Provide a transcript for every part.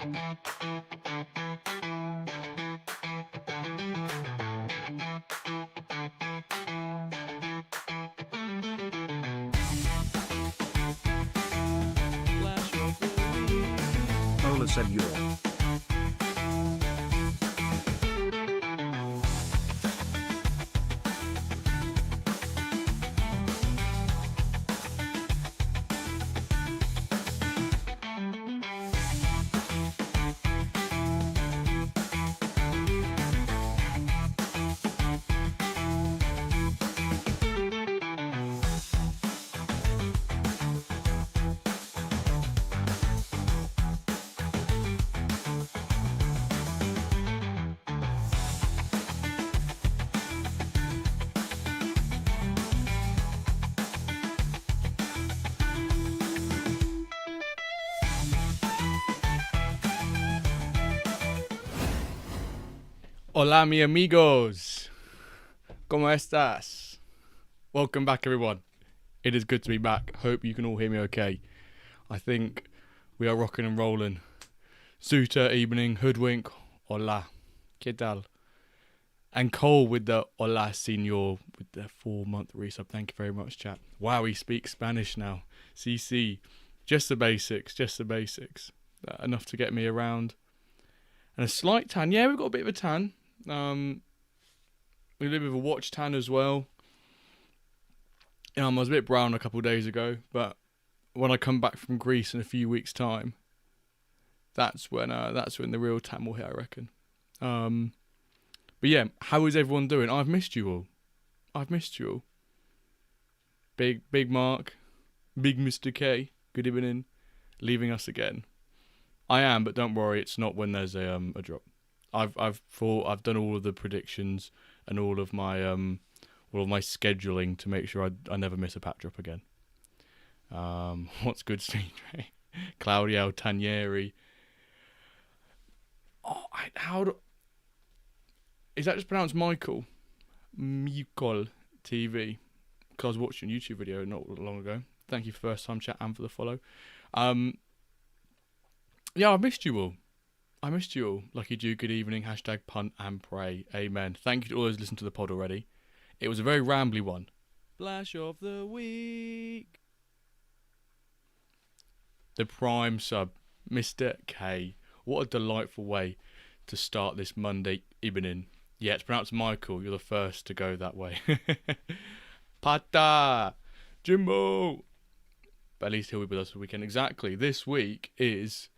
Hola, senor. Hola, mi amigos. ¿Cómo estás? Welcome back, everyone. It is good to be back. Hope you can all hear me okay. I think we are rocking and rolling. Suitor, evening, hoodwink, hola. ¿Qué tal? And Cole with the hola, senor, with the 4-month resub. Thank you very much, chat. Wow, he speaks Spanish now. CC. Just the basics, enough to get me around. And a slight tan. Yeah, we've got a bit of a tan. We live with a watch tan as well. I was a bit brown a couple of days ago, but when I come back from Greece in a few weeks' time, that's when the real tan will hit, I reckon. But yeah, how is everyone doing? I've missed you all. Big Mark, Big Mr. K, good evening, leaving us again. I am, but don't worry, it's not when there's a drop. I've done all of the predictions and all of my scheduling to make sure I never miss a pack drop again. What's good, Steve? Claudio Tanieri. Oh, is that just pronounced Michael? Michael TV. Because I was watching a YouTube video not long ago. Thank you for first time chat and for the follow. Yeah, I missed you all. Lucky Duke, good evening. Hashtag punt and pray. Amen. Thank you to all those who listened to the pod already. It was a very rambly one. Flash of the week. The prime sub, Mr. K. What a delightful way to start this Monday evening. Yeah, it's pronounced Michael. You're the first to go that way. Pata! Jimbo! But at least he'll be with us for the weekend. Exactly. This weekend is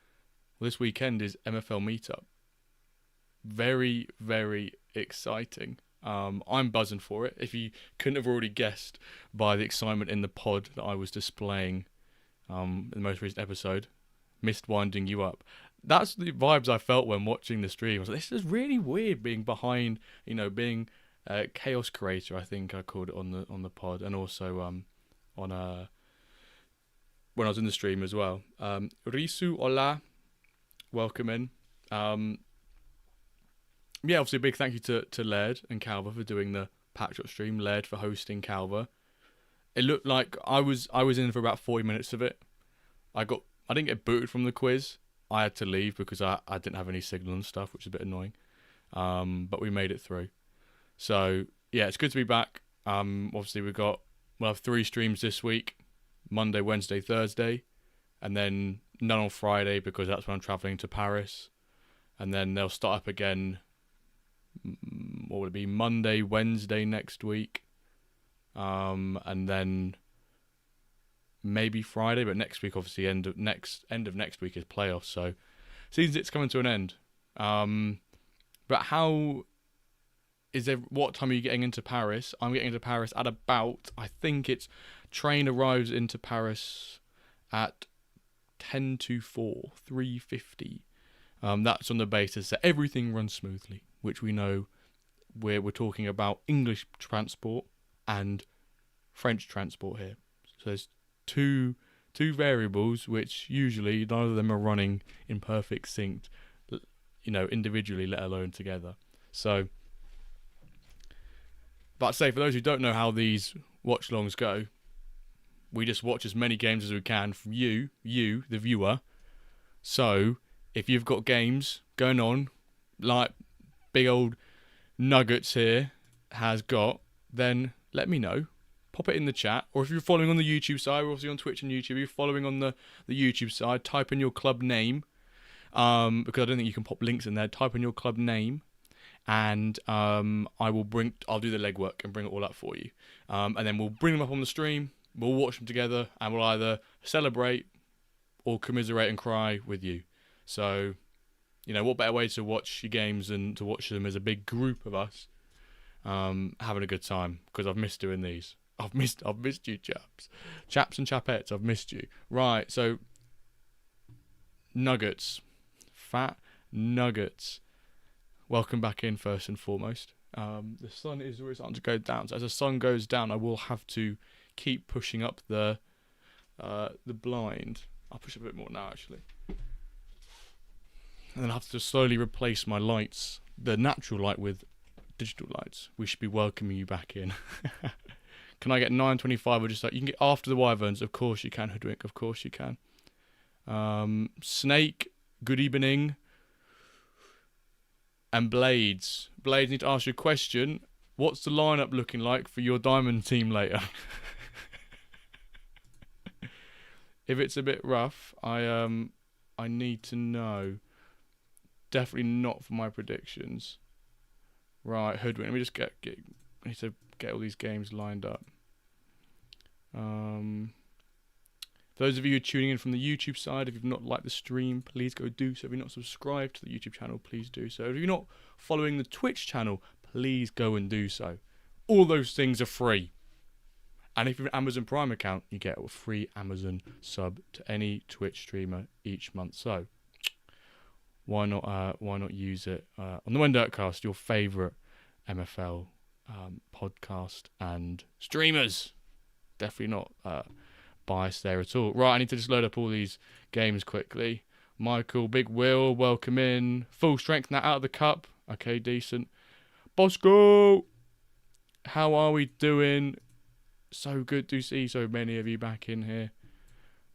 MFL meetup. Very, very exciting. I'm buzzing for it. If you couldn't have already guessed by the excitement in the pod that I was displaying in the most recent episode, missed winding you up. That's the vibes I felt when watching the stream. I was like, this is really weird being behind, being chaos creator, I think I called it on the pod, and also when I was in the stream as well. Risu, hola. Welcome in. Yeah, obviously a big thank you to Laird and Calva for doing the pack drop stream. Laird for hosting Calva. It looked like I was in for about 40 minutes of it. I didn't get booted from the quiz. I had to leave because I didn't have any signal and stuff, which is a bit annoying. But we made it through. So yeah, it's good to be back. Obviously we'll have 3 streams this week: Monday, Wednesday, Thursday, and then none on Friday because that's when I'm travelling to Paris. And then they'll start up again. What would it be? Monday, Wednesday next week, and then maybe Friday. But next week, obviously, end of next week is playoffs. So season 6 coming to an end. But what time are you getting into Paris? I'm getting into Paris at about, I think train arrives into Paris at 10 to 4, 3:50. That's on the basis that everything runs smoothly, which we know we're talking about English transport and French transport here. So there's two variables which usually neither of them are running in perfect sync, individually, let alone together. So, but I'd say for those who don't know how these watch-alongs go, we just watch as many games as we can from you, the viewer. So if you've got games going on, like big old Nuggets here has got, then let me know. Pop it in the chat. Or if you're following on the YouTube side, we're obviously on Twitch and YouTube. If you're following on the YouTube side, type in your club name. Because I don't think you can pop links in there. Type in your club name. And I'll do the legwork and bring it all up for you. And then we'll bring them up on the stream. We'll watch them together. And we'll either celebrate or commiserate and cry with you. So, what better way to watch your games than to watch them as a big group of us having a good time, because I've missed doing these. I've missed you, chaps and chapettes. I've missed you. Right, so Nuggets, fat Nuggets. Welcome back in first and foremost. The sun is already starting to go down. So as the sun goes down, I will have to keep pushing up the blind. I'll push it a bit more now, actually. And then I have to slowly replace my lights, the natural light, with digital lights. We should be welcoming you back in. Can I get 925 or just like, you can get after the Wyverns? Of course you can, Hoodwink, of course you can. Snake, good evening. And Blades. Blades, need to ask you a question. What's the lineup looking like for your diamond team later? If it's a bit rough, I need to know. Definitely not for my predictions. Right, Hoodwink. Let me just I need to get all these games lined up. For those of you who are tuning in from the YouTube side, if you've not liked the stream, please go do so. If you're not subscribed to the YouTube channel, please do so. If you're not following the Twitch channel, please go and do so. All those things are free. And if you have an Amazon Prime account, you get a free Amazon sub to any Twitch streamer each month. So why not use it on the Wendirtcast, your favourite MFL podcast and streamers. Definitely not biased there at all. Right, I need to just load up all these games quickly. Michael, Big Will, welcome in. Full strength now out of the cup. Okay, decent. Bosco, how are we doing? So good to see so many of you back in here.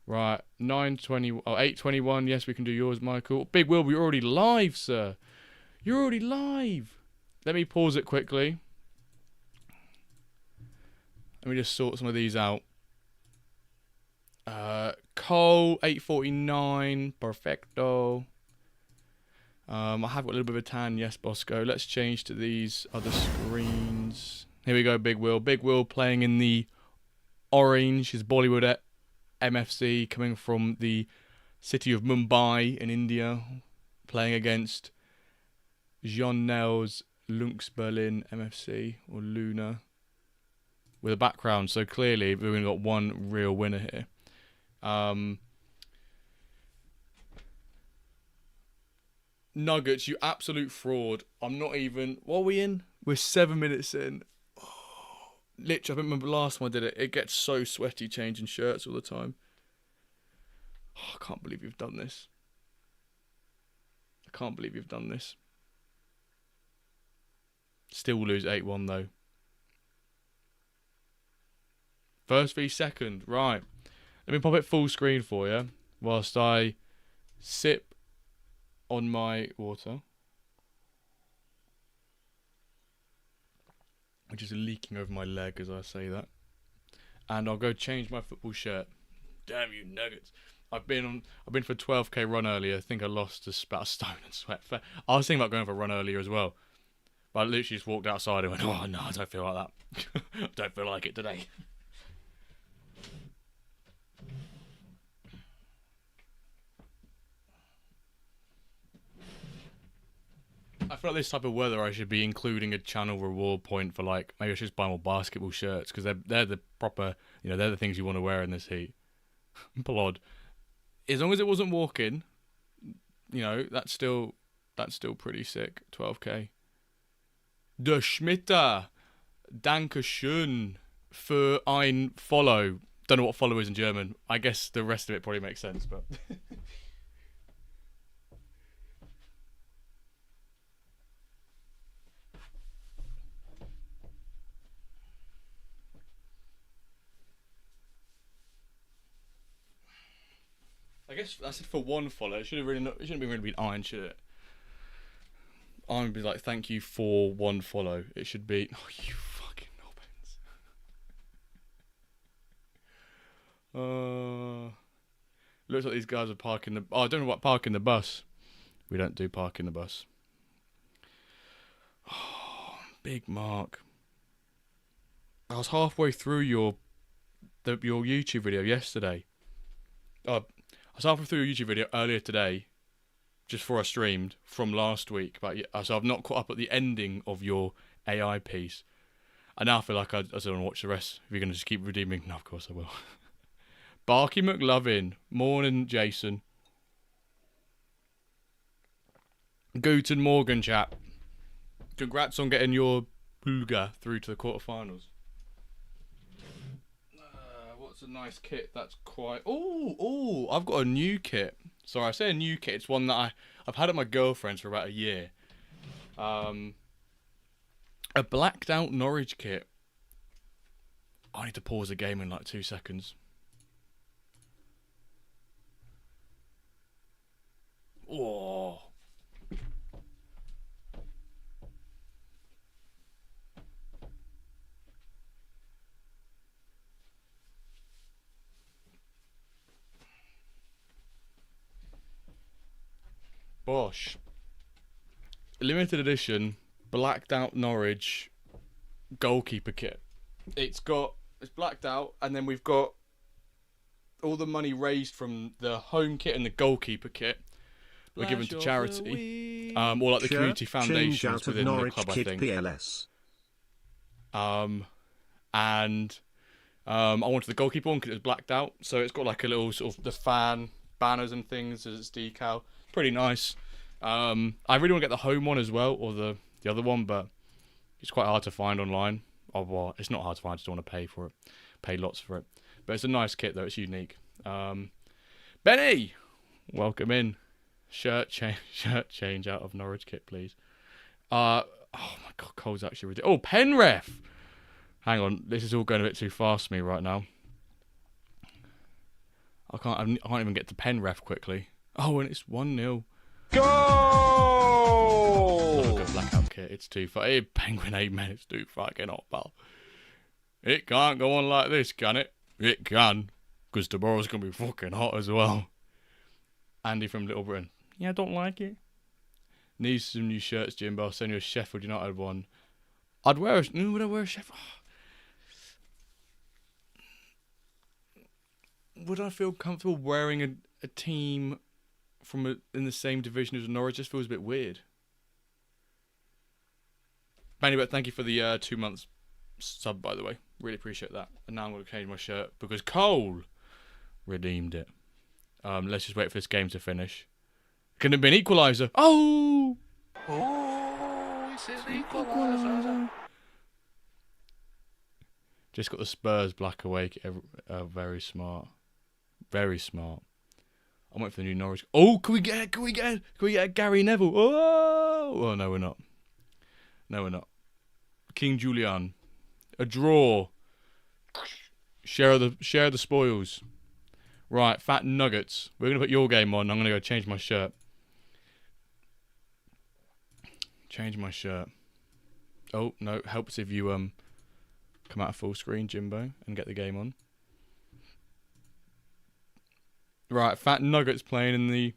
Right, 8:21. Yes, we can do yours, Michael. Big Will, we're already live, sir. You're already live. Let me pause it quickly. Let me just sort some of these out. Cole, 8:49. Perfecto. I have got a little bit of a tan. Yes, Bosco. Let's change to these other screens. Here we go, Big Will. Big Will playing in the orange. His Bollywood MFC coming from the city of Mumbai in India. Playing against Jean Nels Lunks Berlin MFC or Luna. With a background, so clearly we've only got one real winner here. Nuggets, you absolute fraud. I'm not even... What are we in? We're 7 minutes in. Oh, literally, I remember last time I did it. It gets so sweaty changing shirts all the time. Oh, I can't believe you've done this. I can't believe you've done this. Still lose 8-1 though. First v second. Right. Let me pop it full screen for you whilst I sip on my water, which is leaking over my leg as I say that. And I'll go change my football shirt. Damn you, Nuggets. I've been for a 12k run earlier. I think I lost about a stone and sweat. I was thinking about going for a run earlier as well. But I literally just walked outside and went, oh no, I don't feel like that. I don't feel like it today. I feel like this type of weather I should be including a channel reward point for, like, maybe I should just buy more basketball shirts, because they're the proper, they're the things you want to wear in this heat. Plod. As long as it wasn't walking, that's still pretty sick. 12k. Der Schmitter. Dankeschön für ein Follow. Don't know what follow is in German. I guess the rest of it probably makes sense, but... I guess I said for one follow. It should have really not. It shouldn't be really been iron, should it? I would be like, thank you for one follow. It should be. Oh, you fucking nobbins. Looks like these guys are parking the. Oh, I don't know what parking the bus. We don't do parking the bus. Oh, Big Mark. I was halfway through your YouTube video yesterday. I was halfway through your YouTube video earlier today, just before I streamed from last week. But so I've not caught up at the ending of your AI piece. I now feel like I don't want to watch the rest. If you're going to just keep redeeming, no, of course I will. Barky McLovin, morning, Jason. Guten Morgen, chap. Congrats on getting your Bluga through to the quarterfinals. What's a nice kit? That's quite. Oh! I've got a new kit. Sorry, I say a new kit. It's one that I've had at my girlfriend's for about a year. A blacked out Norwich kit. I need to pause the game in like 2 seconds. Oh. Bosh. Limited edition, blacked out Norwich goalkeeper kit. It's blacked out, and then we've got all the money raised from the home kit and the goalkeeper kit we're given to charity, or like the community foundations within the club, I think. PLS. And I wanted the goalkeeper one because it was blacked out, so it's got like a little sort of the fan banners and things as its decal. Pretty nice. I really want to get the home one as well, or the other one, but it's quite hard to find online. Oh, well, it's not hard to find. I just don't want to pay for it, pay lots for it. But it's a nice kit though. It's unique. Benny, welcome in. Shirt change out of Norwich kit, please. Oh my God, Cole's actually ridiculous. Oh, Penref. Hang on, this is all going a bit too fast for me right now. I can't even get to Penref quickly. Oh, and it's 1-0. Go! Oh, good blackout kit. It's too far. Hey, Penguin 8 minutes too fucking hot, pal. It can't go on like this, can it? It can, because tomorrow's gonna be fucking hot as well. Andy from Little Britain. Yeah, I don't like it. Need some new shirts, Jimbo. I'll send you a Sheffield United one. Would I wear a Sheffield? Would I feel comfortable wearing a team from in the same division as Norwich? Just feels a bit weird. Anyway, thank you for the 2 months sub, by the way. Really appreciate that. And now I'm going to change my shirt because Cole redeemed it. Let's just wait for this game to finish. Can it be an equaliser? Oh! Oh, it's an equaliser. Just got the Spurs black away. Very smart. Very smart. I'm waiting for the new Norwich. Oh, can we get Gary Neville? Oh, no, we're not. No, we're not. King Julian. A draw. Share the spoils. Right, Fat Nuggets. We're gonna put your game on. I'm gonna go change my shirt. Change my shirt. Oh no, helps if you come out of full screen, Jimbo, and get the game on. Right, Fat Nuggets playing in the.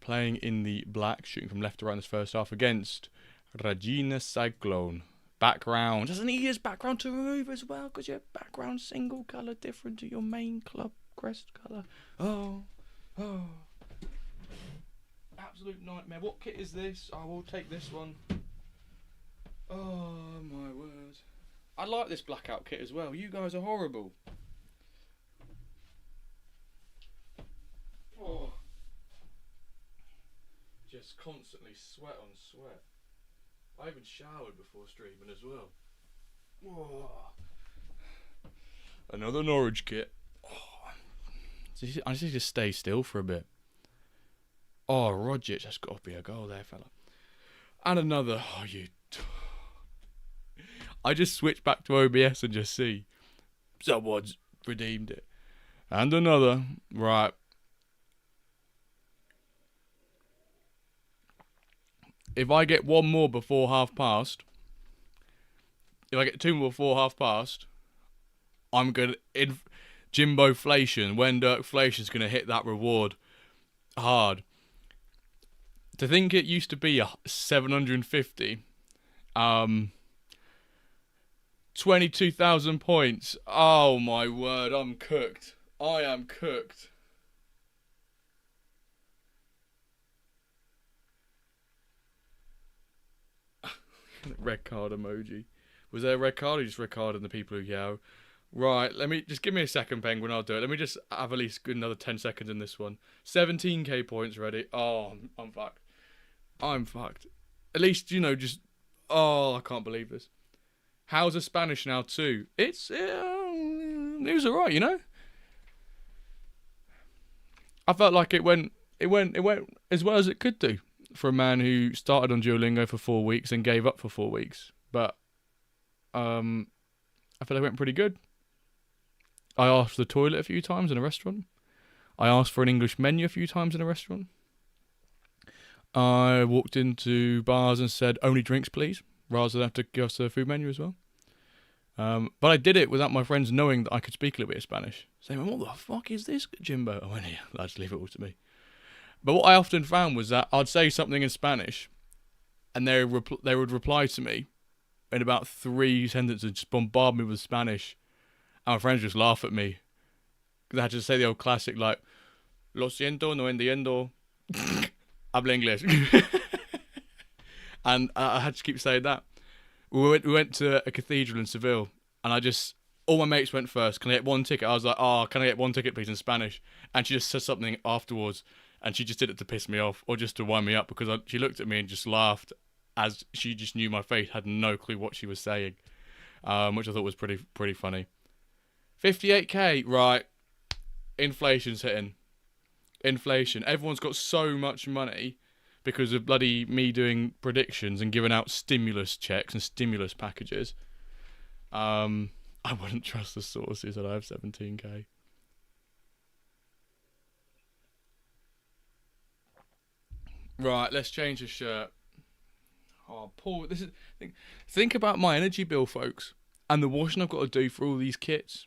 Playing in the black, shooting from left to right in this first half against Regina Cyclone. Background. Doesn't need his background to remove as well, because your background single colour different to your main club crest colour. Oh. Absolute nightmare. What kit is this? I will take this one. Oh my word. I like this blackout kit as well. You guys are horrible. Oh. Just constantly sweat on sweat. I even showered before streaming as well. Whoa. Another Norwich kit. Oh. I just need to stay still for a bit. Oh, Rogic, that's got to be a goal there, fella. And another. Oh, you. I just switch back to OBS and just see. Someone's redeemed it. And another. Right. If I get one more before half past, if I get two more before half past, I'm going to... Jimbo-flation, Wendirk-flation's going to hit that reward hard. To think it used to be 750. 22,000 points. Oh my word, I'm cooked. I am cooked. Red card emoji. Was there a red card or just red card and the people who yell? Right, just give me a second, Penguin, I'll do it. Let me just have at least another 10 seconds in this one. 17k points ready. Oh, I'm fucked. I'm fucked. At least, oh, I can't believe this. How's the Spanish now too? It was alright, I felt like it went as well as it could do for a man who started on Duolingo for 4 weeks and gave up for 4 weeks. But I feel like it went pretty good. I asked for the toilet a few times in a restaurant. I asked for an English menu a few times in a restaurant. I walked into bars and said, only drinks please, rather than have to give us a food menu as well. But I did it without my friends knowing that I could speak a little bit of Spanish. Saying, what the fuck is this, Jimbo? I went, yeah, lads, leave it all to me. But what I often found was that I'd say something in Spanish and they would reply to me in about 3 sentences, just bombard me with Spanish. And my friends just laugh at me. Because I had to say the old classic, like, lo siento, no entiendo, habla inglés. And I had to keep saying that. We went to a cathedral in Seville, and all my mates went first. Can I get one ticket? I was like, can I get one ticket, please, in Spanish? And she just said something afterwards, and she just did it to piss me off, or just to wind me up, because she looked at me and just laughed, as she just knew my face, had no clue what she was saying, which I thought was pretty funny. 58k, right. Inflation's hitting. Inflation. Everyone's got so much money because of bloody me doing predictions and giving out stimulus checks and stimulus packages. I wouldn't trust the sources that I have 17k. Right, let's change the shirt. Oh, Paul, think about my energy bill, folks, and the washing I've got to do for all these kits.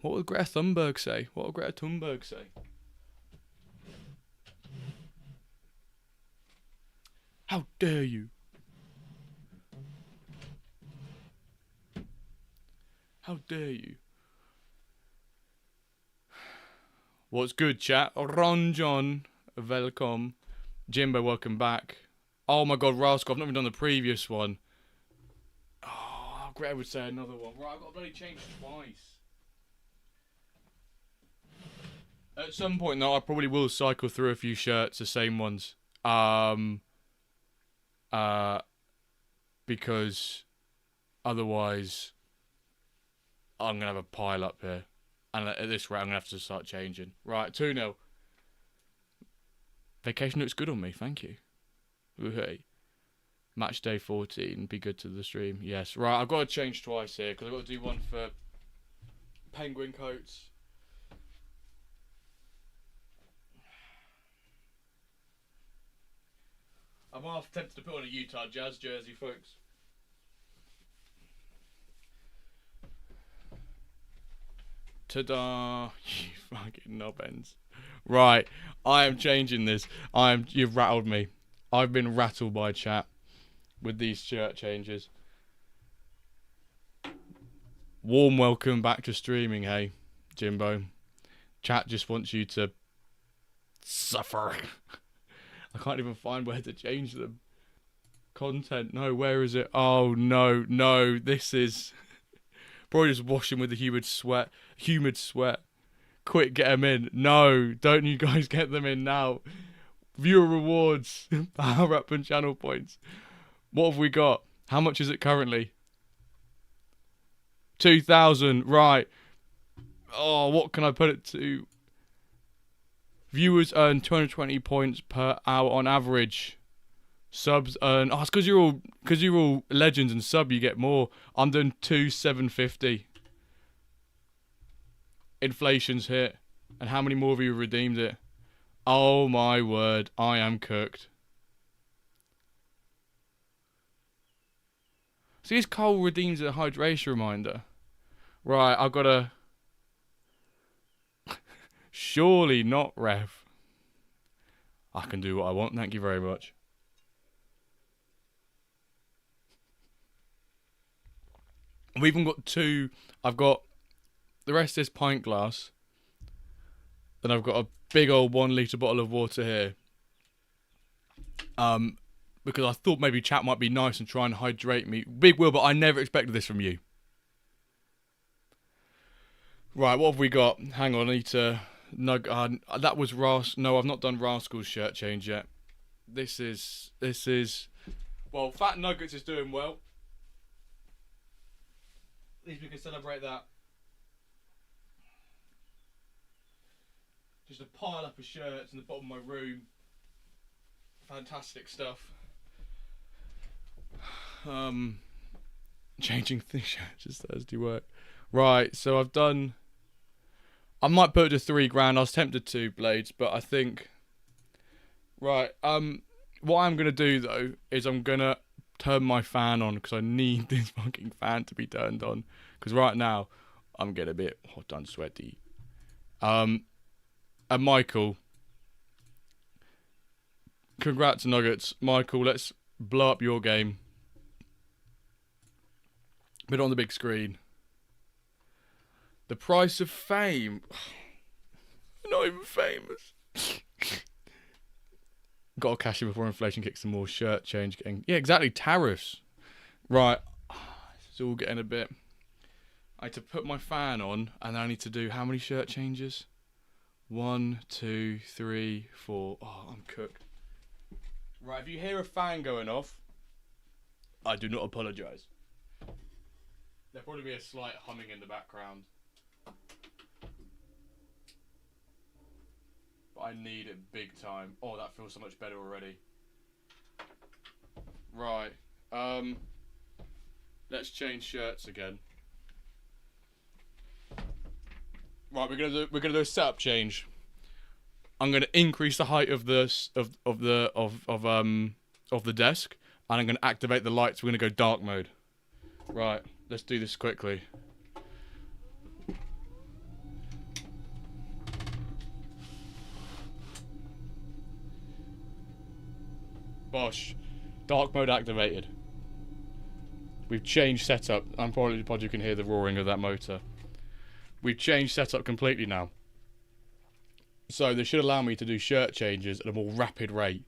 What would Greta Thunberg say? What would Greta Thunberg say? How dare you? How dare you? What's good, chat? Ron John, welcome. Jimbo, welcome back. Oh my god, Rascal, I've not even done the previous one. Oh, Greta would say another one. Right, I've got to bloody change twice. At some point, though, I probably will cycle through a few shirts, the same ones. Because otherwise, I'm going to have a pile up here. And at this rate, I'm going to have to start changing. Right, 2-0. Vacation looks good on me, thank you. Hey. Matchday 14, be good to the stream. Yes, right, I've got to change twice here, because I've got to do one for penguin coats. I'm half tempted to put on a Utah Jazz jersey, folks. Ta-da! You fucking knobends. Right, I am changing this. You've rattled me. I've been rattled by chat with these shirt changes. Warm welcome back to streaming, hey, Jimbo. Chat just wants you to suffer. I can't even find where to change them. Content, no, where is it? Oh, no, this is... Probably just washing with the humid sweat. Quick, get them in. No, don't you guys get them in now. Viewer rewards, power up and channel points. What have we got? How much is it currently? 2,000, right. Oh, what can I put it to? Viewers earn 220 points per hour on average. Subs earn... Oh, it's because you're all legends and sub, you get more. I'm doing 2,750. inflation's hit. And how many more of you have redeemed it? Oh my word, I am cooked. See, this Cole redeems a hydration reminder. Right, I've got to... Surely not, Rev. I can do what I want, thank you very much. We've even got two. I've got the rest of this pint glass. Then I've got a big old 1 litre bottle of water here. Because I thought maybe chat might be nice and try and hydrate me. Big Will, but I never expected this from you. Right, what have we got? Hang on, I need to... that was No, I've not done Rascal's shirt change yet. This is... Well, Fat Nuggets is doing well. At least we can celebrate that. Just a pile up of shirts in the bottom of my room. Fantastic stuff. Changing shirts is Thursday work. Right, so I've done... I might put it to £3,000. I was tempted to, Blades, but I think... Right, what I'm going to do, though, is I'm going to turn my fan on, because I need this fucking fan to be turned on. Because right now, I'm getting a bit hot and sweaty. And Michael... Congrats, Nuggets. Michael, let's blow up your game. Put it on the big screen. The price of fame. I'm not even famous. Got to cash in before inflation kicks some more. Shirt change. Yeah, exactly. Tariffs. Right. It's all getting a bit... I need to put my fan on, and then I need to do how many shirt changes? 1, 2, 3, 4. Oh, I'm cooked. Right, if you hear a fan going off, I do not apologise. There'll probably be a slight humming in the background. But I need it big time. Oh, that feels so much better already. Right. Let's change shirts again. Right, we're gonna do a setup change. I'm gonna increase the height of the desk, and I'm gonna activate the lights. We're gonna go dark mode. Right, let's do this quickly. Bosh, dark mode activated. We've changed setup. I'm probably you can hear the roaring of that motor. We've changed setup completely now. So they should allow me to do shirt changes at a more rapid rate.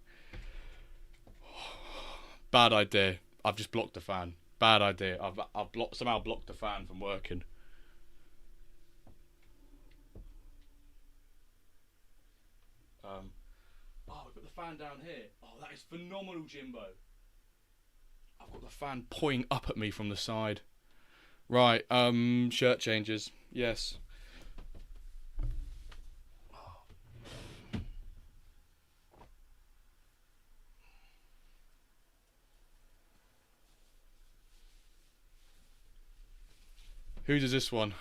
Bad idea. I've just blocked the fan. Bad idea. I've somehow blocked the fan from working. We've got the fan down here. Oh, that is phenomenal, Jimbo. I've got the fan pointing up at me from the side. Right, shirt changes. Yes. Whose is this one?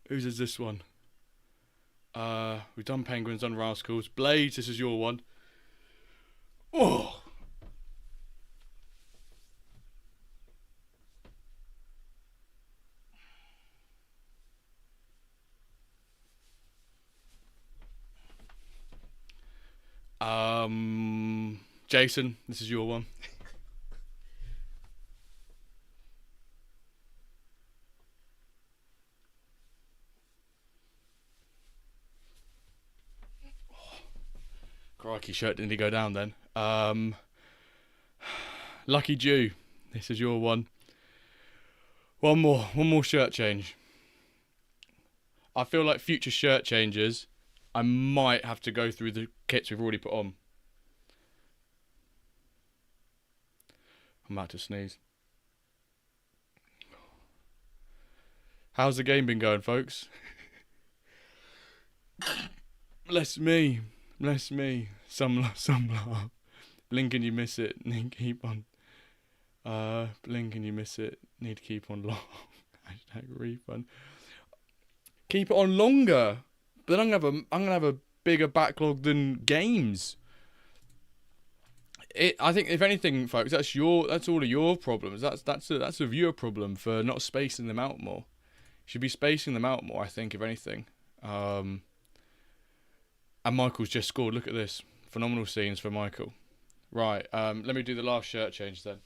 Whose is this one? We've done Penguins, done Rascals. Blades, this is your one. Oh! Jason, this is your one. Crikey, shirt didn't he go down then? Lucky Jew, this is your one. One more shirt change. I feel like future shirt changes, I might have to go through the kits we've already put on. I'm about to sneeze. How's the game been going, folks? Bless me. Bless me. Some love. Blink and you miss it. Need keep on. Blink and you miss it. Need to keep on long. Hashtag refund. Keep it on longer. But then I'm gonna have a bigger backlog than games. I think if anything, folks, that's all of your problems. That's a viewer problem for not spacing them out more. You should be spacing them out more, I think, if anything. And Michael's just scored. Look at this. Phenomenal scenes for Michael. Right, let me do the last shirt change then.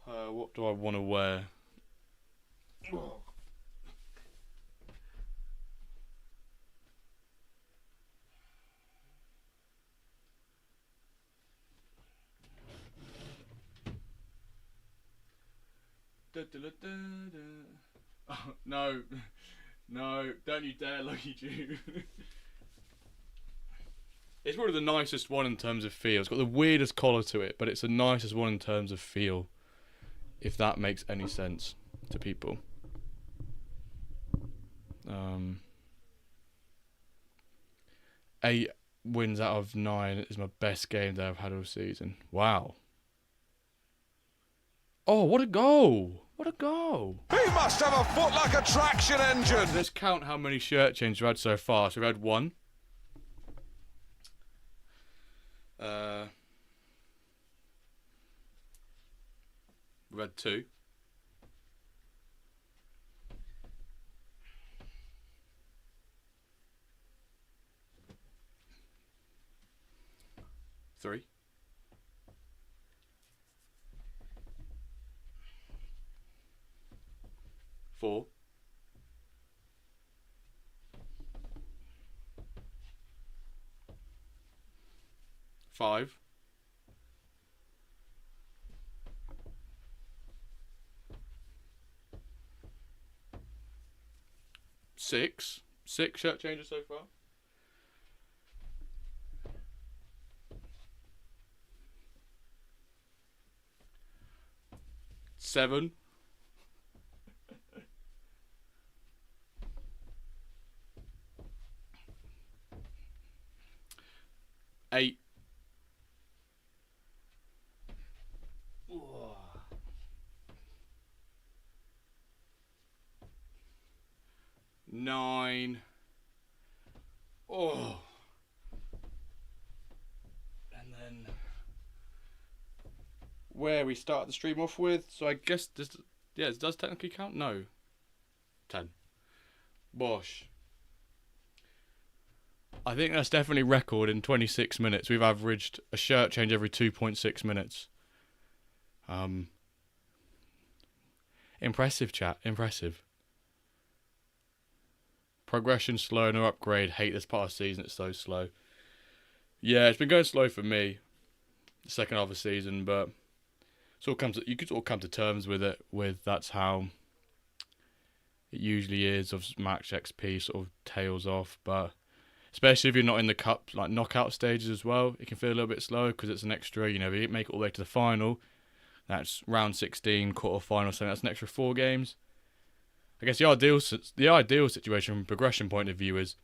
What do I want to wear? Oh, no, don't you dare, Lucky Jew. It's probably the nicest one in terms of feel. It's got the weirdest collar to it, but it's the nicest one in terms of feel. If that makes any sense to people. 8 wins out of 9 is my best game that I've had all season. Wow. Oh, what a goal! What a goal! He must have a foot like a traction engine. Let's count how many shirt changes we've had so far. So we've had 1. We've had 2. 3. 4. 5. 6. 6 shirt changes so far. 7. 8. 9. Oh. And then where we start the stream off with. So I guess this, yeah, it does technically count. No. 10. Bosh. I think that's definitely record in 26 minutes. We've averaged a shirt change every 2.6 minutes. Impressive, chat. Impressive. Progression slow, no upgrade. Hate this part of the season. It's so slow. Yeah, it's been going slow for me. The second half of the season, but you could sort of come to terms with it. That's how it usually is. Of max XP sort of tails off, but especially if you're not in the cup, like knockout stages as well, it can feel a little bit slow because it's an extra. You know, if you make it all the way to the final, that's round 16, quarter final, so that's an extra 4 games. I guess the ideal situation from a progression point of view is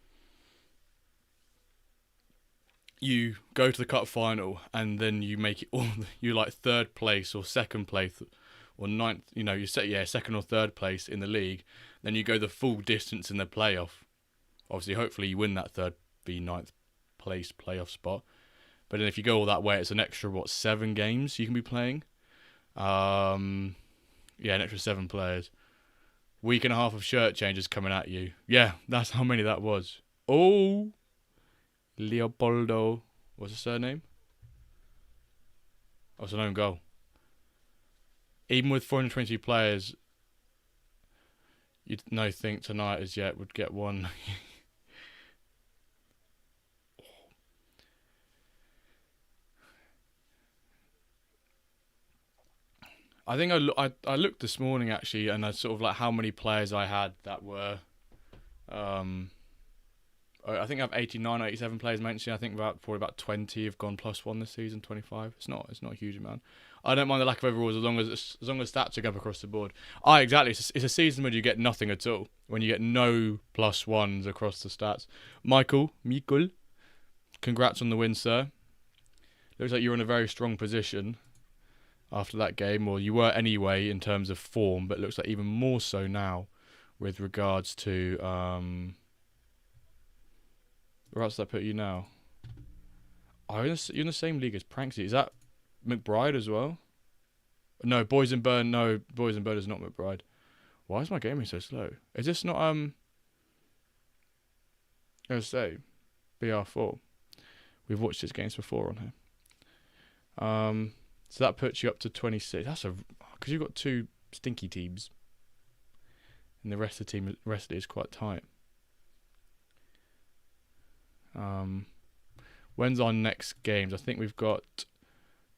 you go to the cup final and then you make it all. You like 3rd place or 2nd place or 9th. You know, you set 2nd or 3rd place in the league. Then you go the full distance in the playoff. Obviously, hopefully you win that 3rd v 9th place playoff spot. But then if you go all that way, it's an extra 7 games you can be playing. An extra 7 players. Week and a half of shirt changes coming at you. Yeah, that's how many that was. Oh, Leopoldo. What's his surname? Oh, it's an own goal. Even with 422 players, you'd no think tonight as yet would get one. I think I looked this morning actually, and I sort of like how many players I had that were. I think I have 89 or 87 players mentioned. I think probably about 20 have gone +1 this season. 25. It's not a huge amount. I don't mind the lack of overalls as long as stats are going across the board. Exactly. It's a season when you get nothing at all. When you get no +1s across the stats. Michael, congrats on the win, sir. Looks like you're in a very strong position after that game, or you were anyway in terms of form, but it looks like even more so now with regards to where else did I put you now? Oh, you're in the same league as Pranksy. Is that McBride as well? No, Boys and Burn. No, Boys and Burn is not McBride. Why is my gaming so slow? Is this not I was say BR4. We've watched his games before on here. So that puts you up to 26. That's because you've got two stinky teams, and the rest of the it is quite tight. When's our next games? I think we've got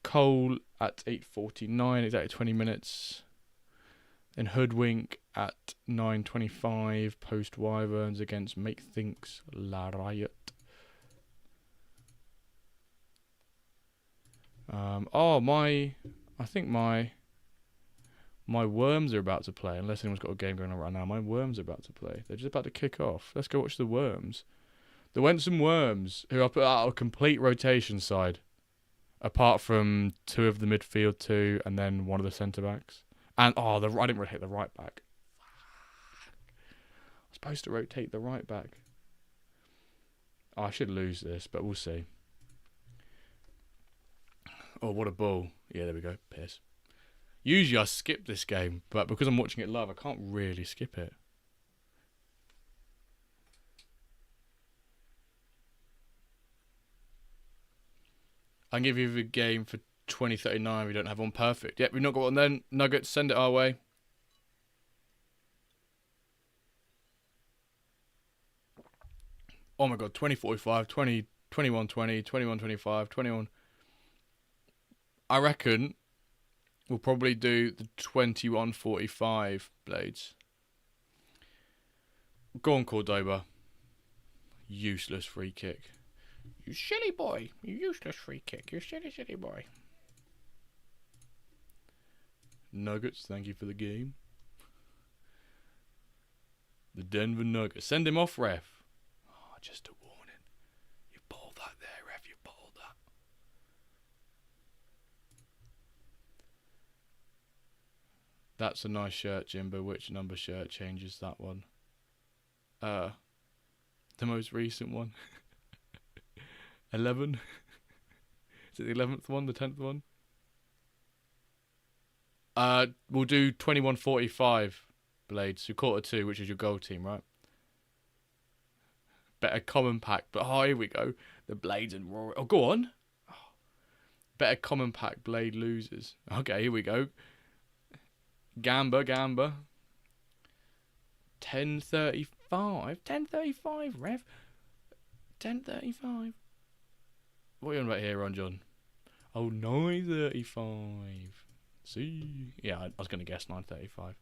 Cole at 8:49, exactly 20 minutes. Then Hoodwink at 9:25. Post Wyverns against Make Thinks La Riot. I think my Worms are about to play. Unless anyone's got a game going on right now, my Worms are about to play. They're just about to kick off. Let's go watch the Worms. The Wensum Worms, who I put out a complete rotation side, apart from two of the midfield two, and then one of the centre backs. And I didn't rotate the right back. I was supposed to rotate the right back. Oh, I should lose this, but we'll see. Oh, what a ball. Yeah, there we go. Piss. Usually I skip this game, but because I'm watching it live, I can't really skip it. I can give you the game for 2039. We don't have one perfect. Yep, we've not got one then. Nuggets, send it our way. Oh my god, 2045, 2120, 2125, 21. I reckon we'll probably do the 2145 blades. Go on, Cordoba. Useless free kick. You silly boy. You useless free kick. You silly boy. Nuggets, thank you for the game. The Denver Nuggets. Send him off, ref. Oh, just a warning. You pulled that there, ref. You pulled that. That's a nice shirt, Jimbo. Which number shirt changes that one? The most recent one. 11. Is it the 11th one? The 10th one? We'll do 2145 blades. So quarter two, which is your gold team, right? Better common pack. But here we go. The blades and Rory. Oh, go on. Oh. Better common pack blade losers. Okay, here we go. Gamba. 1035. 1035, Rev. 1035. What are you on about here, Ron John? Oh, 935. See? Yeah, I was going to guess 935.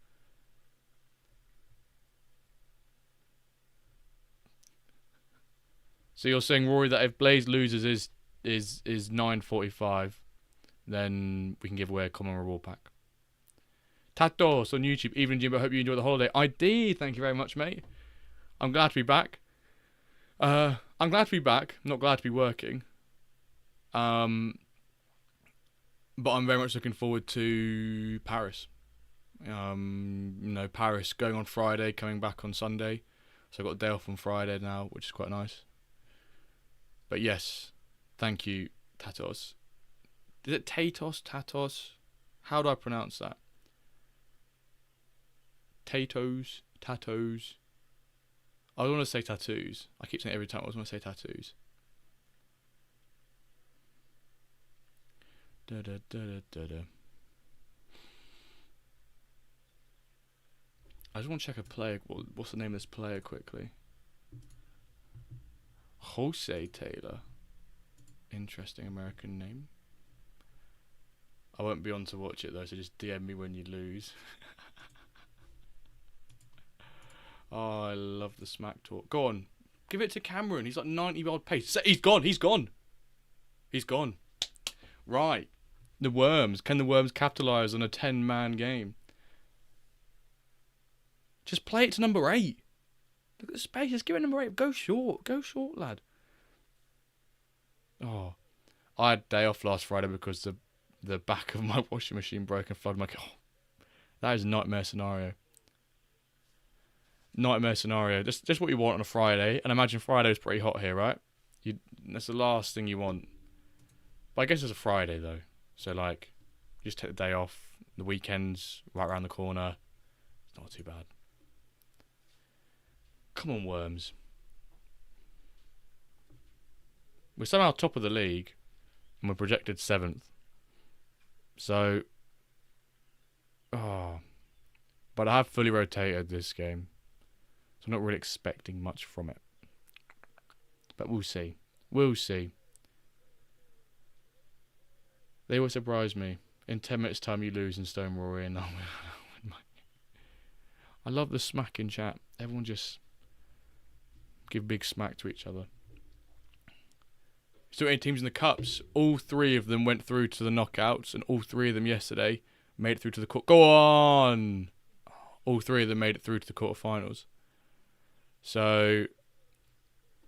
So you're saying, Rory, that if Blaze loses is 945, then we can give away a common reward pack. Tatos on YouTube. Evening, Jimbo. Hope you enjoyed the holiday. I did. Thank you very much, mate. I'm glad to be back. I'm glad to be back. I'm not glad to be working. But I'm very much looking forward to Paris. Paris going on Friday, coming back on Sunday. So I've got a day off on Friday now, which is quite nice. But yes, thank you, Tatos. Is it Tatos? Tatos? How do I pronounce that? Tatos? Tatos? I don't want to say tattoos. I keep saying it every time. I want to say tattoos. I just want to check a player. What's the name of this player quickly? Jose Taylor. Interesting American name. I won't be on to watch it though, so just DM me when you lose. Oh, I love the smack talk. Go on. Give it to Cameron. He's like 90-yard pace. He's gone. Right. The Worms. Can the Worms capitalise on a 10-man game? Just play it to number 8. Look at the space. Just give it number 8. Go short, lad. Oh. I had a day off last Friday because the back of my washing machine broke and flooded my car. That is a nightmare scenario. nightmare scenario. Just what you want on a Friday. And imagine Friday's pretty hot here, right? That's the last thing you want. But I guess it's a Friday though, so like, just take the day off. The weekend's right around the corner. It's not too bad. Come on, Worms. We're somehow top of the league, and we're projected 7th. So, but I have fully rotated this game, so I'm not really expecting much from it. But we'll see. We'll see. They always surprise me. In 10 minutes' time, you lose in Stone Rory, and I love the smack in chat. Everyone just give big smack to each other. Still 8 teams in the cups. All 3 of them went through to the knockouts, and all 3 of them yesterday made it through to the Go on! All 3 of them made it through to the quarterfinals. So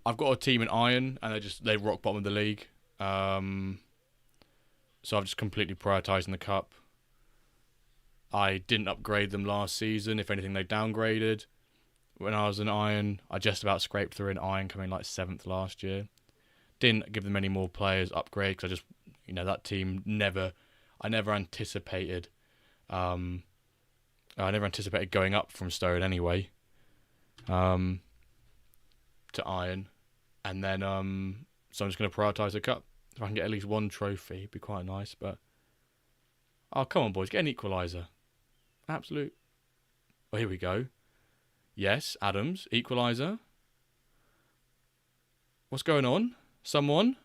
I've got a team in Iron, and they rock bottom of the league. So I've just completely prioritising the cup. I didn't upgrade them last season. If anything, they downgraded. When I was in Iron, I just about scraped through in Iron, coming like 7th last year. Didn't give them any more players upgrade because I just, that team I never anticipated going up from Stone anyway, to Iron, and then so I'm just going to prioritise the cup. If I can get at least 1 trophy, it'd be quite nice. But come on, boys, get an equaliser. Absolute. Oh, here we go. Yes, Adams, equaliser. What's going on? Someone?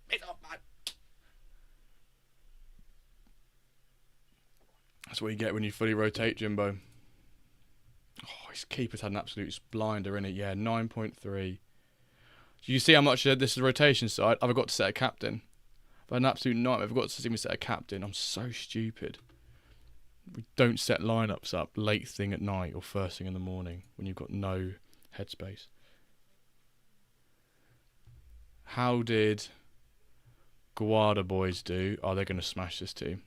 It's up, man. That's what you get when you fully rotate, Jimbo. Oh, his keeper's had an absolute blinder, innit? Yeah, 9.3. You see how much this is a rotation side? I've got to set a captain. I've had an absolute nightmare. I've got to see me set a captain. I'm so stupid. We don't set lineups up late thing at night or first thing in the morning when you've got no headspace. How did Guarda boys do? Oh, they're going to smash this team.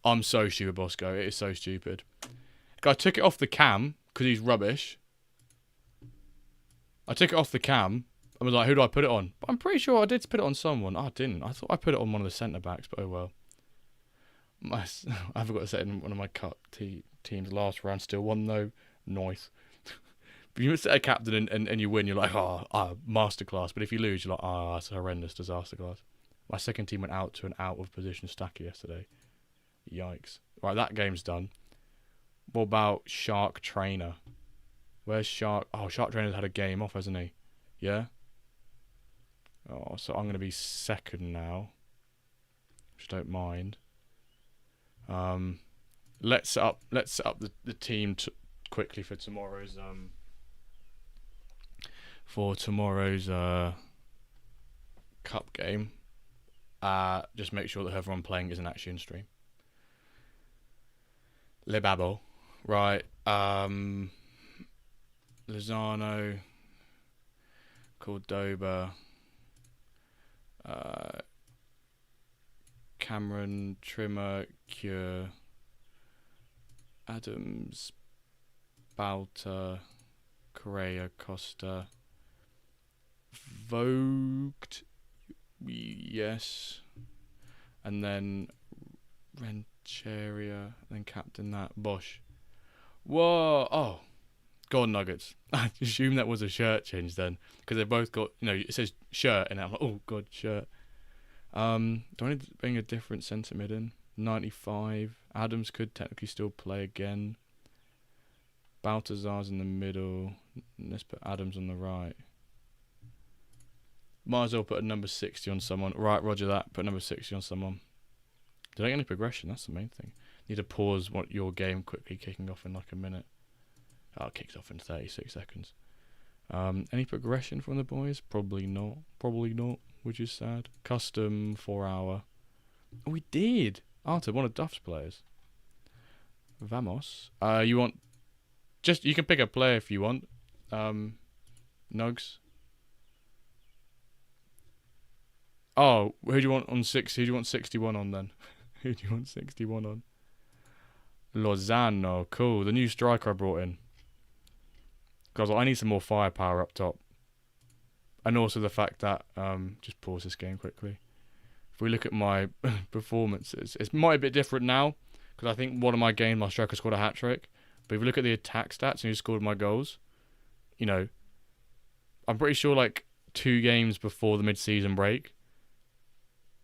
I'm so stupid, Bosco. It is so stupid. I took it off the cam because he's rubbish. I took it off the cam. I was like, who do I put it on? But I'm pretty sure I did put it on someone. I didn't. I thought I put it on one of the centre-backs, but oh well. I forgot to set in one of my cup teams last round. Still won though. Nice. If you set a captain and you win, you're like, masterclass. But if you lose, you're like, that's a horrendous disaster class. My second team went out to an out-of-position stacker yesterday. Yikes. Right, that game's done. What about Shark Trainer? Where's Shark? Oh, Shark Trainer's had a game off, hasn't he? Yeah? Oh, so I'm going to be second now. Which I don't mind. Let's set up the team quickly for tomorrow's cup game. Just make sure that whoever I'm playing isn't actually in stream. Le Babbo. Right. Lozano. Cordoba. Cameron, Trimmer, Cure, Adams, Balta, Correa, Costa, Vogt, yes, and then Rencheria, then captain that, Bosch. Whoa, oh, God Nuggets. I assume that was a shirt change then, because they both got, it says shirt, and I'm like, oh God, shirt. Do I need to bring a different centre mid in? 95. Adams could technically still play again. Baltazar's in the middle. Let's put Adams on the right. Might as well put a number 60 on someone. Right, roger that. Put number 60 on someone. Did I get any progression? That's the main thing. Need to pause your game quickly, kicking off in like a minute. Oh, it kicks off in 36 seconds. Any progression from the boys? Probably not. Which is sad. Custom 4 hour. Oh, we did. Arthur, one of Duff's players. Vamos. You want? You can pick a player if you want. Nugs. Oh, who do you want on 60? Who do you want 61 on then? Who do you want 61 on? Lozano. Cool. The new striker I brought in. Because I need some more firepower up top. And also the fact that, just pause this game quickly. If we look at my performances, it might be a bit different now. Because I think one of my games, my striker scored a hat-trick. But if you look at the attack stats and who scored my goals, you know, I'm pretty sure like 2 games before the mid-season break,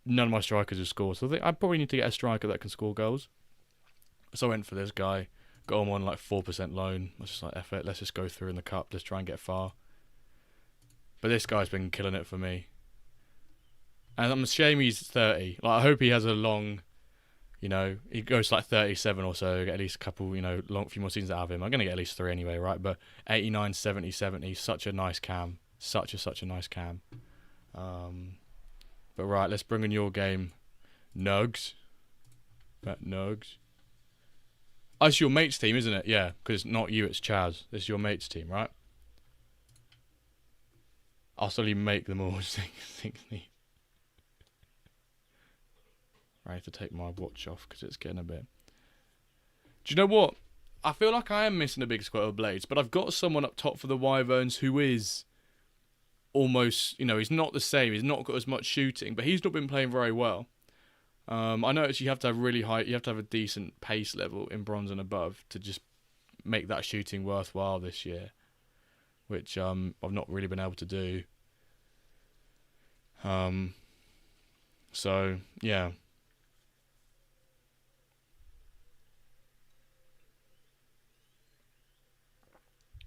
none of my strikers have scored. So I think I probably need to get a striker that can score goals. So I went for this guy. Got him on like 4% loan. I was just like, F it, let's just go through in the cup. Let's try and get far. But this guy's been killing it for me. And I'm ashamed he's 30. Like, I hope he has a long, you know, he goes to like 37 or so, get at least a couple, you know, few more seasons out of him. I'm going to get at least 3 anyway, right? But 89, 70, 70, such a nice cam. Such a nice cam. But right, let's bring in your game. Nugs. That Nugs. Oh, it's your mate's team, isn't it? Yeah, because it's not you, it's Chaz. It's your mate's team, right? I'll slowly make them all 60. I have to take my watch off because it's getting a bit... Do you know what? I feel like I am missing a big squad of blades, but I've got someone up top for the Wyverns who is almost, you know, he's not the same. He's not got as much shooting, but he's not been playing very well. I noticed you have to have really high, you have to have a decent pace level in bronze and above to just make that shooting worthwhile this year, which I've not really been able to do. So yeah.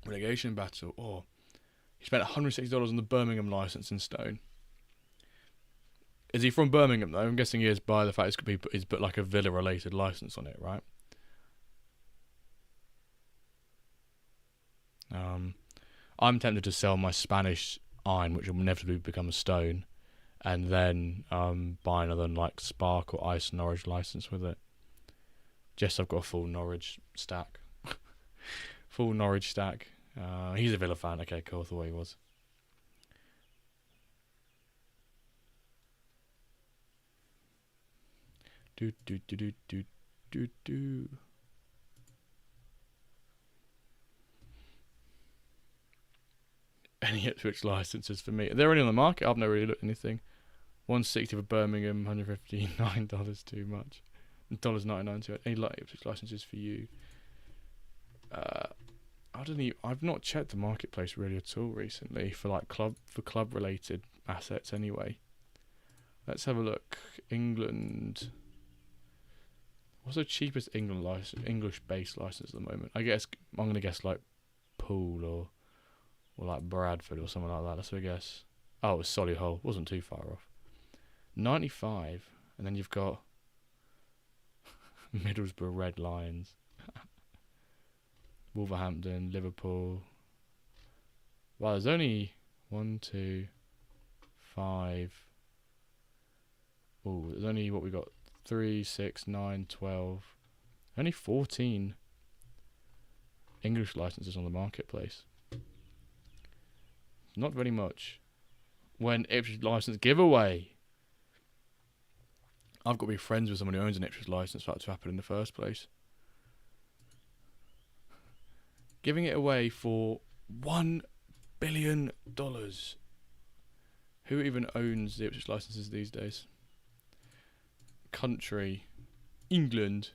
Relegation battle. Oh, he spent $160 on the Birmingham license in Stone. Is he from Birmingham though? I'm guessing he is by the fact he's put like a Villa-related license on it, right? I'm tempted to sell my Spanish iron, which will inevitably become a Stone, and then buy another like Spark or Ice Norwich license with it. Just I've got a full Norwich stack. Full Norwich stack. He's a Villa fan. Okay, cool. I thought he was. Do. Any Ipswich licenses for me? They're already on the market. I've never really looked at anything. 160 for Birmingham, $159 too much. $1.99 to it. Any Ipswich licenses for you? I've not checked the marketplace really at all recently for like club related assets anyway. Let's have a look. England. What's the cheapest English based license at the moment? I'm gonna guess like Poole or like Bradford or something like that. That's what I guess. Oh, it was Solihull. Wasn't too far off. 95, and then you've got Middlesbrough Red Lions. Wolverhampton, Liverpool. Wow, there's only 1, 2, 5. Oh, there's only what we got 3, 6, 9, 12. Only 14 English licenses on the marketplace. Not very much. When Ipswich license giveaway. I've got to be friends with someone who owns an Ipswich license for that to happen in the first place. Giving it away for $1 billion. Who even owns the Ipswich licenses these days? Country, England.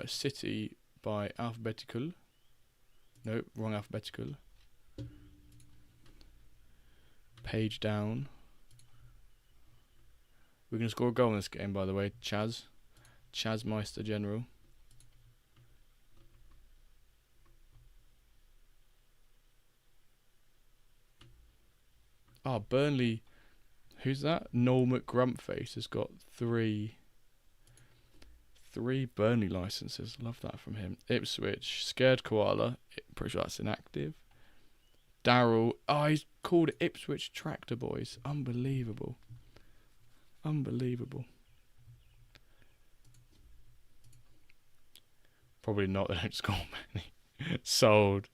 City by alphabetical. Nope, wrong alphabetical. Page down. We're going to score a goal in this game, by the way. Chaz Meister General. Oh, Burnley. Who's that? Noel McGrumpface has got three Burnley licenses. Love that from him. Ipswich. Scared Koala. Pretty sure that's inactive. Darryl. Oh, he's called Ipswich Tractor Boys. Unbelievable. Probably not. They don't score many. Sold.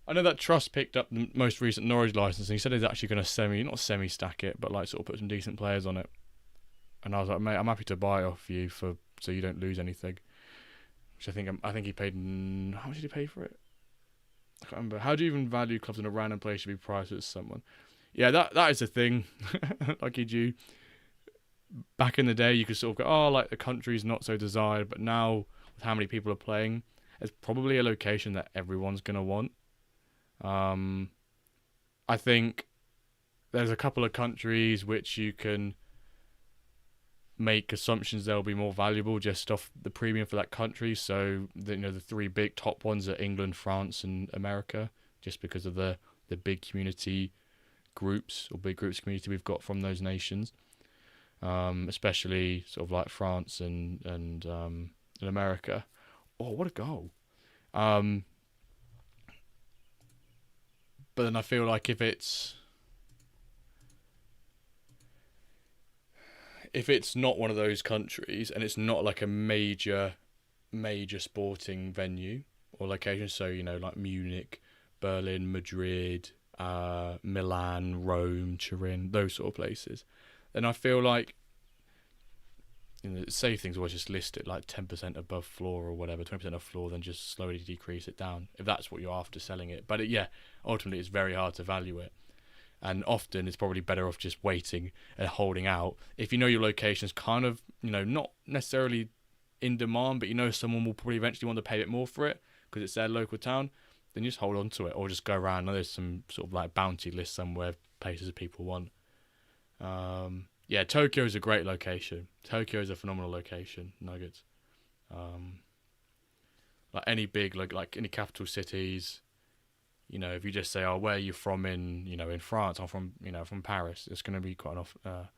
I know that Trust picked up the most recent Norwich license, and he said he's actually going to not semi-stack it, but like sort of put some decent players on it. And I was like, mate, I'm happy to buy it off you so you don't lose anything. which I think he paid. How much did he pay for it? I can't remember. How do you even value clubs in a random place should be priced as someone? Yeah, that is the thing. Like you do. Back in the day, you could sort of go, oh, like the country's not so desired, but now with how many people are playing, it's probably a location that everyone's gonna want. I think there's a couple of countries which you can make assumptions they'll be more valuable just off the premium for that country. So the three big top ones are England, France, and America, just because of the big community groups or big groups of community we've got from those nations. Especially sort of like France and America. Oh, what a goal! But then I feel like if it's not one of those countries and it's not like a major sporting venue or location, so like Munich, Berlin, Madrid, Milan, Rome, Turin, those sort of places, then I feel like safe things always just list it like 10% above floor or whatever, 20% above floor, then just slowly decrease it down if that's what you're after selling it. But ultimately it's very hard to value it, and often it's probably better off just waiting and holding out. If you know your location's kind of not necessarily in demand, but someone will probably eventually want to pay a bit more for it because it's their local town, then just hold on to it, or just go around. There's some sort of like bounty list somewhere, places that people want. Tokyo is a great location. Tokyo is a phenomenal location. Nuggets. Like any big, like any capital cities, if you just say, "Oh, where are you from in France?" I'm from Paris. It's going to be quite a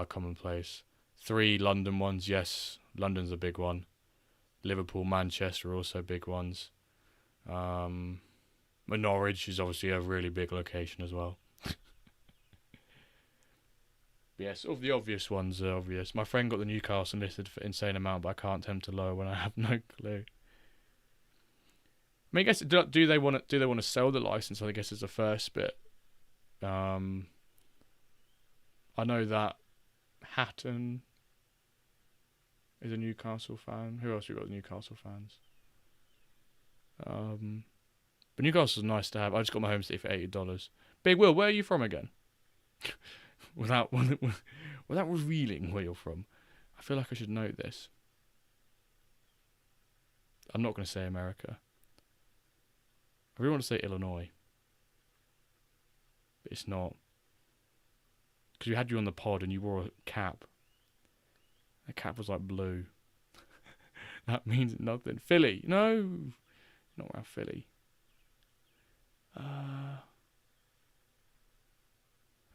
common place. 3 London ones, yes. London's a big one. Liverpool, Manchester are also big ones. Norwich is obviously a really big location as well. Yes, all the obvious ones are obvious. My friend got the Newcastle listed for insane amount, but I can't tell him to lower when I have no clue. I mean, I guess do they want to sell the license? I guess is the first bit. I know that Hatton is a Newcastle fan. Who else we got? Newcastle fans. But Newcastle's nice to have. I just got my home stay for $80. Big Will, where are you from again? Without revealing where you're from. I feel like I should know this. I'm not going to say America. I really want to say Illinois. But it's not. Because we had you on the pod and you wore a cap. That cap was like blue. That means nothing. Philly. No. Not around Philly. I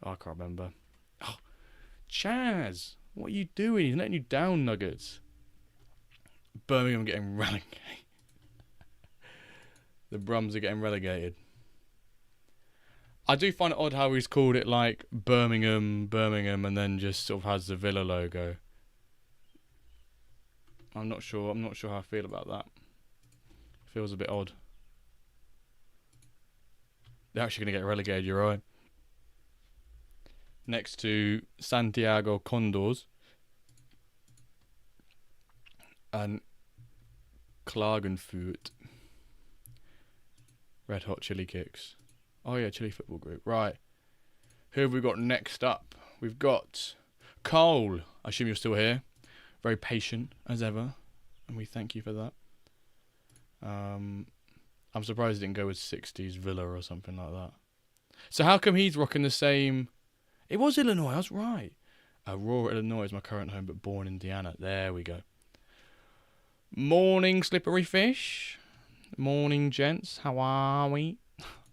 can't remember. Oh, Chaz, what are you doing? He's letting you down, Nuggets. Birmingham getting relegated. The Brums are getting relegated. I do find it odd how he's called it like Birmingham, and then just sort of has the Villa logo. I'm not sure how I feel about that. Feels a bit odd. They're actually going to get relegated, you're right. Next to Santiago Condors and Klagenfurt. Red Hot Chili Kicks. Oh yeah, Chili Football Group. Right. Who have we got next up? We've got Cole. I assume you're still here. Very patient as ever, and we thank you for that. I'm surprised it didn't go with 60s Villa or something like that. So how come he's rocking the same... It was Illinois, I was right. Aurora, Illinois is my current home, but born in Indiana. There we go. Morning, Slippery Fish. Morning, gents. How are we?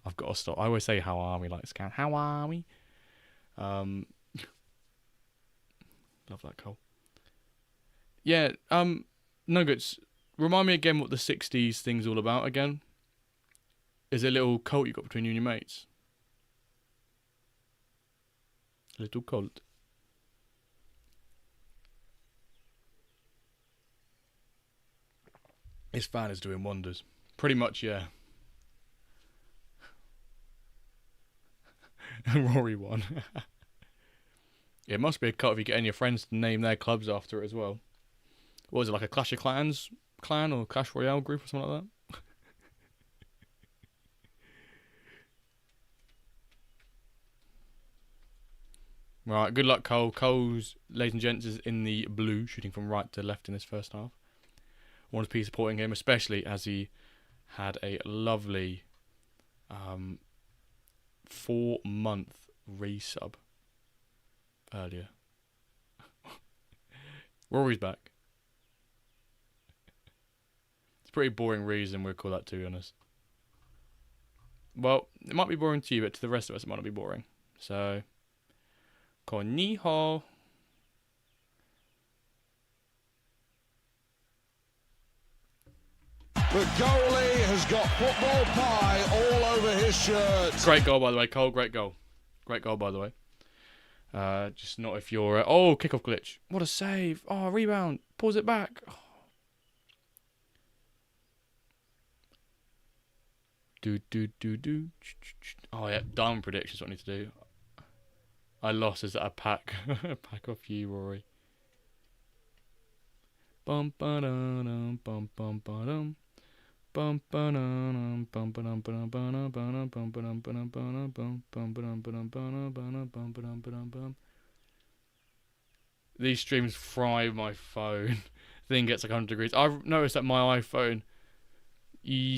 I've got to stop. I always say, how are we, like Scan. How are we? Love that, Cole. Yeah, Nuggets, remind me again what the 60s thing's all about again. Is it a little cult you got between you and your mates? A little cult. His fan is doing wonders. Pretty much, yeah. Rory won. It must be a cult if you get any of your friends to name their clubs after it as well. What was it, like a Clash of Clans clan or Clash Royale group or something like that. Right, good luck, Cole. Cole's, ladies and gents, is in the blue, shooting from right to left in this first half. Want to be supporting him, especially as he had a lovely 4-month resub earlier. Rory's back. It's a pretty boring reason we'll call that, to be honest. Well, it might be boring to you, but to the rest of us it might not be boring. So, konniho. The goalie has got football pie all over his shirt. Great goal, by the way, Cole. Great goal. Great goal, by the way. Just not if you're... oh, kickoff glitch. What a save. Oh, rebound. Pulls it back. Oh. Do. Oh, yeah. Diamond predictions what I need to do. I lost. Is that a pack? A pack off you, Rory. Bum ba dum bum bum ba dum. Bum ba dum bum ba dum ba dum ba dum ba dum bum ba dum ba dum ba dum bum bum ba dum ba dum ba dum ba dum bum ba dum ba dum bum. These streams fry my phone. Thing gets like 100 degrees. I've noticed that my iPhone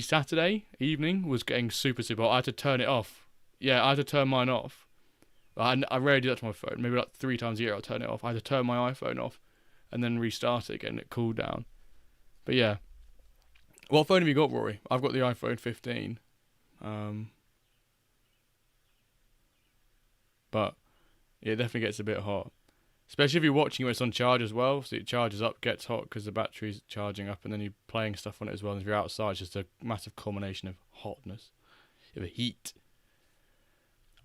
Saturday evening was getting super hot. I had to turn it off. Yeah, I had to turn mine off. I rarely do that to my phone. Maybe like 3 times a year I'll turn it off. I had to turn my iPhone off and then restart it again. It cooled down. But yeah. What phone have you got, Rory? I've got the iPhone 15. But it definitely gets a bit hot. Especially if you're watching it when it's on charge as well. So it charges up, gets hot because the battery's charging up, and then you're playing stuff on it as well. And if you're outside, it's just a massive culmination of hotness. Of heat.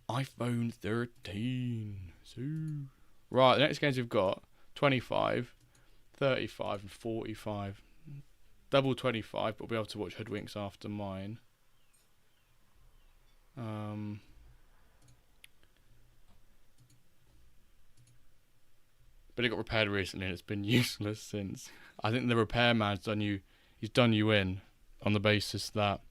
iPhone 13. So. Right, the next games we've got 25, 35, and 45. Double 25, but we'll be able to watch Hoodwinks after mine. But it got repaired recently and it's been useless since. I think the repairman's done you. He's done you in on the basis that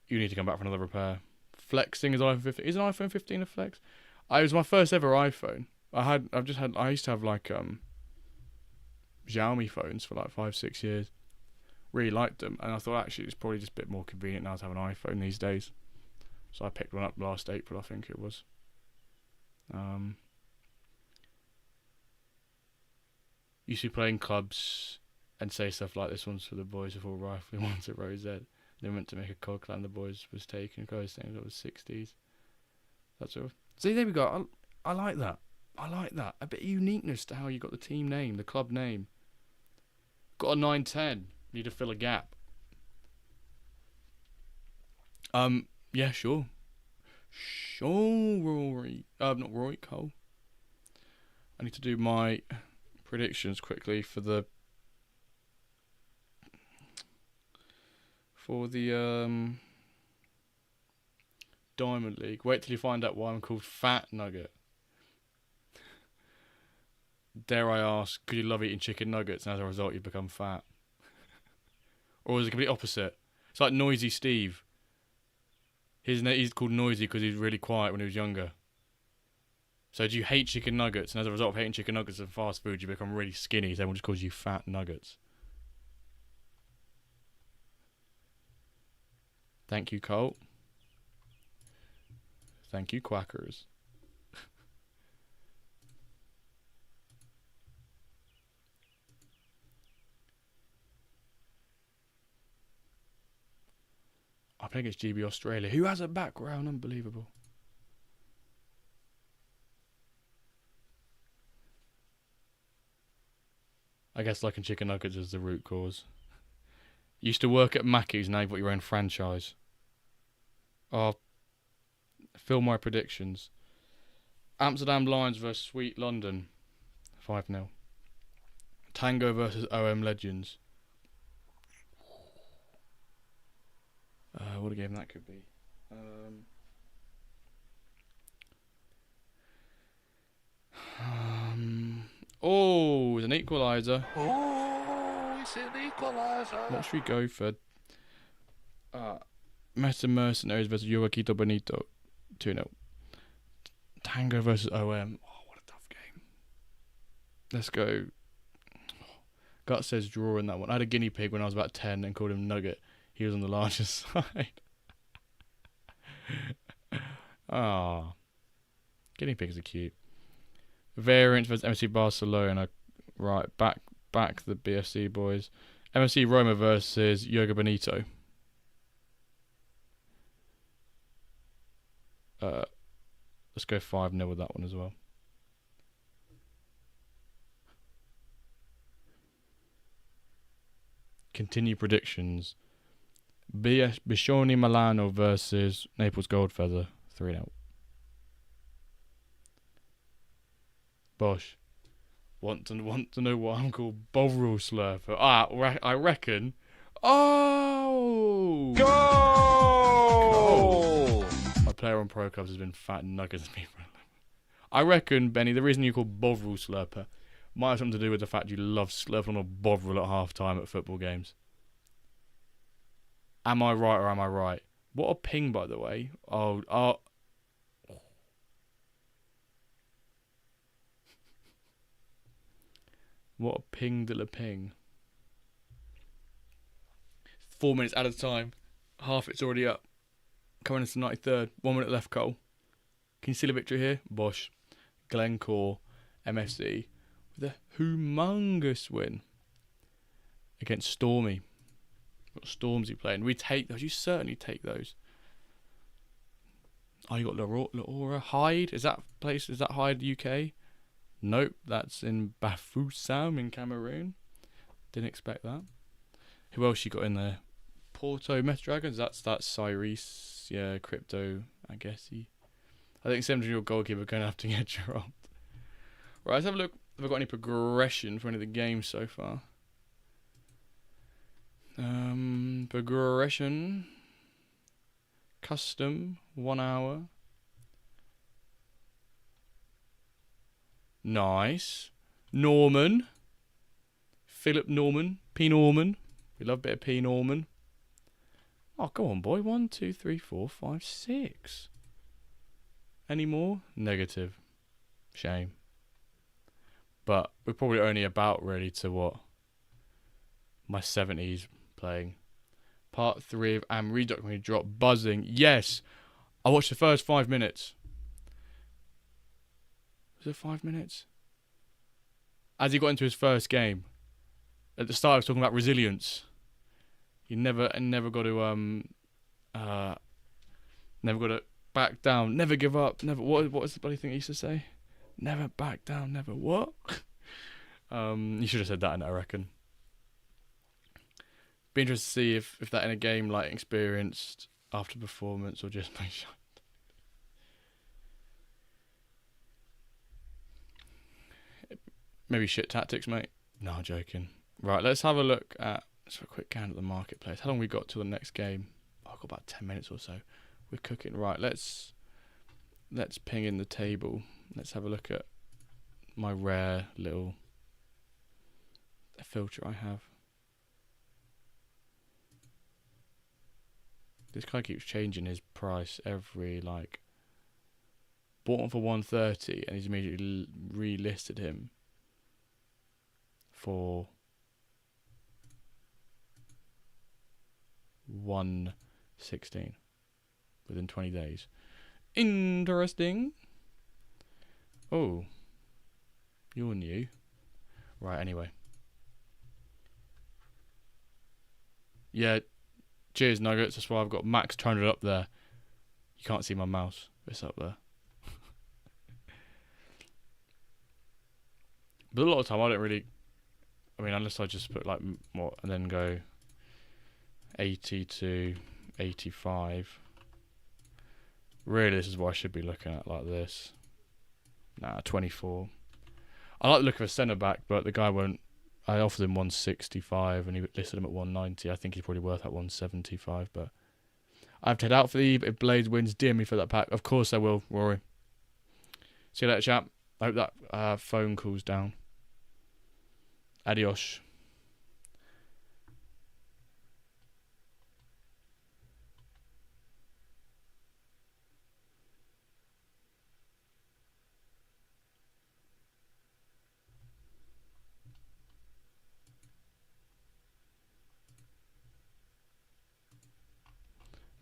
you need to come back for another repair. Flexing is iPhone 15. Is an iPhone 15 a flex? It was my first ever iPhone. I used to have like Xiaomi phones for like 5-6 years. Really liked them, and I thought actually it's probably just a bit more convenient now to have an iPhone these days. So I picked one up last April, I think it was. Used to be playing clubs and say stuff like this one's for the boys before rifling, one's at Rosette. They went to make a COD clan, the boys was taken, guys saying it was 60s. That sort of. See, there we go. I like that. I like that. A bit of uniqueness to how you got the team name, the club name. Got a 9-10. Need to fill a gap. Yeah, sure. Sure, Rory. Not Rory, Cole. I need to do my predictions quickly for the Diamond League. Wait till you find out why I'm called Fat Nugget. Dare I ask, could you love eating chicken nuggets and as a result you become fat? Or is it the complete opposite? It's like Noisy Steve. He's called Noisy because he was really quiet when he was younger. So do you hate chicken nuggets, and as a result of hating chicken nuggets and fast food, you become really skinny, so everyone just calls you Fat Nuggets? Thank you, Colt. Thank you, Quackers. I think it's GB Australia. Who has a background? Unbelievable. I guess liking chicken nuggets is the root cause. Used to work at Mackey's, now you've got your own franchise. Fill my predictions. Amsterdam Lions versus Sweet London. 5-0. Tango versus OM Legends. What a game that could be. an equaliser. Oh, it's an equaliser. What should we go for? Meta Mercenaries versus Yogaquito Bonito. 2-0. Tango versus OM. Oh, what a tough game. Let's go. Gut says draw in that one. I had a guinea pig when I was about 10 and called him Nugget. He was on the larger side. Ah, guinea pigs are cute. Variant versus MC Barcelona. Right, back the BFC boys. MFC Roma versus Yoga Bonito. Let's go 5-0 with that one as well. Continue predictions. Biscioni Milano versus Naples Goldfeather. 3-0. Bosh. Want to know what I'm called? Bovril Slurper. I reckon. Oh! Goal! My player on Pro Clubs has been fat nuggets me for a little. I reckon, Benny, the reason you call Bovril Slurper might have something to do with the fact you love slurping on a Bovril at half time at football games. Am I right or am I right? What a ping, by the way. Oh. What a ping de la ping. 4 minutes at a time. Half it's already up. Coming into the 93rd. 1 minute left, Cole. Can you see the victory here? Bosh. Glencore MFC with a humongous win against Stormy. What Stormzy playing? We take those. You certainly take those. Oh, you got Laura Hyde. Is that Hyde UK? Nope, that's in Bafoussam in Cameroon. Didn't expect that. Who else you got in there? Porto Meth Dragons. That's Cyrese. Yeah, Crypto. I guess I think 17-year-old goalkeeper going to have to get dropped. Right, let's have a look if I've got any progression for any of the games so far. Progression. Custom. 1 hour. Nice. Norman. Philip Norman. P. Norman. We love a bit of P. Norman. Oh, go on, boy. 1, 2, 3, 4, 5, 6. Any more? Negative. Shame. But we're probably only about ready to what? My 70s playing. Part 3 of Amri documentary drop. Buzzing. Yes. I watched the first 5 minutes. Was it 5 minutes? As he got into his first game. At the start, I was talking about resilience. You never got to back down, never give up, never. What was the bloody thing he used to say? Never back down, never what? You should have said that in it, I reckon. Be interested to see if that in a game like experienced after performance or just my shot. Maybe shit tactics, mate. No, I'm joking. Right, let's have a look at. Let's have a quick count at the marketplace. How long we got till the next game? Oh, I've got about 10 minutes or so. We're cooking. Right, let's ping in the table. Let's have a look at my rare little filter I have. This guy keeps changing his price every bought one for 130 and he's immediately relisted him for 116 within 20 days. Interesting. Oh, you're new. Right, anyway. Yeah, cheers, Nuggets. That's why I've got Max 200 up there. You can't see my mouse. It's up there. But a lot of time I don't really... I mean, unless I just put what and then go 80 to 85. Really, this is what I should be looking at like this. Nah, 24. I like the look of a centre back, but the guy won't. I offered him 165 and he listed him at 190. I think he's probably worth that 175, but I have to head out for the eve. If Blades wins, DM me for that pack. Of course I will, Rory. See you later, chap. I hope that phone cools down. Adios.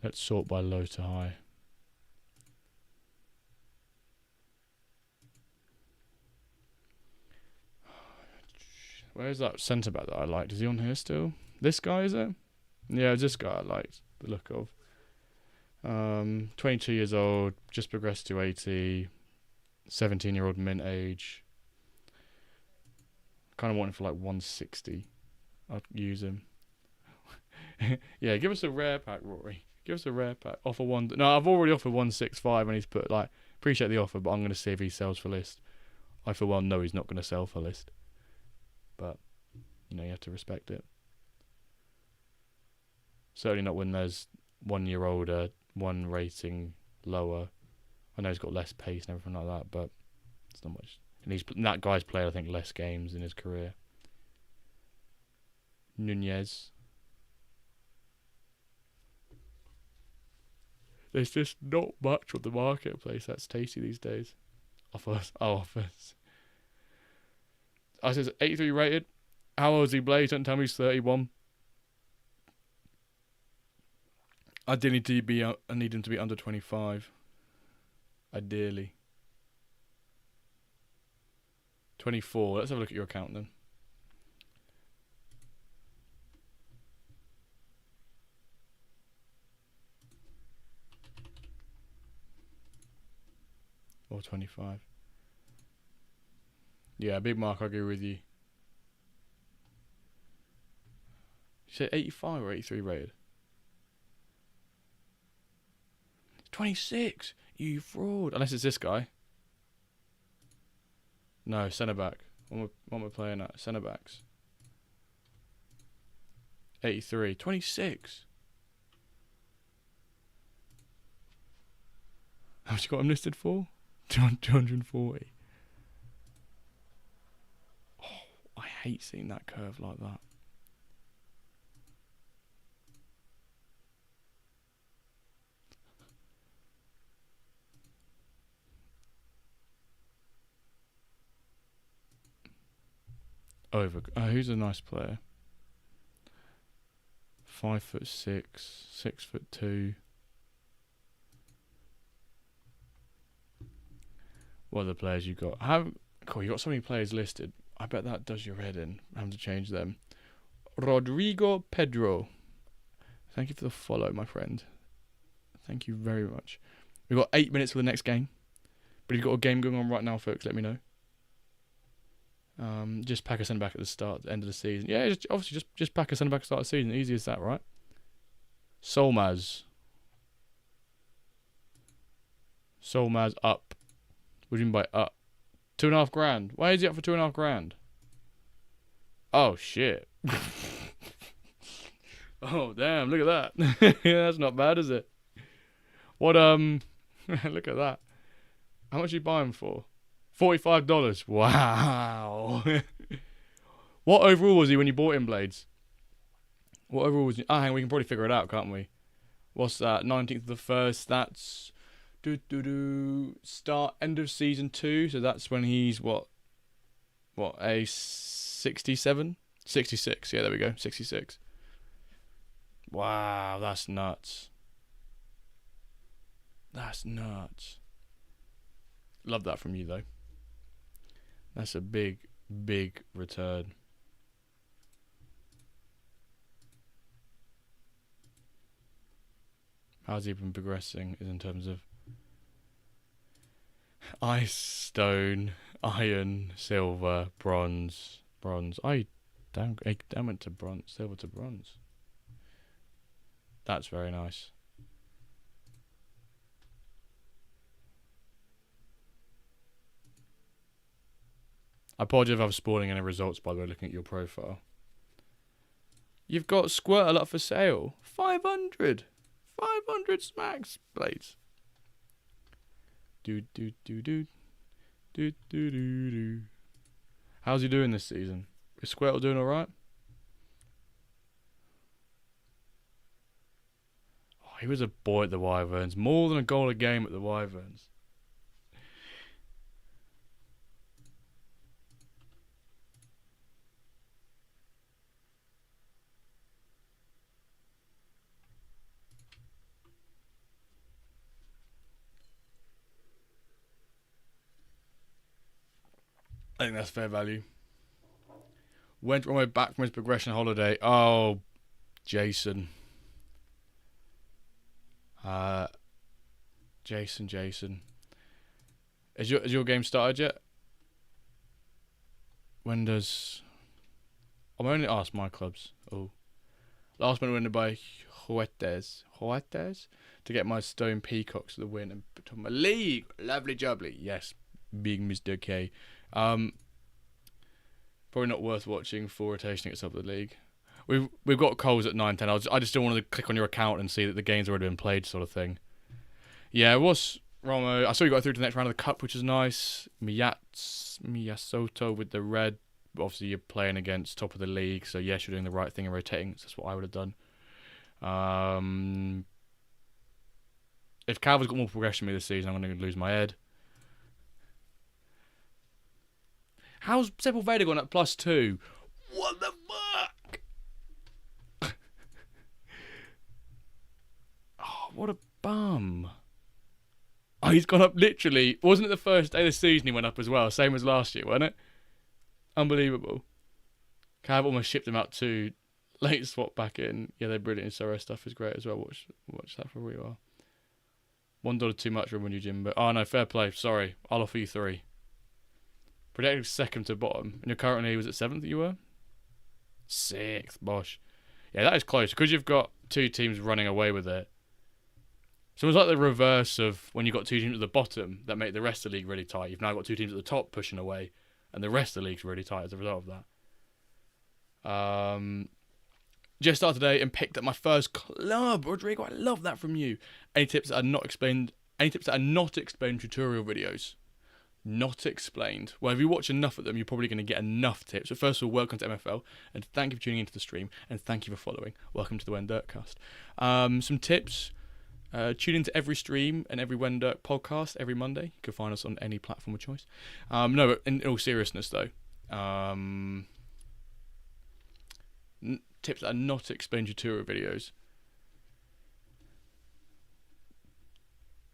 Let's sort by low to high. Where's that centre back that I liked? Is he on here still? This guy, is it? Yeah, it's this guy I liked the look of. 22 years old, just progressed to 80, 17-year-old mint age. Kind of want him for like 160. I'd use him. Yeah, give us a rare pack, Rory. Give us a rare pack. Offer one. No, I've already offered 165 and he's put like, appreciate the offer, but I'm going to see if he sells for list. I for one know he's not going to sell for list. But, you know, you have to respect it. Certainly not when there's 1 year older, one rating lower. I know he's got less pace and everything like that, but it's not much. And that guy's played, I think, less games in his career. Nunez. There's just not much on the marketplace that's tasty these days. Offers. Oh, offers. I says 83 rated. How old is he, Blaze? Don't tell me he's 31. I need him to be under 25. Ideally. 24. Let's have a look at your account then. Or 25. Yeah, Big Mark, I agree with you. You said 85 or 83 rated? 26! You fraud. Unless it's this guy. No, centre back. What am I playing at? Centre backs. 83. 26! How much you got him listed for? 240. Oh, I hate seeing that curve like that. Who's a nice player? 5'6", 6'2". What are the players you got? Cool, you got so many players listed. I bet that does your head in. Having to change them. Rodrigo Pedro. Thank you for the follow, my friend. Thank you very much. We've got 8 minutes for the next game. But if you've got a game going on right now, folks, let me know. Just pack a centre back at the end of the season. Yeah, obviously just pack a centre back at the start of the season. Easy as that, right? Solmaz up. What do you mean by up? 2.5 grand. Why is he up for 2.5 grand? Oh shit. Oh damn, look at that. Yeah, that's not bad, is it? What look at that. How much are you buying for? $45. Wow. What overall was he when you bought him, Blades? What overall was he? Hang on, we can probably figure it out, can't we? What's that? 19th of the 1st. That's start end of season 2. So that's when he's what a 67, 66. Yeah, there we go, 66. Wow, that's nuts. That's nuts. Love that from you though. That's a big return. How's he been progressing in terms of ice, stone, iron, silver, bronze. I went to bronze, silver to bronze. That's very nice. I apologize if I'm spoiling any results, by the way, looking at your profile. You've got Squirtle up for sale. 500 smacks, Blades. Do. How's he doing this season? Is Squirtle doing all right? Oh, he was a boy at the Wyverns. More than a goal a game at the Wyverns. I think that's fair value. Went on my way back from his progression holiday. Oh, Jason. Jason. Is your game started yet? When does... I'm only asked my clubs. Oh. Last minute winner by Huertes to get my Stone Peacocks to the win and put on my league. Lovely jubbly. Yes, big Mr. K. Probably not worth watching for rotation at top of the league. We've got Coles at 9-10. I just don't want to click on your account and see that the game's already been played, sort of thing. Yeah, it was Romo. I saw you got through to the next round of the cup, which is nice. Miyasoto with the red. Obviously, you're playing against top of the league, so yes, you're doing the right thing and rotating. So that's what I would have done. If Calvert's got more progression than me this season, I'm going to lose my head. How's Sepulveda gone at +2? What the fuck? Oh, what a bum. Oh, he's gone up literally. Wasn't it the first day of the season he went up as well? Same as last year, wasn't it? Unbelievable. Cav almost shipped him out too. Late swap back in. Yeah, they're brilliant. Sorrow stuff is great as well. Watch that for where you are. $1 too much from you, Jim. But oh no, fair play. Sorry, I'll offer you 3. Projected second to bottom, and you're currently, was it 7th that you were? 6th, bosh. Yeah, that is close because you've got 2 teams running away with it. So it's like the reverse of when you've got 2 teams at the bottom that make the rest of the league really tight. You've now got 2 teams at the top pushing away, and the rest of the league's really tight as a result of that. Just started today and picked up my first club, Rodrigo. I love that from you. Any tips that are not explained? Any tips that are not explained tutorial videos? Not explained. Well, if you watch enough of them, you're probably going to get enough tips. So first of all, welcome to MFL, and thank you for tuning into the stream, and thank you for following. Welcome to the When Dirtcast. Some tips. Tune into every stream and every When Dirt podcast every Monday. You can find us on any platform of choice. No, but in all seriousness though, tips that are not explained tutorial videos.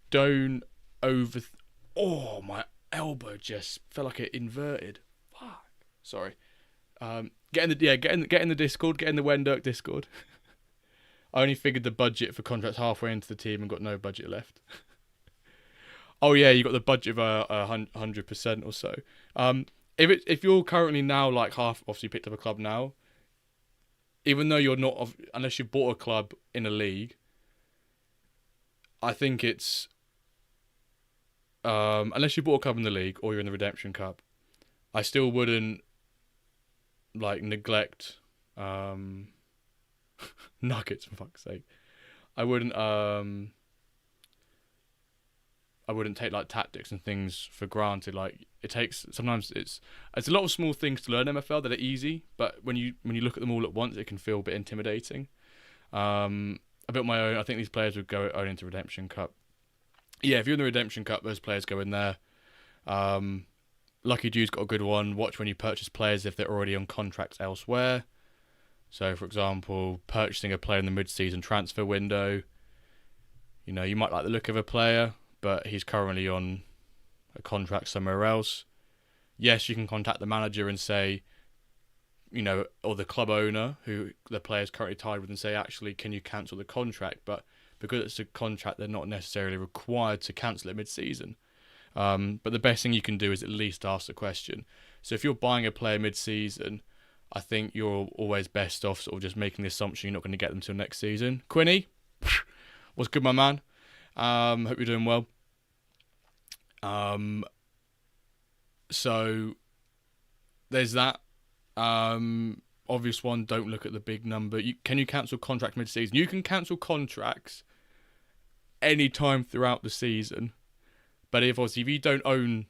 Don't over... Oh, my elbow just felt like it inverted. Fuck. Sorry. Get in the Discord. Get in the When Dirt Discord. I only figured the budget for contracts halfway into the team and got no budget left. Oh yeah, you got the budget of 100% or so. If you're currently now like half, obviously you picked up a club now. Even though you're not, unless you bought a club in a league, I think it's unless you bought a club in the league or you're in the Redemption Cup, I still wouldn't like neglect Nuggets, for fuck's sake. I wouldn't take like tactics and things for granted. Like sometimes it's a lot of small things to learn MFL that are easy, but when you look at them all at once, it can feel a bit intimidating. I built my own. I think these players would go only into Redemption Cup. Yeah, if you're in the Redemption Cup, those players go in there. Lucky Dude's got a good one. Watch when you purchase players if they're already on contracts elsewhere. So, for example, purchasing a player in the mid-season transfer window. You know, you might like the look of a player, but he's currently on a contract somewhere else. Yes, you can contact the manager and say, you know, or the club owner who the player's currently tied with and say, actually, can you cancel the contract? But because it's a contract, they're not necessarily required to cancel it mid-season. But the best thing you can do is at least ask the question. So if you're buying a player mid-season, I think you're always best off sort of just making the assumption you're not going to get them till next season. Quinny, what's good, my man? Hope you're doing well. So there's that. Obvious one, don't look at the big number. Can you cancel contract mid-season? You can cancel contracts any time throughout the season. But if you don't own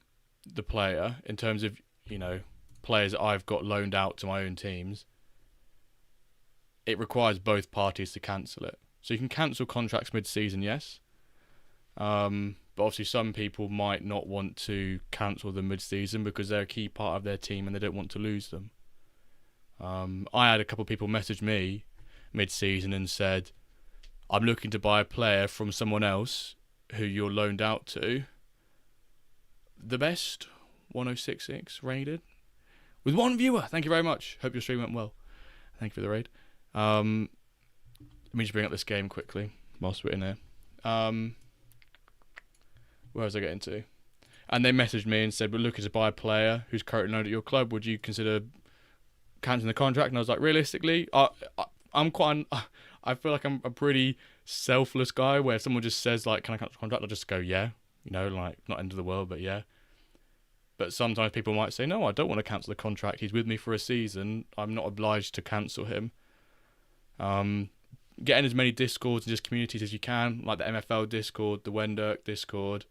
the player in terms of, you know, players that I've got loaned out to my own teams, it requires both parties to cancel it. So you can cancel contracts mid-season, yes. But obviously some people might not want to cancel them mid-season because they're a key part of their team and they don't want to lose them. I had a couple of people message me mid-season and said, I'm looking to buy a player from someone else who you're loaned out to. The best 1066 rated with 1 viewer. Thank you very much. Hope your stream went well. Thank you for the raid. Let me just bring up this game quickly whilst we're in here. Where was I getting to? And they messaged me and said, we're looking to buy a player who's currently loaned at your club. Would you consider cancelling the contract? And I was like, realistically, I feel like I'm a pretty selfless guy where if someone just says, like, can I cancel the contract? I'll just go, yeah. You know, like, not end of the world, but yeah. But sometimes people might say, no, I don't want to cancel the contract. He's with me for a season. I'm not obliged to cancel him. Get in as many discords and just communities as you can, like the MFL Discord, the Wendirk Discord,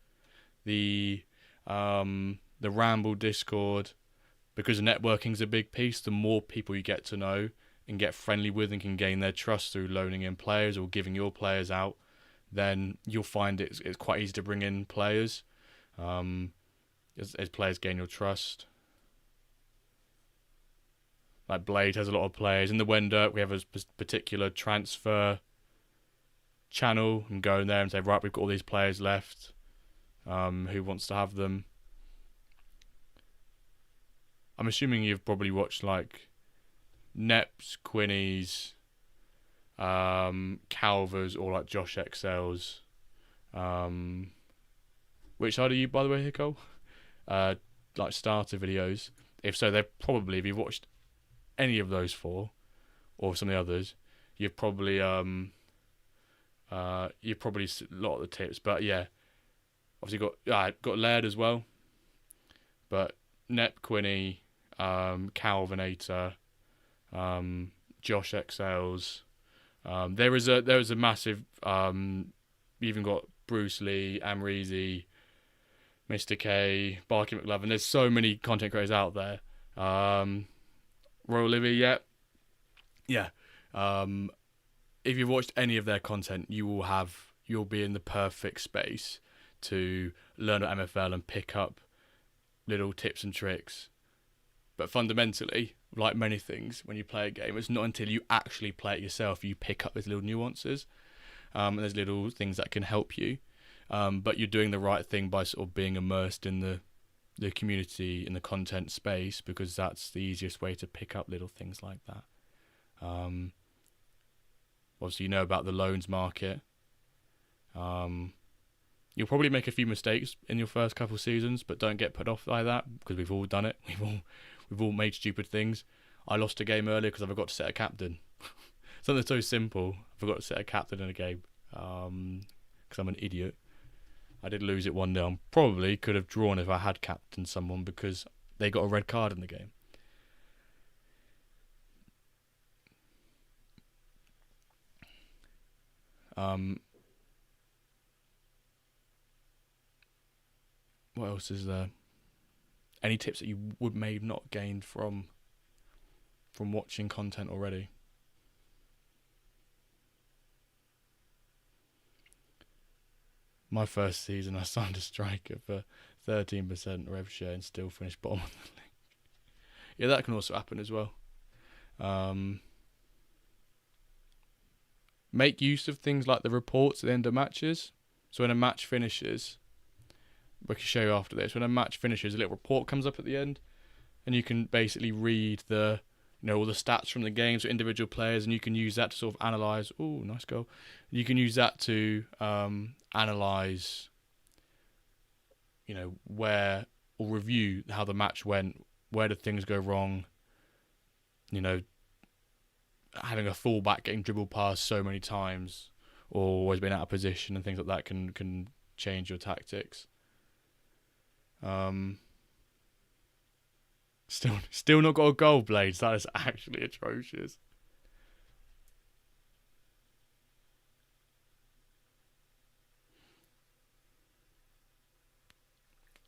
the Ramble Discord, because networking's a big piece. The more people you get to know and get friendly with and can gain their trust through loaning in players or giving your players out, then you'll find it's quite easy to bring in players as players gain your trust. Like Blade has a lot of players. In the Wendirk, we have a particular transfer channel and go in there and say, right, we've got all these players left. Who wants to have them? I'm assuming you've probably watched like Neps, Quinnies, Calvers, or like Josh XL's. Which side are you, by the way, here, Cole? Like starter videos. If so, they're probably, if you've watched any of those four or some of the others, you've probably a lot of the tips. But yeah, obviously got Laird as well, but Nep, Quinny, Calvinator, Josh XLs. There is a massive. You even got Bruce Lee, Amrezy, Mr. K, Barky McLovin. There's so many content creators out there. Royal Livy, yeah. If you've watched any of their content, you'll be in the perfect space to learn at MFL and pick up little tips and tricks. But fundamentally, like many things, when you play a game, it's not until you actually play it yourself you pick up these little nuances. And there's little things that can help you. But you're doing the right thing by sort of being immersed in the community, in the content space, because that's the easiest way to pick up little things like that. Obviously, you know about the loans market. You'll probably make a few mistakes in your first couple of seasons, but don't get put off by that, because we've all done it. We've all made stupid things. I lost a game earlier because I forgot to set a captain. Something so simple. I forgot to set a captain in a game because I'm an idiot. I did lose it 1-0. Probably could have drawn if I had captained someone because they got a red card in the game. What else is there? Any tips that you may have not gained from watching content already? My first season, I signed a striker for 13% rev share and still finished bottom of the league. Yeah, that can also happen as well. Make use of things like the reports at the end of matches. So when a match finishes, we can show you after this. When a match finishes, a little report comes up at the end, and you can basically read all the stats from the games for individual players, and you can use that to sort of analyse. Oh, nice goal. You can use that to analyse, where, or review how the match went, where did things go wrong, having a fullback getting dribbled past so many times, or always being out of position and things like that can change your tactics. Still not got a goal, Blades. That is actually atrocious.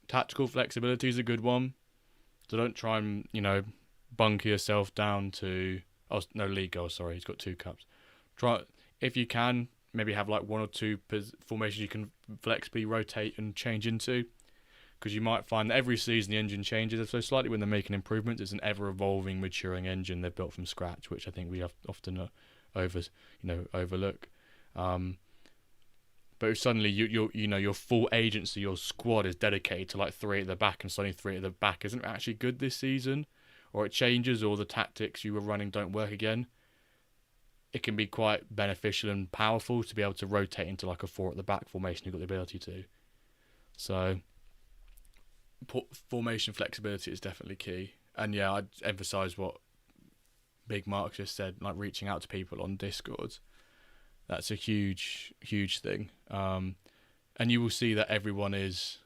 Tactical flexibility is a good one. So don't try and, bunker yourself down to... Oh, no, league goal, sorry. He's got 2 cups. Try, if you can, maybe have like 1 or 2 formations you can flexibly rotate and change into. Because you might find that every season the engine changes so slightly when they're making improvements. It's an ever-evolving, maturing engine they've built from scratch, which I think we have often overlook. But if suddenly your full agency, your squad is dedicated to like 3 at the back, and suddenly 3 at the back isn't actually good this season, or it changes, or the tactics you were running don't work again, it can be quite beneficial and powerful to be able to rotate into like a 4 at the back formation. You've got the ability to. So formation flexibility is definitely key. And yeah, I'd emphasise what Big Mark just said, like reaching out to people on Discord. That's a huge thing. And you will see that everyone is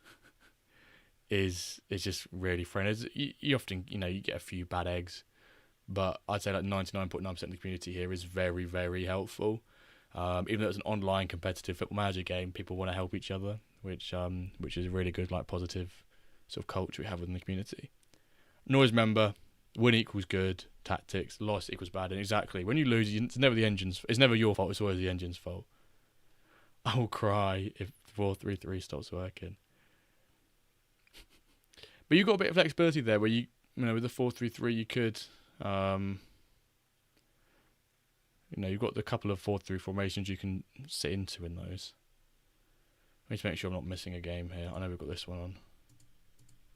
just really friendly. You often, you get a few bad eggs, but I'd say like 99.9% of the community here is very, very helpful. Even though it's an online competitive Football Manager game, people want to help each other, which is a really good, like, positive sort of culture we have within the community. And always remember, win equals good, tactics, loss equals bad, and exactly, when you lose, it's never it's never your fault, it's always the engine's fault. I will cry if 4-3-3 stops working. But you've got a bit of flexibility there where with the 4-3-3 you could, you've got the couple of 4-3 formations you can sit into in those. I need to make sure I'm not missing a game here. I know we've got this one on.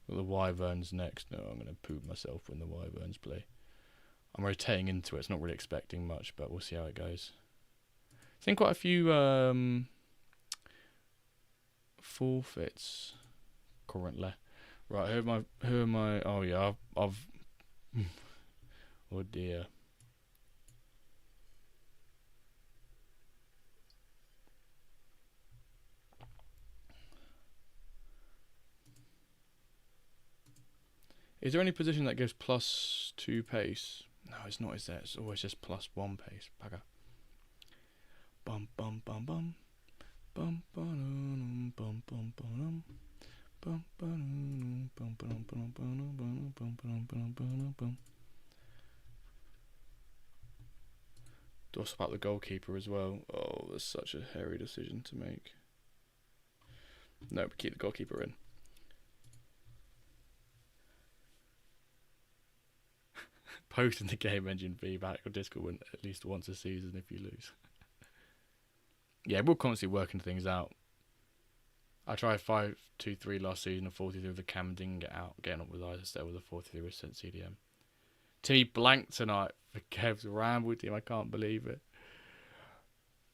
Got the Wyverns next. No, I'm going to poop myself when the Wyverns play. I'm rotating into it. It's not really expecting much, but we'll see how it goes. I think quite a few forfeits currently. Right, who am I? Oh yeah, I've oh dear. Is there any position that gives +2 pace? No, it's not, is there? It's always just +1 pace. Bugger. Bum bum bum bum. Bum bum bum bum bum. Bum bum bum bum bum bum bum bum. Also about the goalkeeper as well. Oh, that's such a hairy decision to make. No, but keep the goalkeeper in. Posting the game engine feedback on Discord at least once a season if you lose. Yeah, we're constantly working things out. I tried 5-2-3 last season and 4-3 with the Cam didn't get out. Getting up with eyes instead with a 4-3 with CDM. Timmy blanked tonight for Kev's ramble team. I can't believe it.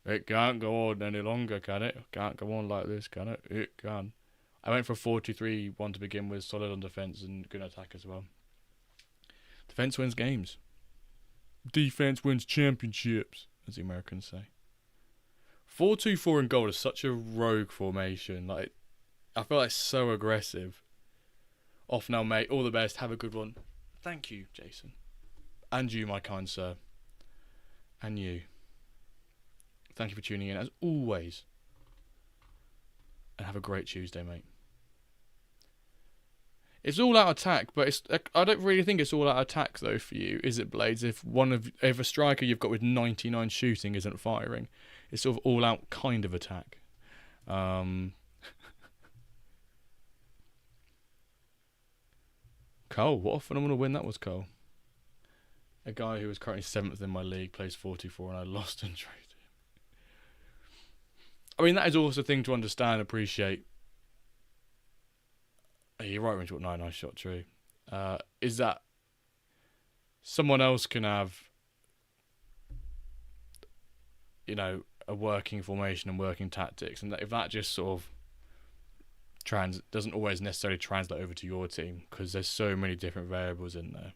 It can't go on any longer, can it? Can't go on like this, can it? It can. I went for a 4-2-3-1 to begin with, solid on defence and good attack as well. Defence wins games. Defence wins championships, as the Americans say. 4-2-4 in goal is such a rogue formation. Like, I feel like it's so aggressive. Off now, mate. All the best. Have a good one. Thank you, Jason. And you, my kind sir. And you. Thank you for tuning in, as always. And have a great Tuesday, mate. It's all out attack, but I don't really think it's all out attack though for you, is it, Blades? If a striker you've got with 99 shooting isn't firing, it's sort of all out kind of attack. Cole, what a phenomenal win that was, Cole. A guy who is currently 7th in my league plays 44 and I lost and traded him. I mean, that is also a thing to understand, appreciate. You're right when you got 99 shot, true. Is that someone else can have, a working formation and working tactics, and that if that just sort of doesn't always necessarily translate over to your team because there's so many different variables in there.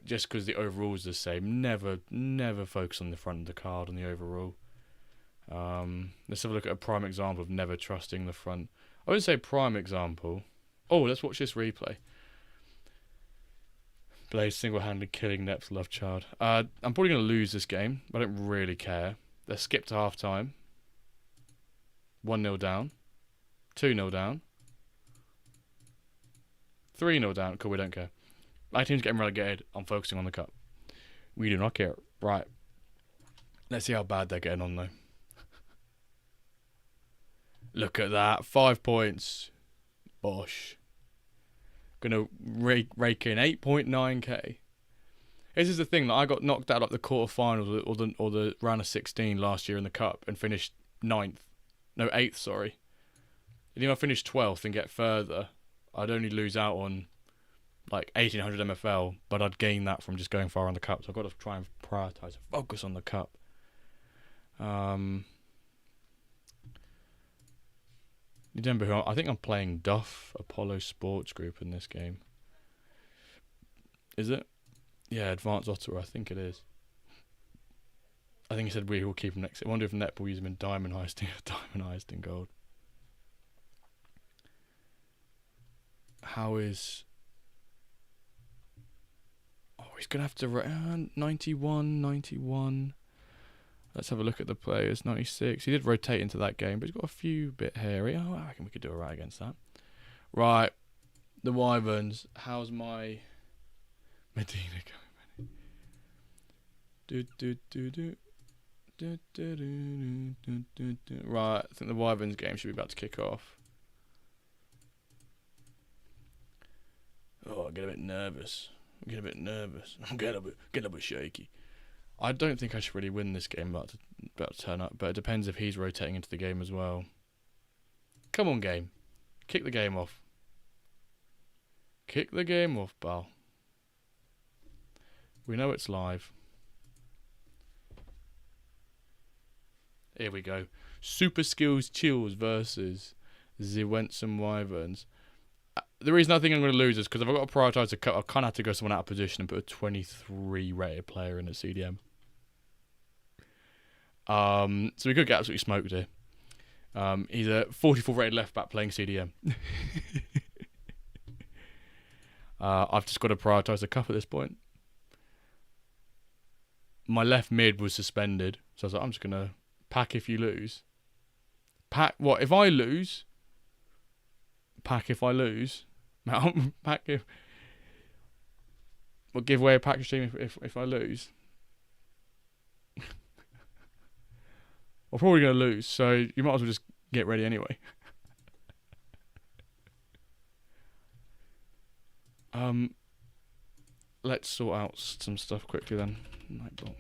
Just because the overall is the same, never focus on the front of the card on the overall. Let's have a look at a prime example of never trusting the front. I wouldn't say prime example. Oh, let's watch this replay. Blaze single-handed killing Nep's love child. I'm probably going to lose this game. I don't really care. Let's skip to half-time. 1-0 down. 2-0 down. 3-0 down. Cool, we don't care. My team's getting relegated. I'm focusing on the cup. We do not care. Right. Let's see how bad they're getting on, though. Look at that. 5 points. Bosh. Gonna rake in 8.9k. This is the thing, that I got knocked out like the quarterfinals or the round of 16 last year in the cup and finished 8th, sorry. And if I finished 12th and get further, I'd only lose out on like 1800 MFL, but I'd gain that from just going far on the cup. So I've got to try and prioritise and focus on the cup. You remember who I think I'm playing Duff Apollo Sports Group in this game. Is it? Yeah, Advanced Ottawa, I think it is. I think he said we will keep him next. I wonder if Net will use him in Diamond Heist in gold. How is... Oh, he's going to have to... 91. Let's have a look at the players. 96. He did rotate into that game, but he's got a few bit hairy. Oh, I reckon we could do alright against that. Right. The Wyverns. How's my Medina going? Right. I think the Wyverns game should be about to kick off. Oh, I get a bit nervous. I'm getting a bit shaky. I don't think I should really win this game about to turn up, but it depends if he's rotating into the game as well. Come on, game. Kick the game off. Kick the game off, pal. We know it's live. Here we go. Super Skills Chills versus the Wenson Wyverns. The reason I think I'm going to lose is because if I've got to prioritise a cut, I kind of have to go someone out of position and put a 23 rated player in at CDM. So we could get absolutely smoked here. He's a 44 rated left back playing CDM. I've just got to prioritise the cup at this point. My left mid was suspended, so I was like, I'm just going to pack if you lose. Pack what? If I lose? Pack if I lose? Pack if... We'll give away a pack stream if I lose. I'm probably going to lose, so you might as well just get ready anyway. Let's sort out some stuff quickly then. Nightbot.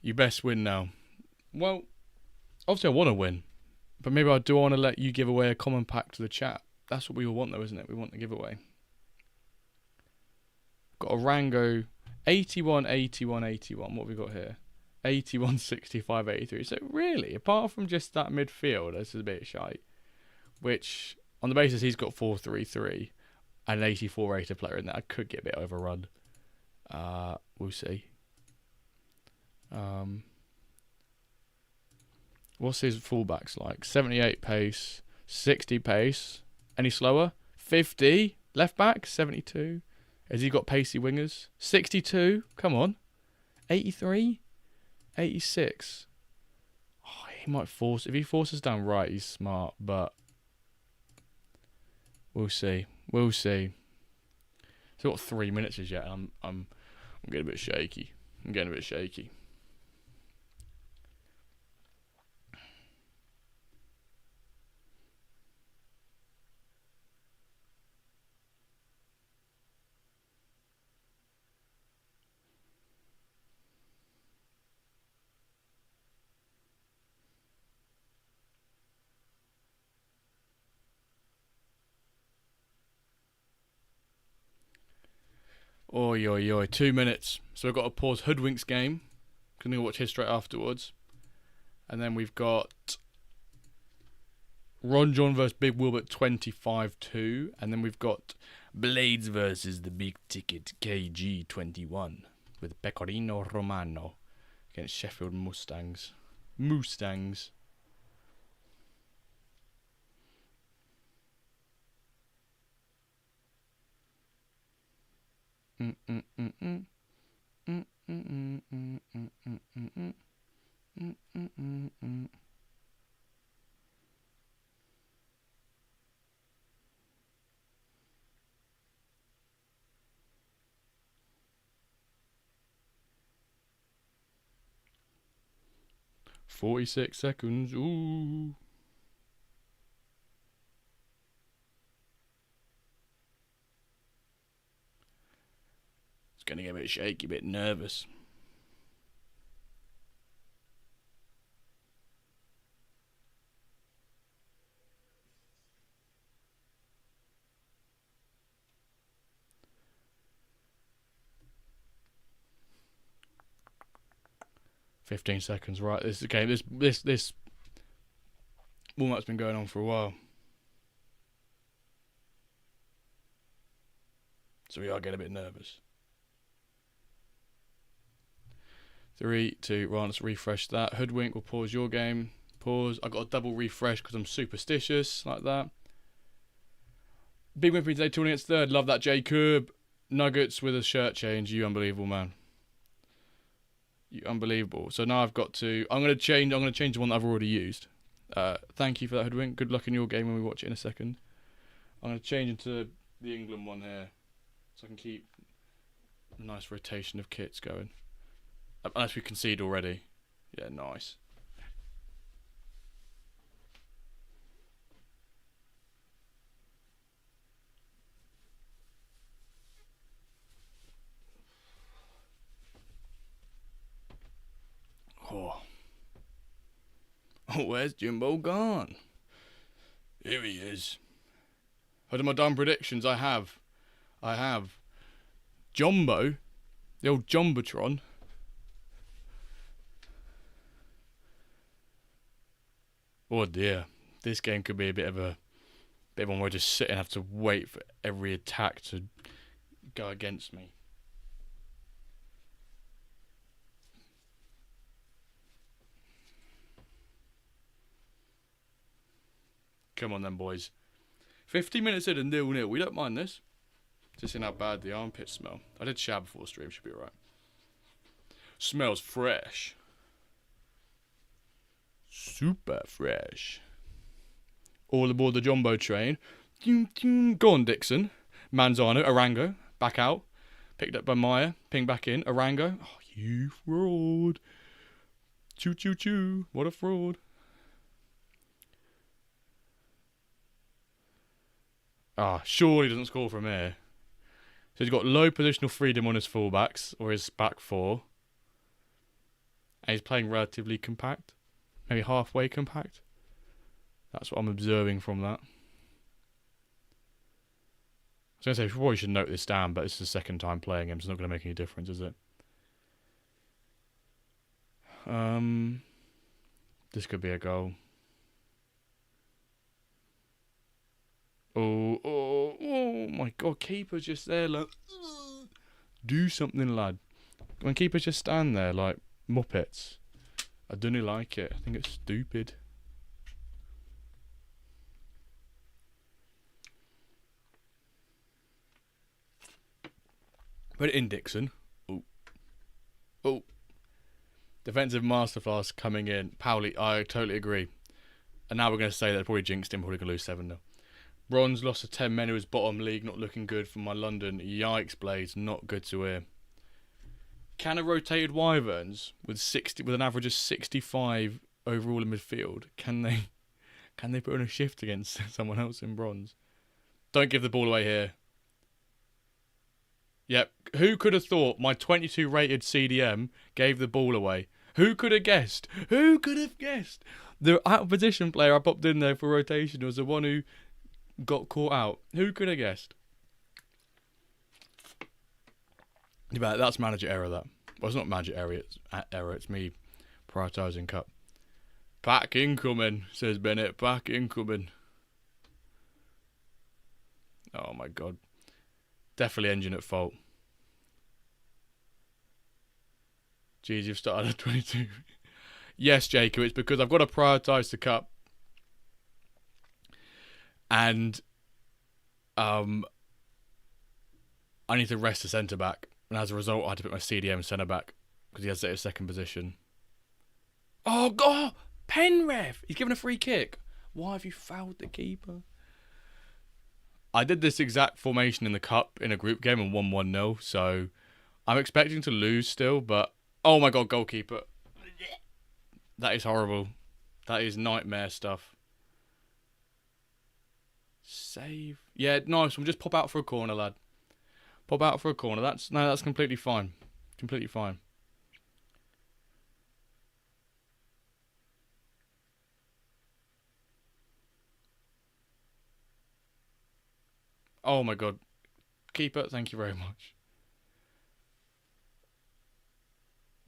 You best win now. Well, obviously I want to win, but maybe I do want to let you give away a common pack to the chat. That's what we all want though, isn't it? We want the giveaway. Got a Rango 81, 81, 81. What have we got here? 81, 65, 83. So really, apart from just that midfield, this is a bit shite. Which, on the basis he's got 4-3-3 and an 84 rated player in there, I could get a bit overrun. We'll see. What's his fullbacks like? 78 pace, 60 pace. Any slower? 50. Left back, 72. Has he got pacey wingers? 62. Come on. 83. 86. Oh, he might force. If he forces down right, he's smart. But we'll see. We'll see. Still got 3 minutes as yet. I'm getting a bit shaky. Oi, oi, oi. 2 minutes. So we've got to pause Hoodwink's game. Going to watch his straight afterwards. And then we've got Ron John versus Big Wilbert 25-2. And then we've got Blades versus the Big Ticket KG 21 with Pecorino Romano against Sheffield Mustangs. Mm. 46 seconds. Ooh. It's going to get a bit shaky, a bit nervous. "15 seconds, right? This is okay. This warm-up's been going on for a while, so we are getting a bit nervous." 3, 2, right. Let's refresh that. Hoodwink will pause your game. Pause. I got a double refresh because I'm superstitious like that. Big win for me today. 2 against third. Love that, Jacob. Nuggets with a shirt change. You unbelievable man. You unbelievable. So now I've got to. I'm gonna change the one that I've already used. Thank you for that, Hoodwink. Good luck in your game when we watch it in a second. I'm gonna change into the England one here, so I can keep a nice rotation of kits going. Unless we concede already. Yeah, nice. Oh, where's Jimbo gone? Here he is. What are my dumb predictions? I have. Jumbo, the old Jumbotron. Oh dear, this game could be a bit of one where I just sit and have to wait for every attack to go against me. Come on then, boys. 50 minutes in and 0-0. We don't mind this. Just in how bad the armpits smell. I did shower before the stream. Should be alright. Smells fresh. Super fresh. All aboard the Jumbo train. Go on, Dixon. Manzano. Arango. Back out. Picked up by Maya. Ping back in. Arango. Oh, you fraud. Choo choo choo. What a fraud. Surely doesn't score from here. So he's got low positional freedom on his fullbacks, or his back four. And he's playing relatively compact. Maybe halfway compact. That's what I'm observing from that. I was going to say, we probably should note this down, but this is the second time playing him, so it's not going to make any difference, is it? This could be a goal. Oh my god, keeper's just there, like, do something, lad. When keepers just stand there like Muppets, I don't like it. I think it's stupid. Put it in, Dixon. Oh. Defensive masterclass coming in. Powley, I totally agree. And now we're going to say that probably jinxed him, probably going to lose 7-0. Bronze lost to 10 men who was bottom league, not looking good for my London. Yikes, Blades, not good to hear. Can a rotated Wyverns with an average of 65 overall in midfield, can they put in a shift against someone else in bronze? Don't give the ball away here. Yep, who could have thought my 22 rated CDM gave the ball away? Who could have guessed? Who could have guessed? The out of position player I popped in there for rotation was the one who got caught out. Who could have guessed? Yeah, that's manager error, that. Well, it's not manager error, it's me prioritising cup. Pack incoming, says Bennett. Pack incoming. Oh my god. Definitely engine at fault. Jeez, you've started at 22. Yes, Jacob, it's because I've got to prioritise the cup. And I need to rest the centre back, and as a result, I had to put my CDM centre back because he has it at second position. Oh God, Penrith! He's given a free kick. Why have you fouled the keeper? I did this exact formation in the cup in a group game and won 1-0, so I'm expecting to lose still, but oh my God, goalkeeper. That is horrible. That is nightmare stuff. Save. Yeah, nice. We'll just pop out for a corner, lad. Pop out for a corner. That's completely fine. Completely fine. Oh my God. Keeper, thank you very much.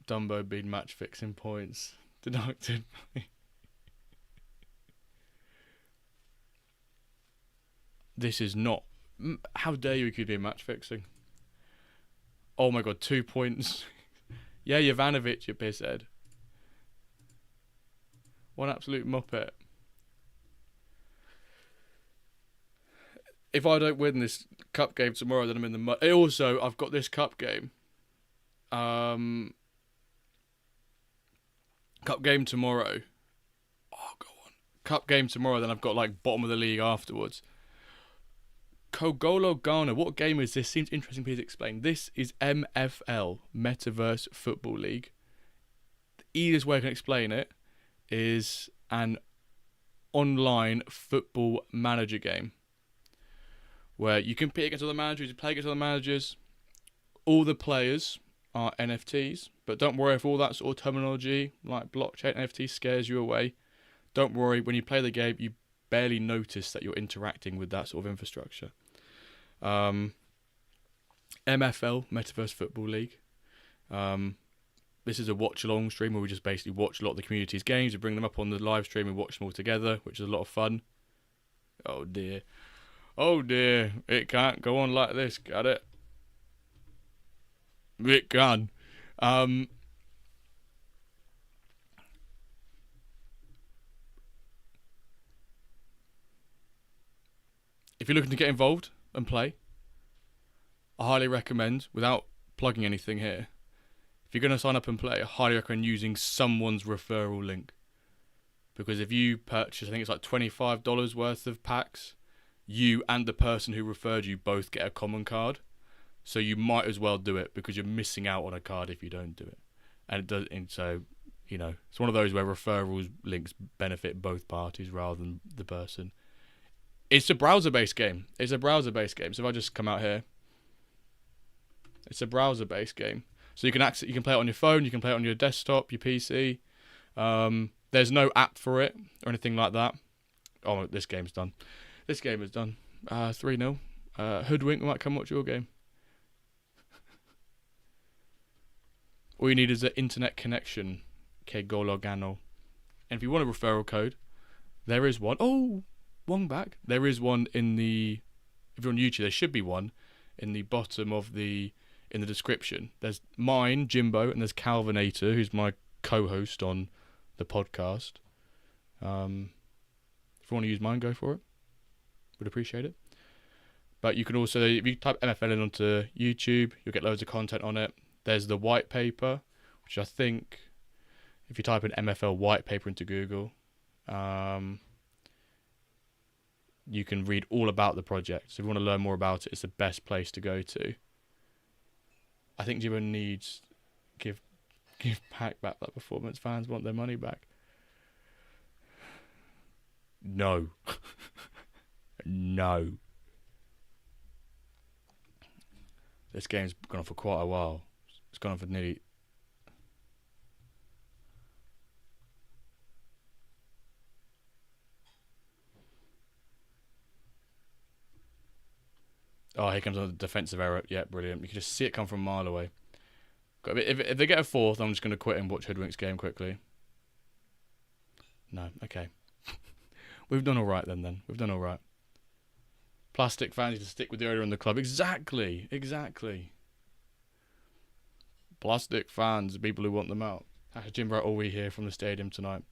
Dumbo being match fixing points. Deducted. This is not... How dare you could be match fixing? Oh my God, 2 points. Yeah, Jovanovic, you pisshead. One absolute muppet. If I don't win this cup game tomorrow, then I'm in the mud. Also, I've got this cup game. Cup game tomorrow. Oh, go on. Cup game tomorrow, then I've got like bottom of the league afterwards. Kogolo Ghana, what game is this? Seems interesting, please explain. This is MFL, Metaverse Football League. The easiest way I can explain it is an online football manager game where you compete against other managers, you play against other managers. All the players are NFTs, but don't worry if all that sort of terminology like blockchain NFT scares you away. Don't worry, when you play the game, you barely notice that you're interacting with that sort of infrastructure. MFL, Metaverse Football League. This is a watch-along stream where we just basically watch a lot of the community's games. We bring them up on the live stream and watch them all together, which is a lot of fun. Oh dear. Oh dear. It can't go on like this, got it? It can. If you're looking to get involved and play, I highly recommend, without plugging anything here, if you're going to sign up and play, I highly recommend using someone's referral link. Because if you purchase, I think it's like $25 worth of packs, you and the person who referred you both get a common card. So you might as well do it because you're missing out on a card if you don't do it. And it does, and so, you know, it's one of those where referrals links benefit both parties rather than the person. It's a browser-based game. So if I just come out here, it's a browser-based game. So you can play it on your phone, you can play it on your desktop, your PC. There's no app for it or anything like that. Oh, this game's done. This game is done. 3-0. Hoodwink might come watch your game. All you need is an internet connection. Que gologano. And if you want a referral code, there is one. Oh, one back. There is one in the... If you're on YouTube, there should be one in the bottom of the... In the description. There's mine, Jimbo, and there's Calvinator, who's my co-host on the podcast. If you want to use mine, go for it. Would appreciate it. But you can also, if you type MFL in onto YouTube, you'll get loads of content on it. There's the white paper, which I think, if you type in MFL white paper into Google, you can read all about the project. So if you want to learn more about it, it's the best place to go to. I think Jimbo needs give back that performance. Fans want their money back. No. No. This game's gone on for quite a while. It's gone on for nearly... Oh, here comes another defensive error. Yeah, brilliant. You can just see it come from a mile away. If they get a fourth, I'm just going to quit and watch Hoodwink's game quickly. No, okay. We've done all right then. We've done all right. Plastic fans need to stick with the owner in the club. Exactly. Plastic fans, people who want them out. Jimbo, all we hear from the stadium tonight.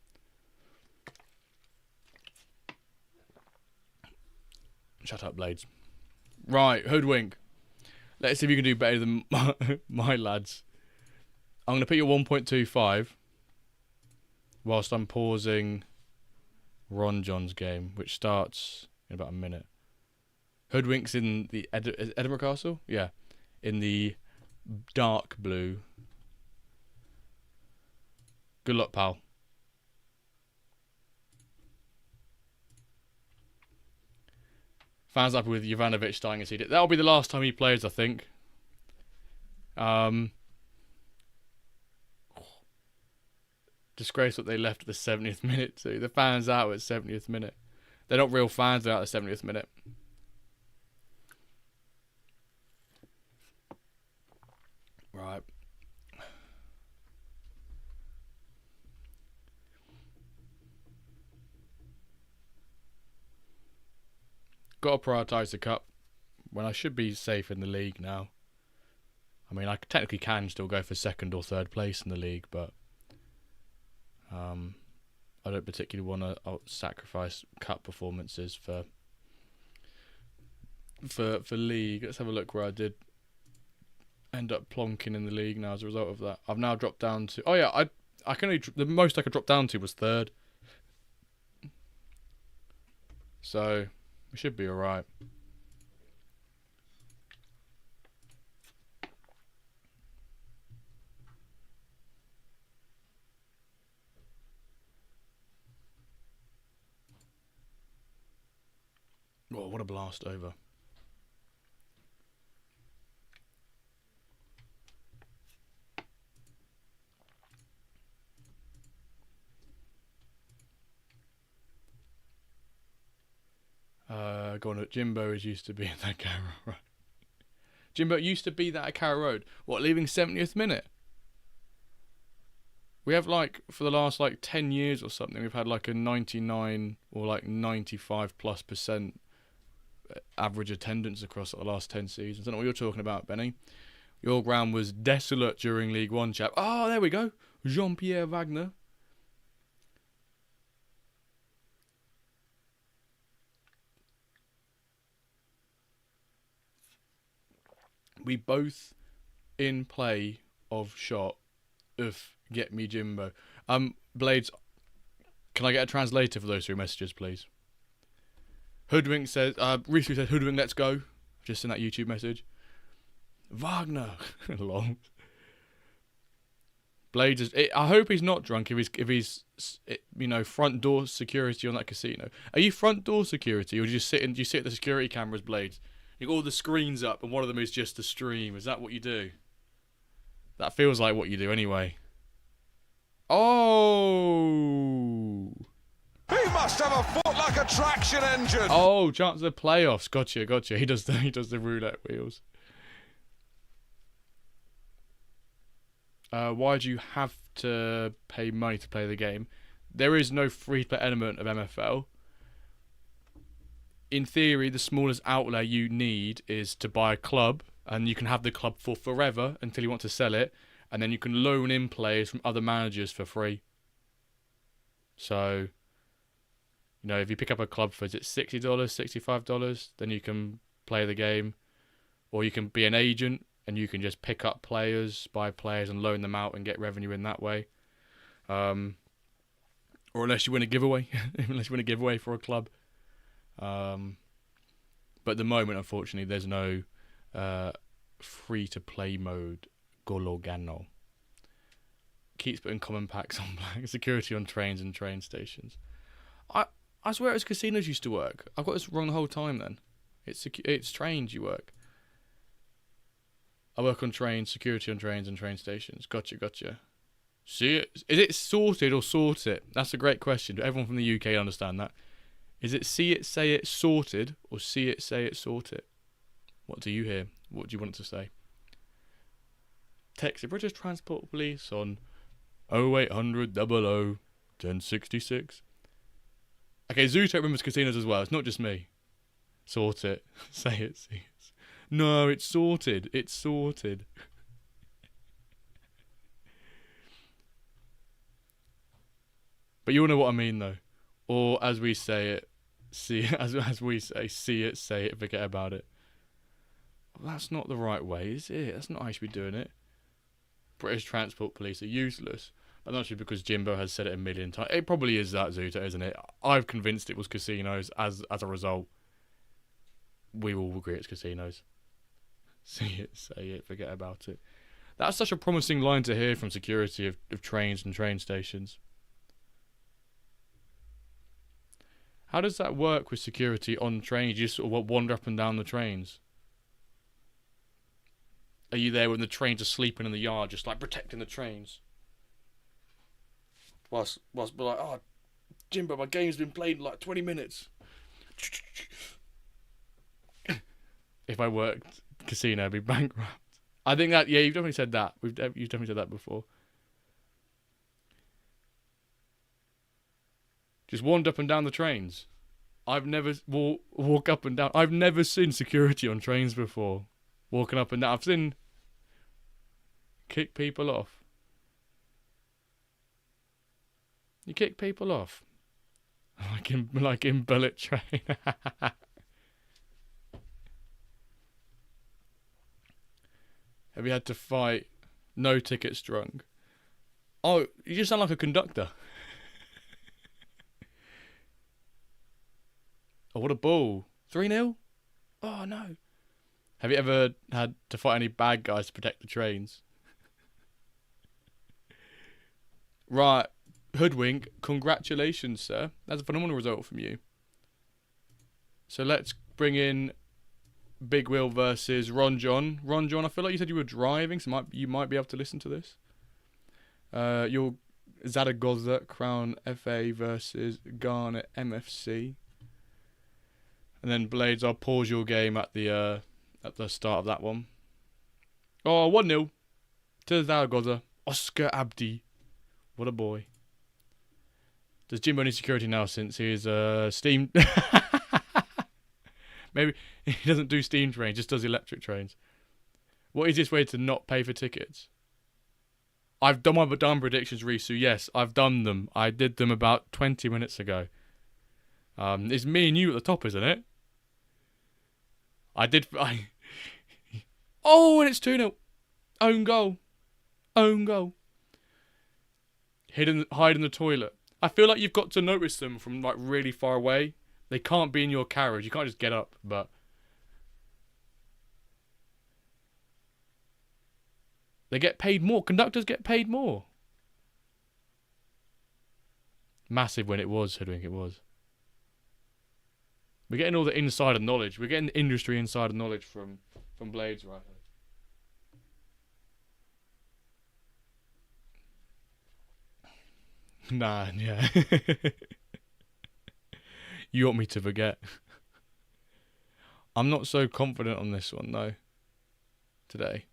Shut up, Blades. Right, Hoodwink. Let's see if you can do better than my lads. I'm going to put you at 1.25 whilst I'm pausing Ron John's game, which starts in about a minute. Hoodwinks in the Edinburgh Castle? Yeah. In the dark blue. Good luck, pal. Fans happy with Jovanovic starting a seed. That'll be the last time he plays, I think. Disgrace what they left at the 70th minute too. The fans out at 70th minute. They're not real fans, they're out at the 70th minute. Right. Got to prioritise the cup when I should be safe in the league now. I mean, I technically can still go for second or third place in the league, but I don't particularly want to sacrifice cup performances for league. Let's have a look where I did end up plonking in the league now as a result of that. I've now dropped down to... Oh yeah, I can only... The most I could drop down to was third. So, we should be alright. Oh, what a blast over. Go on, Jimbo is used to be in that Carrow Road. Jimbo used to be that at Carrow Road. What, leaving 70th minute? We have like, for the last like 10 years or something, we've had like a 99 or like 95+% average attendance across the last 10 seasons. I don't know what you're talking about, Benny. Your ground was desolate during League One, chap. Oh, there we go. Jean-Pierre Wagner. We both in play of shot of Get Me Jimbo. Blades, can I get a translator for those 3 messages, please? Hoodwink says, recently said, Hoodwink, let's go. Just in that YouTube message. Wagner. Long. Blades is, I hope he's not drunk if he's you know, front door security on that casino. Are you front door security or do you sit at the security cameras, Blades? You got all the screens up and one of them is just the stream. Is that what you do? That feels like what you do anyway. Oh! He must have a foot like a traction engine. Oh, chance of the playoffs. Gotcha. He does the roulette wheels. Why do you have to pay money to play the game? There is no free-to-play element of MFL. In theory, the smallest outlay you need is to buy a club, and you can have the club for forever until you want to sell it, and then you can loan in players from other managers for free. So, you know, if you pick up a club for, is it $60, $65, then you can play the game. Or you can be an agent, and you can just pick up players, buy players, and loan them out and get revenue in that way. Or unless you win a giveaway. Unless you win a giveaway for a club. But at the moment, unfortunately, there's no free-to-play mode. Gologano keeps putting common packs on black security on trains and train stations. I swear it's casinos used to work. I've got this wrong the whole time. Then it's trains you work. I work on trains, security on trains and train stations. Gotcha. See it? Is it sorted or sort it? That's a great question. Do everyone from the UK understand that? Is it see it, say it, sorted, or see it, say it, sort it? What do you hear? What do you want to say? Text the British Transport Police on 0800 00 1066. Okay, Zuto remembers casinos as well. It's not just me. Sort it. Say it, see it. No, it's sorted. It's sorted. But you all know what I mean, though. Or as we say it, see as we say it, say it, forget about it. Well, that's not the right way, is it? That's not how you should be doing it. British Transport Police are useless. But not actually because Jimbo has said it a million times. It probably is that, Zuta, isn't it? I've convinced it was casinos. As a result, we will agree it's casinos. See it, say it, forget about it. That's such a promising line to hear from security of trains and train stations. How does that work with security on trains? You just sort of wander up and down the trains? Are you there when the trains are sleeping in the yard, just like protecting the trains? Whilst be like, oh, Jimbo, my game's been played in like 20 minutes. If I worked casino, I'd be bankrupt. I think that, yeah, you've definitely said that. You've definitely said that before. Just wander up and down the trains. I've never walk up and down. I've never seen security on trains before. Walking up and down. I've seen kick people off. You kick people off. Like in Bullet Train. Have you had to fight no tickets drunk? Oh, you just sound like a conductor. Oh, what a ball. 3-0? Oh, no. Have you ever had to fight any bad guys to protect the trains? Right. Hoodwink, congratulations, sir. That's a phenomenal result from you. So let's bring in Big Will versus Ron John. Ron John, I feel like you said you were driving, so you might be able to listen to this. Your Zaragoza Crown FA versus Garnet MFC. And then Blades, I'll pause your game at the start of that one. Oh, 1-0 to Zaragoza. Oscar Abdi. What a boy. Does Jimbo need security now since he is steam? Maybe he doesn't do steam trains, just does electric trains. What is this way to not pay for tickets? I've done my dumb predictions, Risu. Yes, I've done them. I did them about 20 minutes ago. It's me and you at the top, isn't it? Oh, and it's 2-0. Own goal. Own goal. Hide in the toilet. I feel like you've got to notice them from like really far away. They can't be in your carriage. You can't just get up, but they get paid more. Conductors get paid more. Massive when it was, Hoodwink, it was. We're getting all the insider knowledge. We're getting industry insider knowledge from Blades right here. Nah, yeah. You want me to forget? I'm not so confident on this one, though. Today.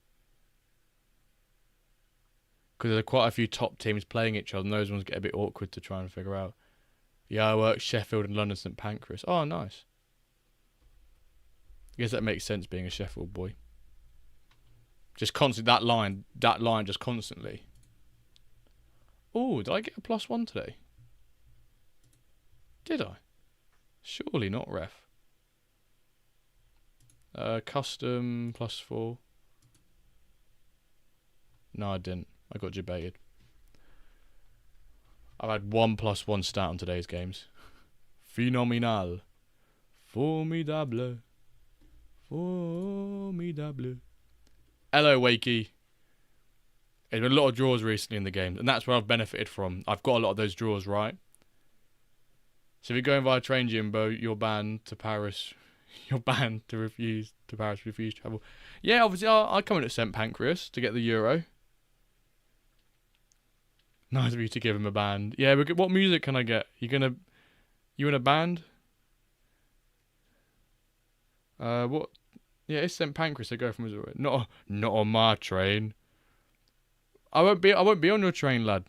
Because there are quite a few top teams playing each other, and those ones get a bit awkward to try and figure out. Yeah, I work Sheffield and London St Pancras. Oh, nice. I guess that makes sense being a Sheffield boy. Just constantly, that line just constantly. Oh, did I get a +1 today? Did I? Surely not, ref. Custom +4. No, I didn't. I got debated. I've had 1+1 stat on today's games. Phenomenal. Formidable. Formidable. Hello, Wakey. There's been a lot of draws recently in the game, and that's where I've benefited from. I've got a lot of those draws right. So if you're going via train, Jimbo, you're banned to Paris. You're banned to refuse to Paris, refuse travel. Yeah, obviously, I'll come in at St Pancras to get the Euro. Nice of you to give him a band. Yeah, but what music can I get? You in a band? What? Yeah, it's St Pancras. They go from Missouri. Not on my train. I won't be on your train, lad.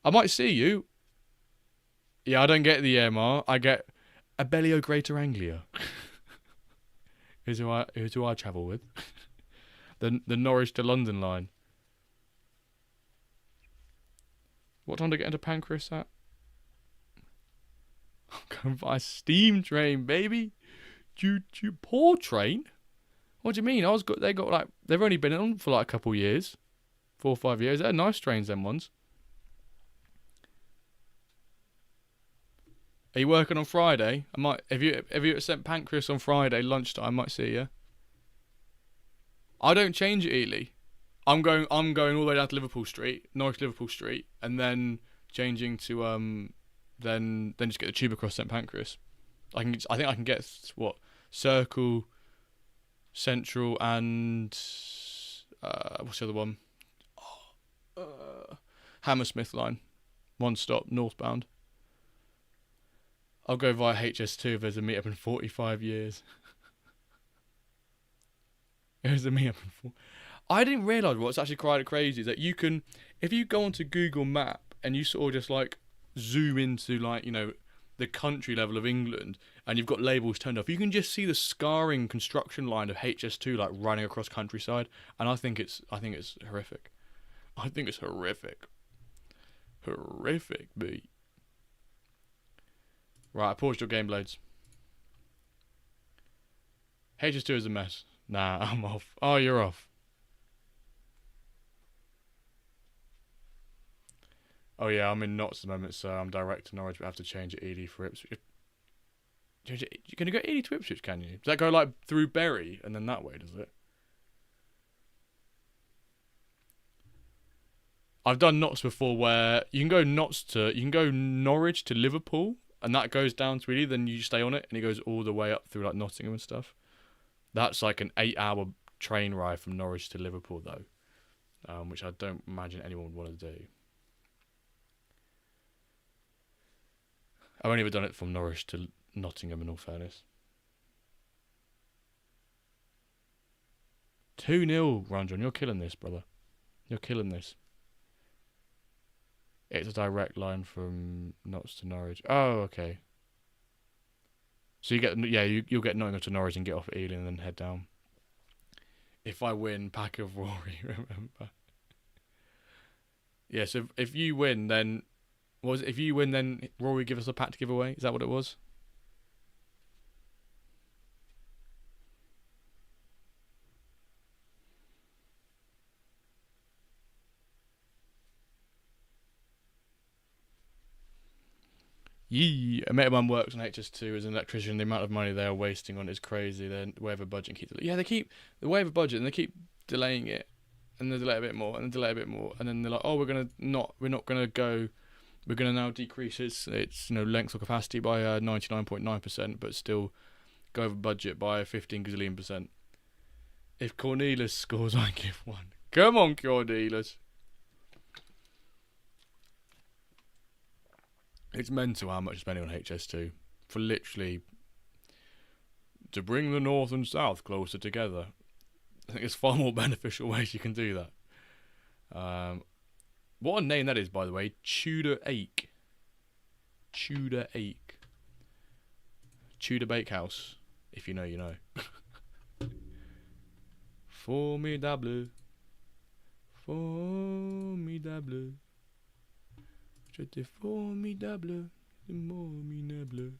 I might see you. Yeah, I don't get the EMR. I get Abellio Greater Anglia. Who's who I travel with. the Norwich to London line. What time to get into Pancras at? I'm going by steam train, baby. Choo-choo. Poor train? What do you mean? They've only been on for like a couple years, 4 or 5 years. They're nice trains, them ones. Are you working on Friday? I might. If you at St Pancras on Friday lunchtime, I might see you. I don't change at Ely. I'm going all the way down to Liverpool Street, Norwich Liverpool Street, and then changing to then just get the tube across St Pancras. I think I can get what Circle, Central, and what's the other one? Hammersmith line, one stop northbound. I'll go via HS2 if there's a meet-up in 45 years. There's a meet-up in I didn't realise what's actually quite crazy is that you can, if you go onto Google Map and you sort of just like zoom into like, you know, the country level of England and you've got labels turned off, you can just see the scarring construction line of HS2 like running across countryside, and I think it's horrific. I think it's horrific. Horrific, B. Right, I paused your game loads. HS2 is a mess. Nah, I'm off. Oh, you're off. Oh yeah, I'm in Notts at the moment, so I'm direct to Norwich, but I have to change at Ely for Ipswich. You're going to go Ely to Ipswich, can you? Does that go like through Bury and then that way, does it? I've done Notts before where you can go Norwich to Liverpool, and that goes down to Ely, then you stay on it, and it goes all the way up through like Nottingham and stuff. That's like an 8-hour train ride from Norwich to Liverpool, though, which I don't imagine anyone would want to do. I've only ever done it from Norwich to Nottingham, in all fairness. 2-0, Ranjon. You're killing this, brother. You're killing this. It's a direct line from Notts to Norwich. Oh, okay. So you'll get Nottingham to Norwich and get off at Ely and then head down. If I win, pack of Rory, remember. Yeah, so if you win, then if you win, then Rory give us a pack to give away? Is that what it was? Yee, a mate of mine works on HS2 as an electrician. The amount of money they are wasting on it is crazy. Their waiver budget keeps they keep the waiver budget and they keep delaying it, and they delay a bit more and then delay a bit more, and then they're like, oh, we're not gonna go. We're gonna now decrease its length or capacity by 99.9%, but still go over budget by 15 gazillion%. If Cornelius scores, I give one. Come on, Cornelius. It's mental how much spending on HS2 for literally to bring the north and south closer together. I think there's far more beneficial ways you can do that. What a name that is, by the way. Tudor Ake. Tudor Ake. Tudor Bakehouse. If you know, you know. Formidable. Formidable. J'étais formidable. Formidable.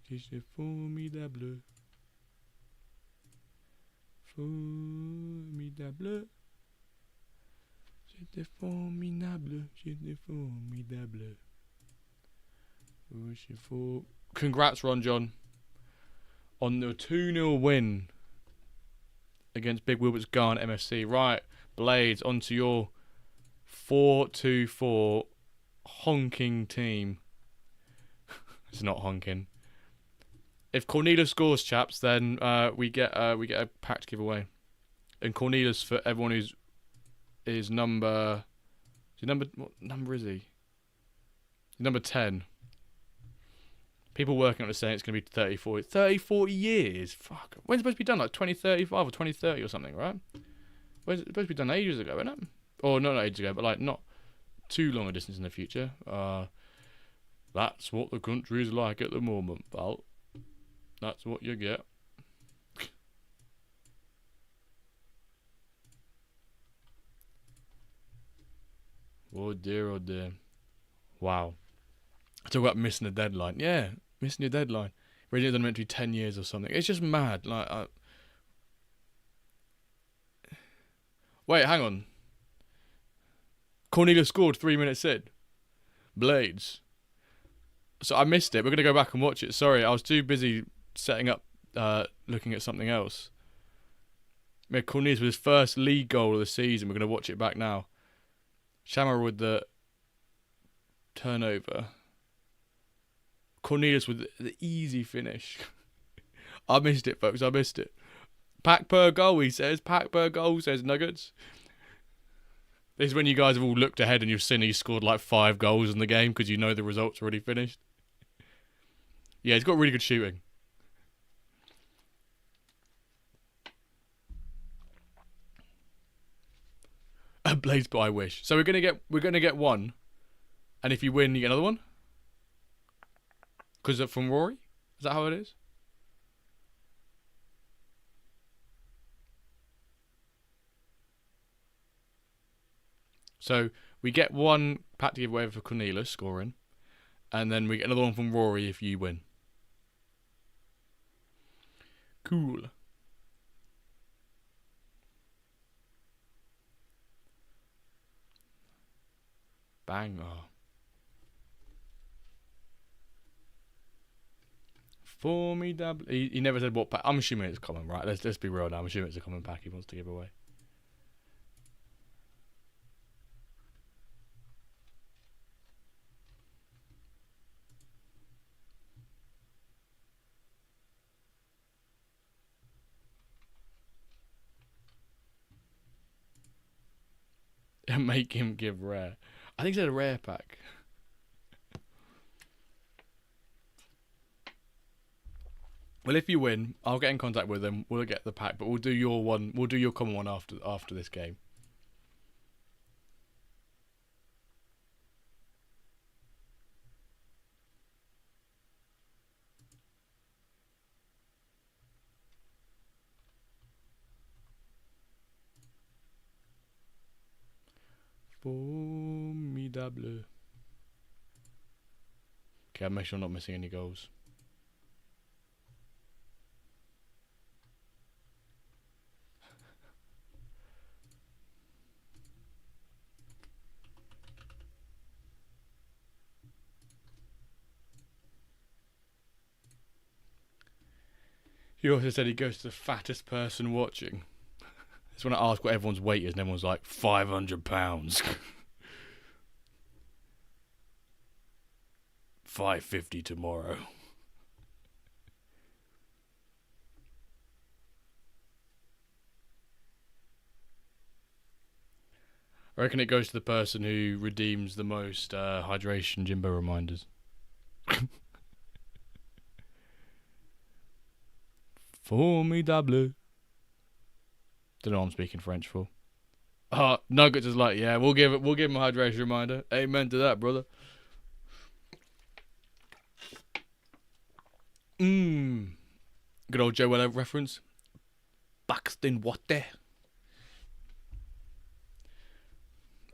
J'étais formidable. Formidable. J'étais formidable. J'étais formidable. Congrats, Ron John, on the 2-0 win against Big Wilbert's Garn MFC. Right, Blades, onto your 4-2-4 honking team. It's not honking. If Cornelius scores, chaps, then we get a pack to give away. And Cornelius, for everyone who's what number is he? He's number 10. People working on it saying it's going to be 30, 40 years. Fuck. When's it supposed to be done? Like 2035 or 2030 or something, right? When's it supposed to be done? Ages ago, isn't it? Or not ages ago, but like not too long a distance in the future. That's what the country is like at the moment, pal. That's what you get. Oh dear, oh dear. Wow. Talk about missing a deadline. Yeah, missing your deadline. Originally done meant to be 10 years or something. It's just mad. Like, wait, hang on. Cornelius scored 3 minutes in. Blades. So I missed it. We're going to go back and watch it. Sorry, I was too busy setting up, looking at something else. Cornelius with his first league goal of the season. We're going to watch it back now. Shamar with the turnover. Cornelius with the easy finish. I missed it, folks. I missed it. Pack per goal, he says. Pack per goal, says Nuggets. This is when you guys have all looked ahead and you've seen he scored like 5 goals in the game because you know the result's already finished. Yeah, he's got really good shooting. A Blaze, but I wish. So we're gonna get one, and if you win, you get another one. Because from Rory, is that how it is? So we get one pack to give away for Cornelius scoring, and then we get another one from Rory if you win. Cool. Bang. Oh. Formidable. He never said what pack. I'm assuming it's common, right? Let's be real now. I'm assuming it's a common pack he wants to give away. And make him give rare. I think he said a rare pack. Well, if you win, I'll get in contact with them. We'll get the pack, but we'll do your one. We'll do your common one after this game. Formidable. Okay, I'll make sure I'm not missing any goals. He also said he goes to the fattest person watching. It's when I ask what everyone's weight is, and everyone's like, 500 pounds. 550 tomorrow. I reckon it goes to the person who redeems the most hydration Jimbo reminders. Formidable. Don't know what I'm speaking French for. Nuggets is like, yeah, we'll give him a hydration reminder. Amen to that, brother. Good old Joe Weller reference. Buxton water.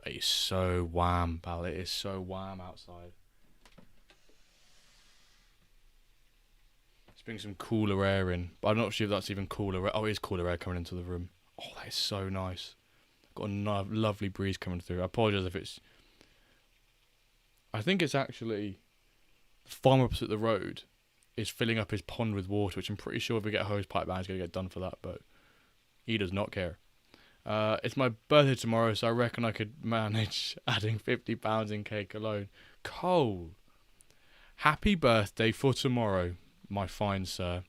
It is so wham, pal. It is so wham outside. Let's bring some cooler air in. But I'm not sure if that's even cooler air. Oh, it is cooler air coming into the room. Oh, that is so nice. Got a lovely breeze coming through. I apologise if it's... I think it's actually... The farm opposite the road is filling up his pond with water, which I'm pretty sure if we get a hose pipe down, he's going to get done for that, but he does not care. It's my birthday tomorrow, so I reckon I could manage adding £50 in cake alone. Cole, happy birthday for tomorrow, my fine sir.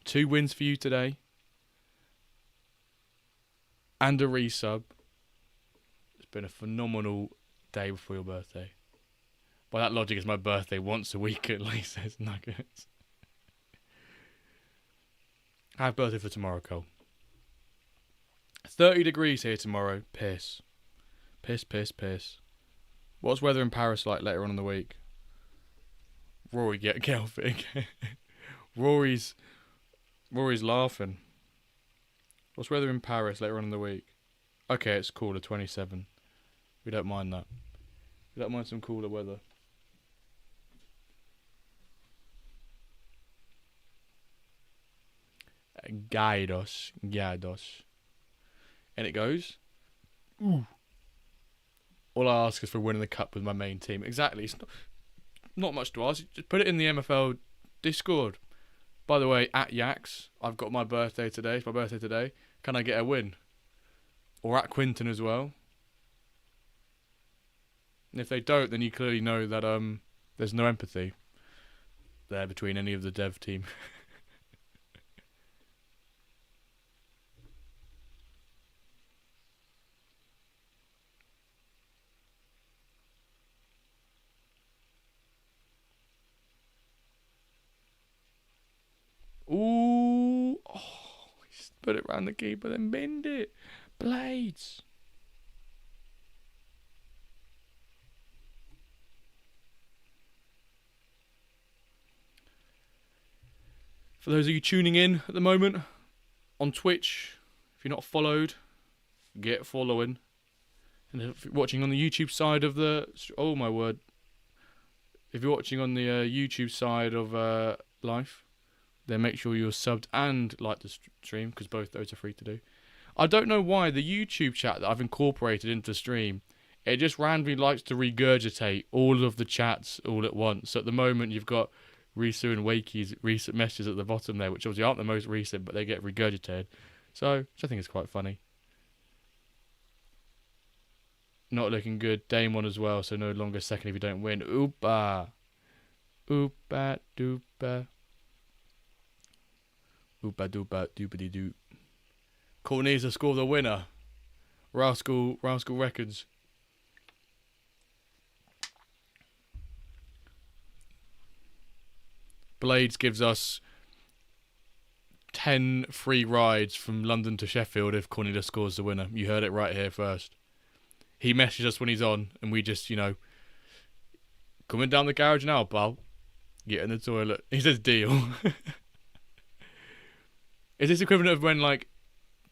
2 wins for you today. And a resub. It's been a phenomenal day before your birthday. By that logic, it's my birthday once a week at least, says Nuggets. Happy birthday for tomorrow, Cole. 30 degrees here tomorrow. Piss. Piss, piss, piss. What's weather in Paris like later on in the week? Rory, get Gelfig. Rory's laughing. What's weather in Paris later on in the week? Okay, it's cooler, 27. We don't mind that. We don't mind some cooler weather. Gaidos. And it goes, ooh. All I ask is for winning the cup with my main team. Exactly. It's not much to ask. Just put it in the MFL Discord. By the way, at Yax, I've got my birthday today. It's my birthday today. Can I get a win? Or at Quinton as well. And if they don't, then you clearly know that there's no empathy there between any of the dev team. Ooh. Oh, he's put it round the keeper, then bend it. Blades. For those of you tuning in at the moment on Twitch, if you're not followed, get following. And if you're watching on the YouTube side of the... Oh my word. If you're watching on the YouTube side of life, then make sure you're subbed and like the stream, because both those are free to do. I don't know why the YouTube chat that I've incorporated into the stream, it just randomly likes to regurgitate all of the chats all at once. So at the moment you've got Risu and Wakey's recent messages at the bottom there, which obviously aren't the most recent, but they get regurgitated. So, which I think is quite funny. Not looking good. Damon as well, so no longer second if you don't win. Oopa. Oopa doopa. Oopa doopa doopity doop. Court needs to score the winner. Rascal records. Blades gives us 10 free rides from London to Sheffield if Cornelius scores the winner. You heard it right here first. He messages us when he's on, and we just, coming down the garage now, pal. Get in the toilet. He says deal. Is this equivalent of when,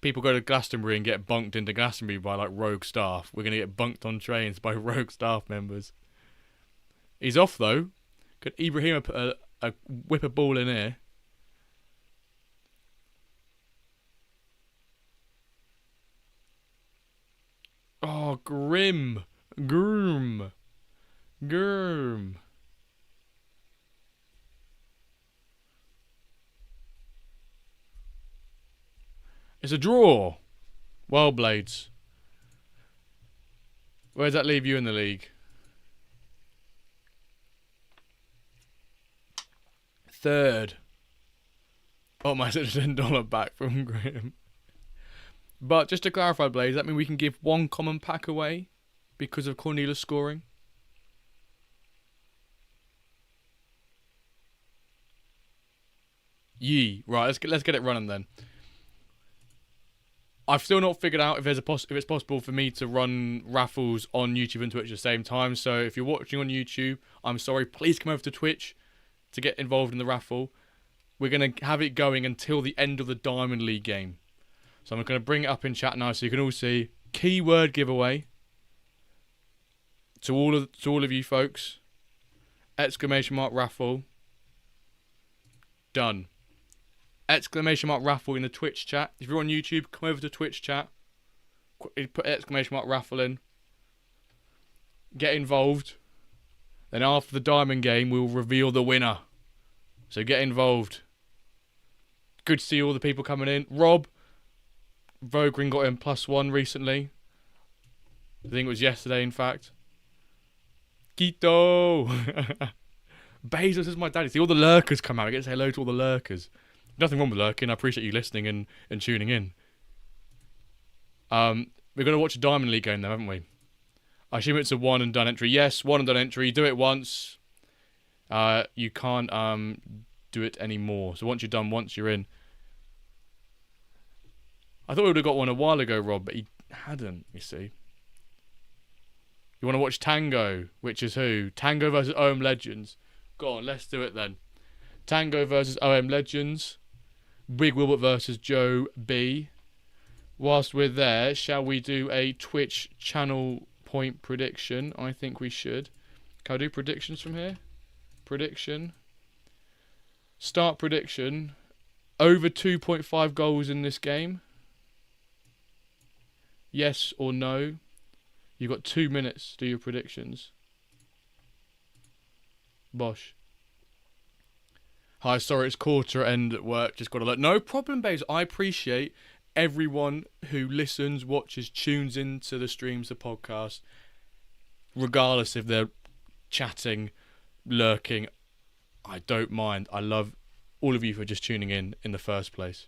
people go to Glastonbury and get bunked into Glastonbury by, rogue staff? We're going to get bunked on trains by rogue staff members. He's off, though. Could Ibrahim put a whip a ball in here? Oh, Grim. It's a draw. Well, Blades. Where does that leave you in the league? Third. Oh, my $10 back from Graham. But just to clarify, Blaze, that means we can give one common pack away because of Cornelius scoring? Yee. Right, let's get it running then. I've still not figured out if it's possible for me to run raffles on YouTube and Twitch at the same time. So if you're watching on YouTube, I'm sorry. Please come over to Twitch to get involved in the raffle. We're going to have it going until the end of the Diamond League game. So I'm going to bring it up in chat now so you can all see. Keyword giveaway to all of you folks. Exclamation mark raffle. Done. Exclamation mark raffle in the Twitch chat. If you're on YouTube, come over to Twitch chat. Put exclamation mark raffle in. Get involved. Then after the Diamond game, we'll reveal the winner. So get involved. Good to see all the people coming in. Rob. Vogrin got in +1 recently. I think it was yesterday, in fact. Quito. Bezos is my daddy. See, all the lurkers come out. I get to say hello to all the lurkers. Nothing wrong with lurking. I appreciate you listening and tuning in. We're going to watch a Diamond League game, though, haven't we? I assume it's a one and done entry. Yes, one and done entry. Do it once. You can't do it anymore. So once you're done, once you're in. I thought we would have got one a while ago, Rob, but he hadn't, you see. You want to watch Tango, which is who? Tango versus OM Legends. Go on, let's do it then. Tango versus OM Legends. Big Wilbert versus Joe B. Whilst we're there, shall we do a Twitch channel point prediction? I think we should. Can I do predictions from here? Prediction. Start prediction. Over 2.5 goals in this game. Yes or no? You've got 2 minutes to do your predictions. Bosh. Hi, sorry, it's quarter end at work. Just got to let. No problem, babes. I appreciate everyone who listens, watches, tunes into the streams, the podcast, regardless if they're chatting, lurking. I don't mind. I love all of you for just tuning in the first place.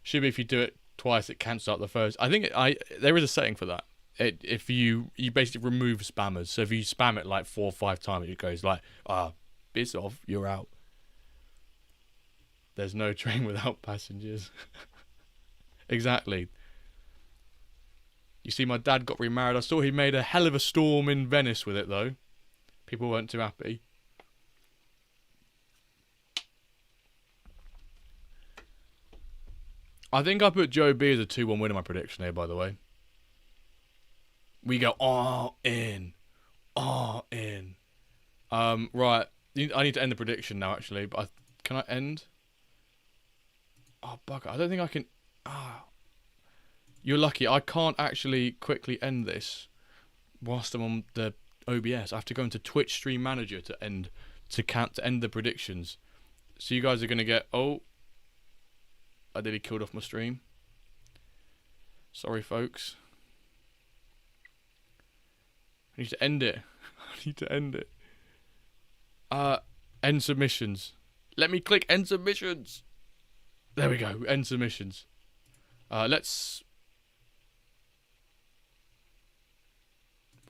Should be if you do it twice, it cancels out the first. I think there is a setting for that. If you basically remove spammers. So if you spam it like 4 or 5 times, it goes like, piss off, you're out. There's no train without passengers. Exactly. You see, my dad got remarried. I saw he made a hell of a storm in Venice with it, though. People weren't too happy. I think I put Joe B as a 2-1 win in my prediction here, by the way. We go all in. All in. Right. I need to end the prediction now, actually. But can I end? Oh, bugger. I don't think I can... You're lucky. I can't actually quickly end this whilst I'm on the OBS. I have to go into Twitch Stream Manager to end the predictions. So you guys are going to get... Oh, I nearly killed off my stream. Sorry, folks. I need to end it. I need to end it. End submissions. Let me click end submissions. There we go. End submissions. Let's...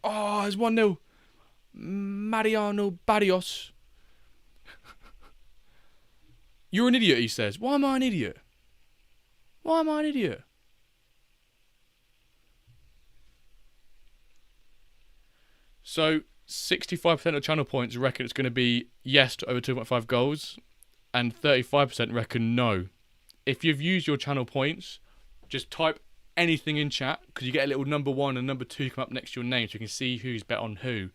Oh, it's 1-0. Mariano Barrios. You're an idiot, he says. Why am I an idiot? Why am I an idiot? So, 65% of channel points reckon it's going to be yes to over 2.5 goals, and 35% reckon no. If you've used your channel points, just type anything in chat, because you get a little number 1 and number 2 come up next to your name, so you can see who's bet on who.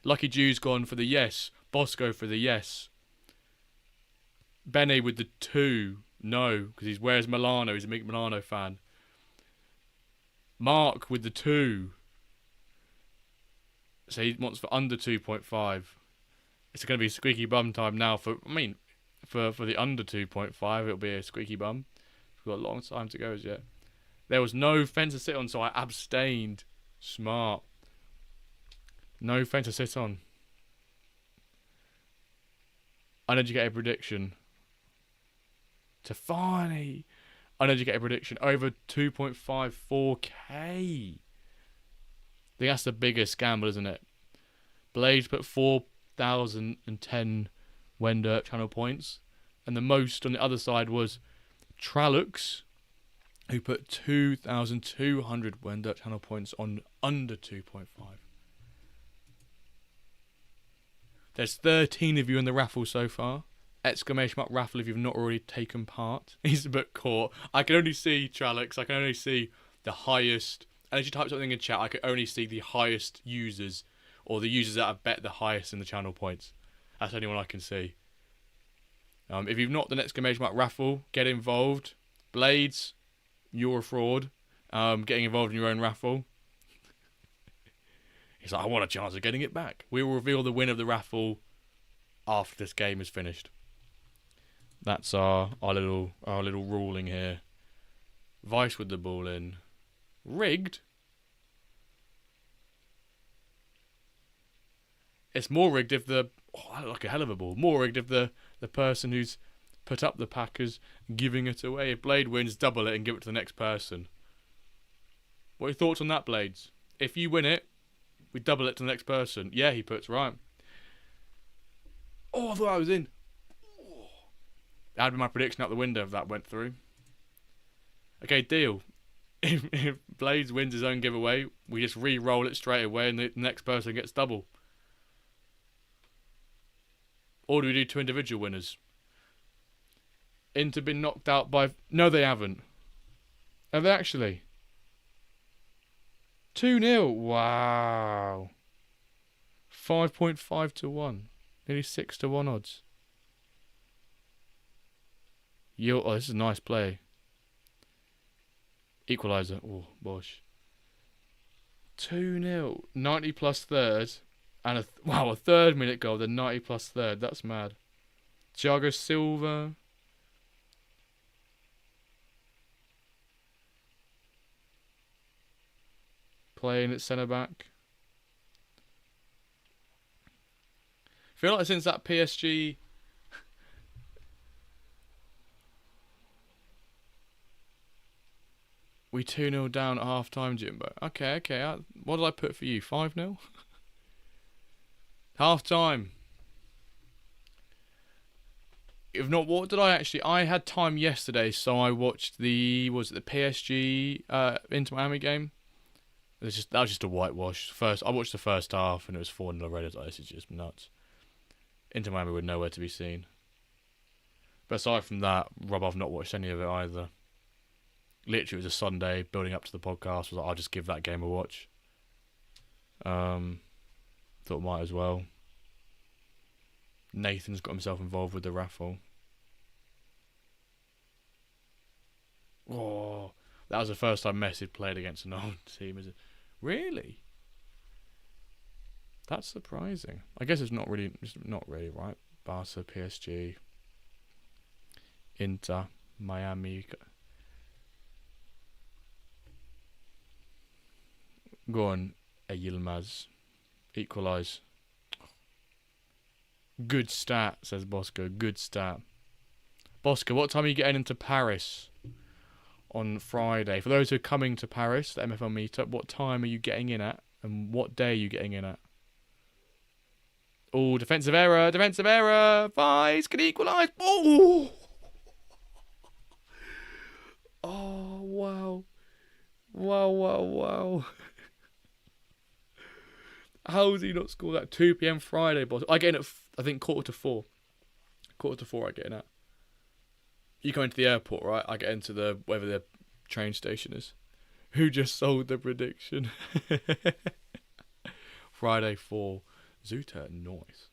Lucky Jew's gone for the yes. Bosco for the yes. Benny with the 2. No, because he's where's Milano? He's a big Milano fan. Mark with the 2. So he wants for under 2.5. It's going to be squeaky bum time now. For the under 2.5, it'll be a squeaky bum. We've got a long time to go as yet. There was no fence to sit on, so I abstained. Smart. No fence to sit on. Uneducated prediction. Tafani. Uneducated prediction. Over 2.54k. I think that's the biggest gamble, isn't it? Blades put 4,010 Wender channel points. And the most on the other side was Tralux, who put 2,200 Wender channel points on under 2.5. There's 13 of you in the raffle so far. Exclamation mark raffle if you've not already taken part. He's a bit caught. I can only see Tralux. I can only see the highest. And as you type something in chat, I can only see the highest users, or the users that have bet the highest in the channel points. That's the only one I can see. If you've not done exclamation mark raffle, get involved. Blades, you're a fraud. Getting involved in your own raffle. He's like, I want a chance of getting it back. We will reveal the win of the raffle after this game is finished. That's our little ruling here. Vice with the ball in. Rigged? It's more rigged if the... Oh, that looked like a hell of a ball. More rigged if the person who's put up the Packers giving it away. If Blade wins, double it and give it to the next person. What are your thoughts on that, Blades? If you win it, we double it to the next person. Yeah, he puts right. Oh, I thought I was in. Oh. That'd be my prediction out the window if that went through. Okay, deal. If Blades wins his own giveaway, we just re-roll it straight away and the next person gets double. Or do we do 2 individual winners? Inter been knocked out by... No, they haven't. Have they actually? 2-0. Wow. 5.5 to 1. Nearly 6 to 1 odds. Oh, this is a nice play. Equaliser. Oh, Bosh. 2-0. 90 plus third. And a 3rd-minute goal. Then 90 plus third. That's mad. Thiago Silva. Playing at centre-back. I feel like since that PSG... we 2-0 down at half-time, Jimbo. Okay. What did I put for you? 5-0? Half-time. If not, what did I actually... I had time yesterday, so I watched the... Was it the PSG Inter Miami game? That was just a whitewash. I watched the first half, and it was 4-0 already. I was like, this is just nuts. Inter Miami were nowhere to be seen. But aside from that, Rob, I've not watched any of it either. Literally, it was a Sunday, building up to the podcast. I was like, I'll just give that game a watch. Thought might as well. Nathan's got himself involved with the raffle. Oh, that was the first time Messi had played against an old team, is it? Really? That's surprising. I guess it's not really right. Barca, PSG, Inter, Miami. Go on, Yilmaz. Equalise. Good stat, says Bosco. Good stat. Bosco, what time are you getting into Paris on Friday? For those who are coming to Paris, the MFL meetup, what time are you getting in at? And what day are you getting in at? Oh, defensive error. Vice can equalise. Oh! Oh, wow. Wow. How has he not scored that? 2 p.m. Friday, boss. I get in at, I think, 3:45. 4:45 I get in at. You come into the airport, right? I get into wherever the train station is. Who just sold the prediction? Friday 4. Zuta, nice.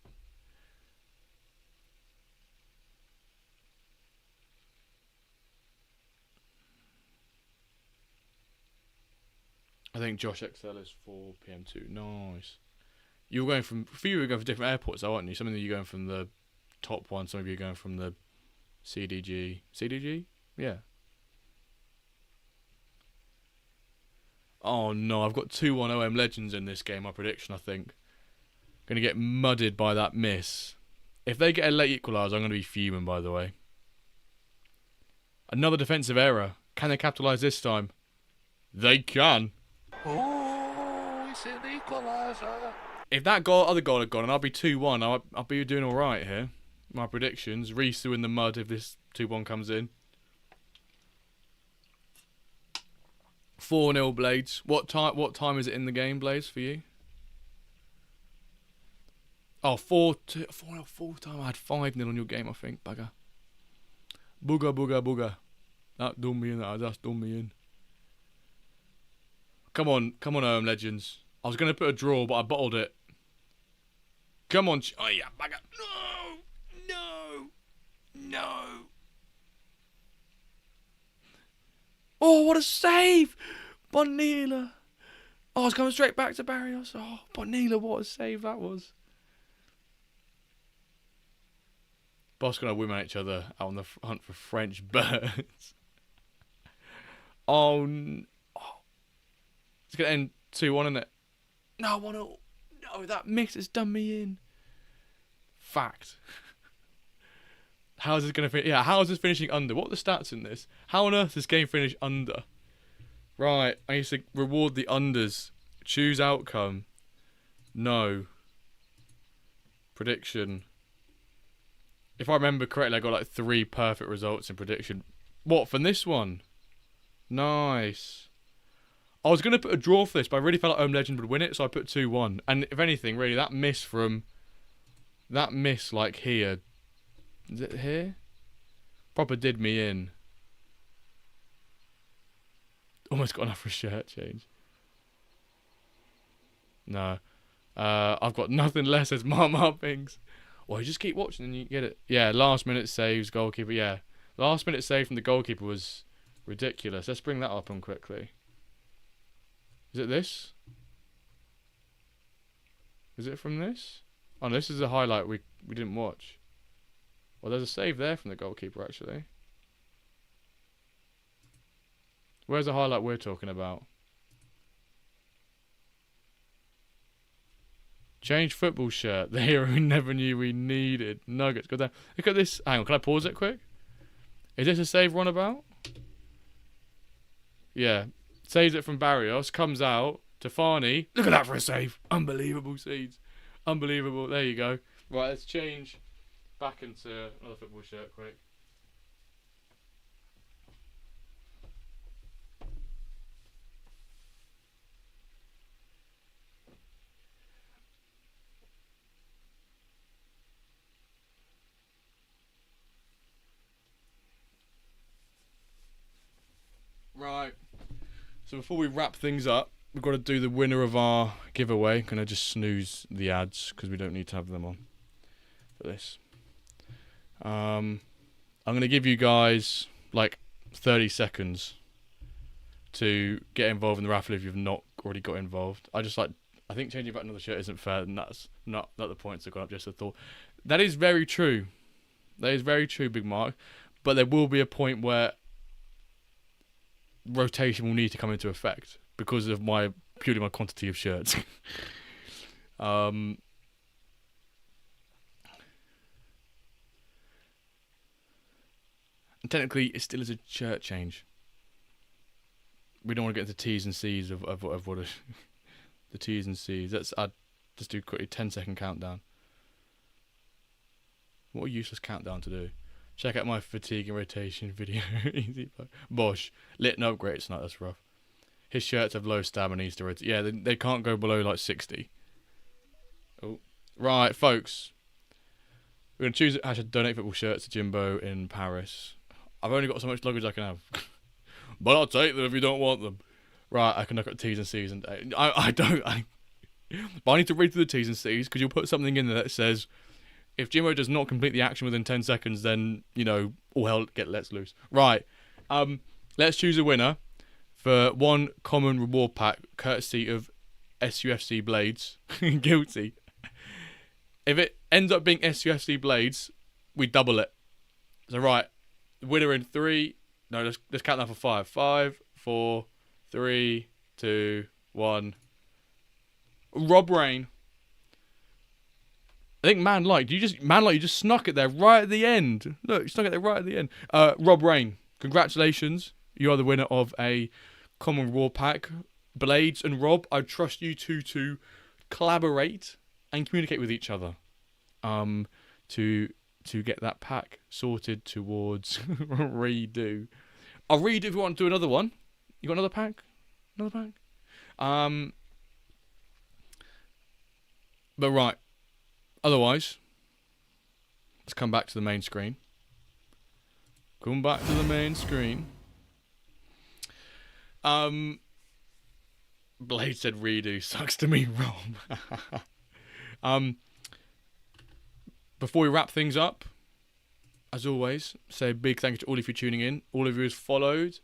I think Josh XL is 4 p.m. too. Nice. You were going for different airports, though, aren't you? Some of you are going from the top one. Some of you are going from the CDG. CDG? Yeah. Oh no, I've got 2-1 OM Legends in this game. My prediction, I think. Going to get mudded by that miss. If they get a late equaliser, I'm going to be fuming. By the way. Another defensive error. Can they capitalise this time? They can. Oh, it's an equaliser. If that other goal had gone, and I'll be 2-1, I'll be doing all right here. My predictions: Risu in the mud if this 2-1 comes in. 4-0 Blades. What time is it in the game, Blades, for you? Oh, 4-2. 4-0 full time. I had 5-0 on your game, I think. Bugger. Booger. That done me in. That's done me in. Come on, Legends. I was going to put a draw, but I bottled it. Come on. Oh, yeah, bugger. No. Oh, what a save. Bonilla. Oh, I was coming straight back to Barrios. Oh, Bonilla, what a save that was. Boss going to women each other out on the hunt for French birds. Oh, it's going to end 2-1, isn't it? No, 1-0. No, that miss has done me in. Fact. How is this going to finish? Yeah, how is this finishing under? What are the stats in this? How on earth does this game finish under? Right, I used to reward the unders. Choose outcome. No. Prediction. If I remember correctly, I got like 3 perfect results in prediction. What, from this one? Nice. I was going to put a draw for this, but I really felt like Home Legend would win it, so I put 2-1. And if anything, really, that miss like here. Is it here? Proper did me in. Almost got enough for a shirt change. No. I've got nothing less as Marpings. Or you just keep watching and you get it. Yeah, last minute saves, goalkeeper. Yeah. Last minute save from the goalkeeper was ridiculous. Let's bring that up on quickly. Is it this? Is it from this? Oh, no, this is a highlight we didn't watch. Well, there's a save there from the goalkeeper, actually. Where's the highlight we're talking about? Change football shirt. The hero we never knew we needed. Nuggets. Go down. Look at this. Hang on, can I pause it quick? Is this a save we're on about? Yeah. Saves it from Barrios. Comes out. Tafani. Look at that for a save. Unbelievable seeds. Unbelievable. There you go. Right, let's change back into another football shirt quick. Right. So before we wrap things up, we've got to do the winner of our giveaway. Can I just snooze the ads because we don't need to have them on for this. I'm going to give you guys like 30 seconds to get involved in the raffle if you've not already got involved. I think changing back another shirt isn't fair, and that's not the points have gone up, just a thought. That is very true. That is very true, Big Mark. But there will be a point where rotation will need to come into effect because of purely my quantity of shirts. And technically, it still is a shirt change. We don't want to get into T's and C's of what the T's and C's. I'd just do quickly 10-second countdown. What a useless countdown to do. Check out my fatigue and rotation video. Easy. Bosh. Lit and upgrade tonight, that's rough. His shirts have low stamina, needs to rotate. Yeah, they can't go below like 60. Oh. Right, folks. We're going to choose hashtag donate football shirts to Jimbo in Paris. I've only got so much luggage I can have. But I'll take them if you don't want them. Right, I can look at T's and C's and I don't. But I need to read through the T's and C's because you'll put something in there that says, if Jimbo does not complete the action within 10 seconds, then, all hell lets loose. Right. Let's choose a winner for one common reward pack, courtesy of SUFC Blades. Guilty. If it ends up being SUFC Blades, we double it. So, right. Winner in 3. No, let's count that for 5. 5, 4, 3, 2, 1. Rob Rain. I think you just snuck it there right at the end. Look, you snuck it there right at the end. Rob Rain, congratulations. You are the winner of a common reward pack. Blades and Rob, I trust you two to collaborate and communicate with each other. To get that pack sorted towards redo. I'll redo if you want to do another one. You got another pack? Another pack? But right. Otherwise, let's come back to the main screen. Come back to the main screen. Blade said redo. Sucks to me, Rob. Before we wrap things up, as always, say a big thank you to all of you tuning in. All of you who's followed.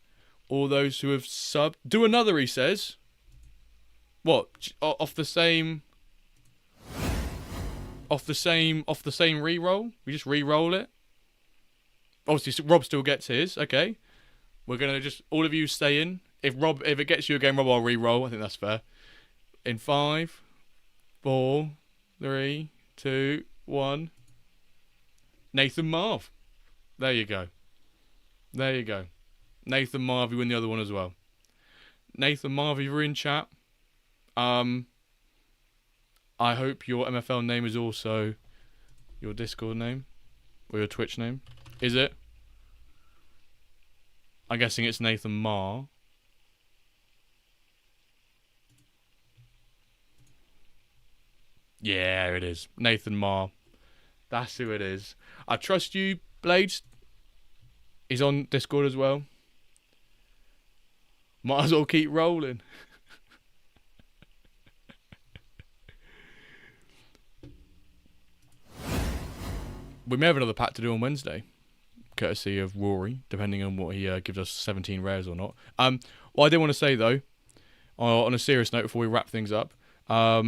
All those who have subbed. Do another, he says. What? Off the same re-roll? We just re-roll it? Obviously, Rob still gets his. Okay. We're going to just... All of you stay in. If it gets you again, Rob, I'll re-roll. I think that's fair. In 5, 4, 3, 2, 1. Nathan Marv. There you go. Nathan Marv, you win the other one as well. Nathan Marv, if you're in chat, I hope your MFL name is also your Discord name or your Twitch name. Is it? I'm guessing it's Nathan Marr. Yeah, it is. Nathan Marr. That's who it is. I trust you, Blades. He's on Discord as well. Might as well keep rolling. We may have another pack to do on Wednesday. courtesy of Rory, depending on what he gives us 17 rares or not. What I did want to say though, on a serious note, before we wrap things up, a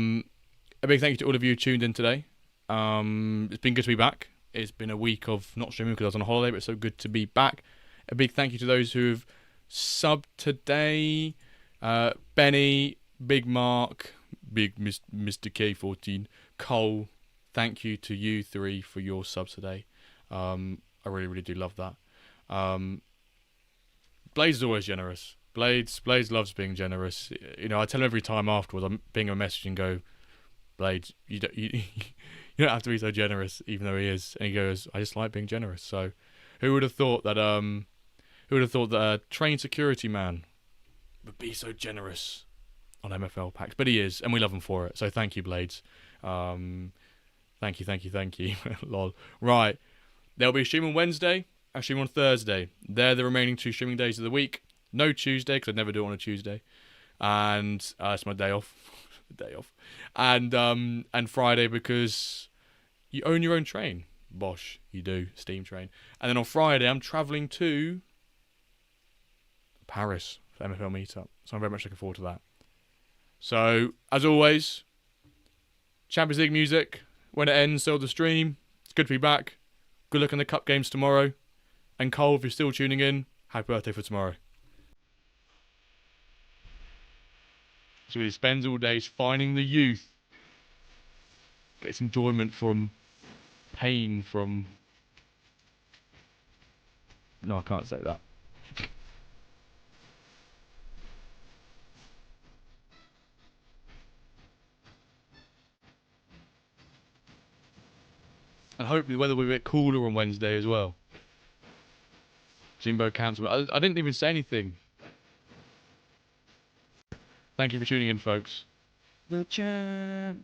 big thank you to all of you who tuned in today. It's been good to be back. It's been a week of not streaming because I was on holiday, but it's so good to be back. A big thank you to those who've subbed today. Benny, Big Mark, Big Mr. K14, Cole. Thank you to you three for your subs today. I really, really do love that. Blades is always generous. Blades loves being generous. You know, I tell him every time afterwards, I'm ping him a message and go, Blades, you don't have to be so generous, even though he is. And he goes, I just like being generous. So, who would have thought that a trained security man would be so generous on MFL packs? But he is, and we love him for it. So thank you, Blades. Thank you. Lol. Right, there'll be a stream on Wednesday. A stream on Thursday. They're the remaining 2 streaming days of the week. No Tuesday, because I never do it on a Tuesday. And it's my day off. And Friday, because you own your own train. Bosh, you do. Steam train. And then on Friday, I'm travelling to Paris for MFL meetup. So I'm very much looking forward to that. So, as always, Champions League music. When it ends, so the stream. It's good to be back. Good luck in the cup games tomorrow. And Cole, if you're still tuning in, happy birthday for tomorrow. So he spends all day finding the youth. Gets enjoyment from pain from... No, I can't say that. And hopefully the weather will be a bit cooler on Wednesday as well. Jimbo cancelled. I didn't even say anything. Thank you for tuning in, folks. The champ.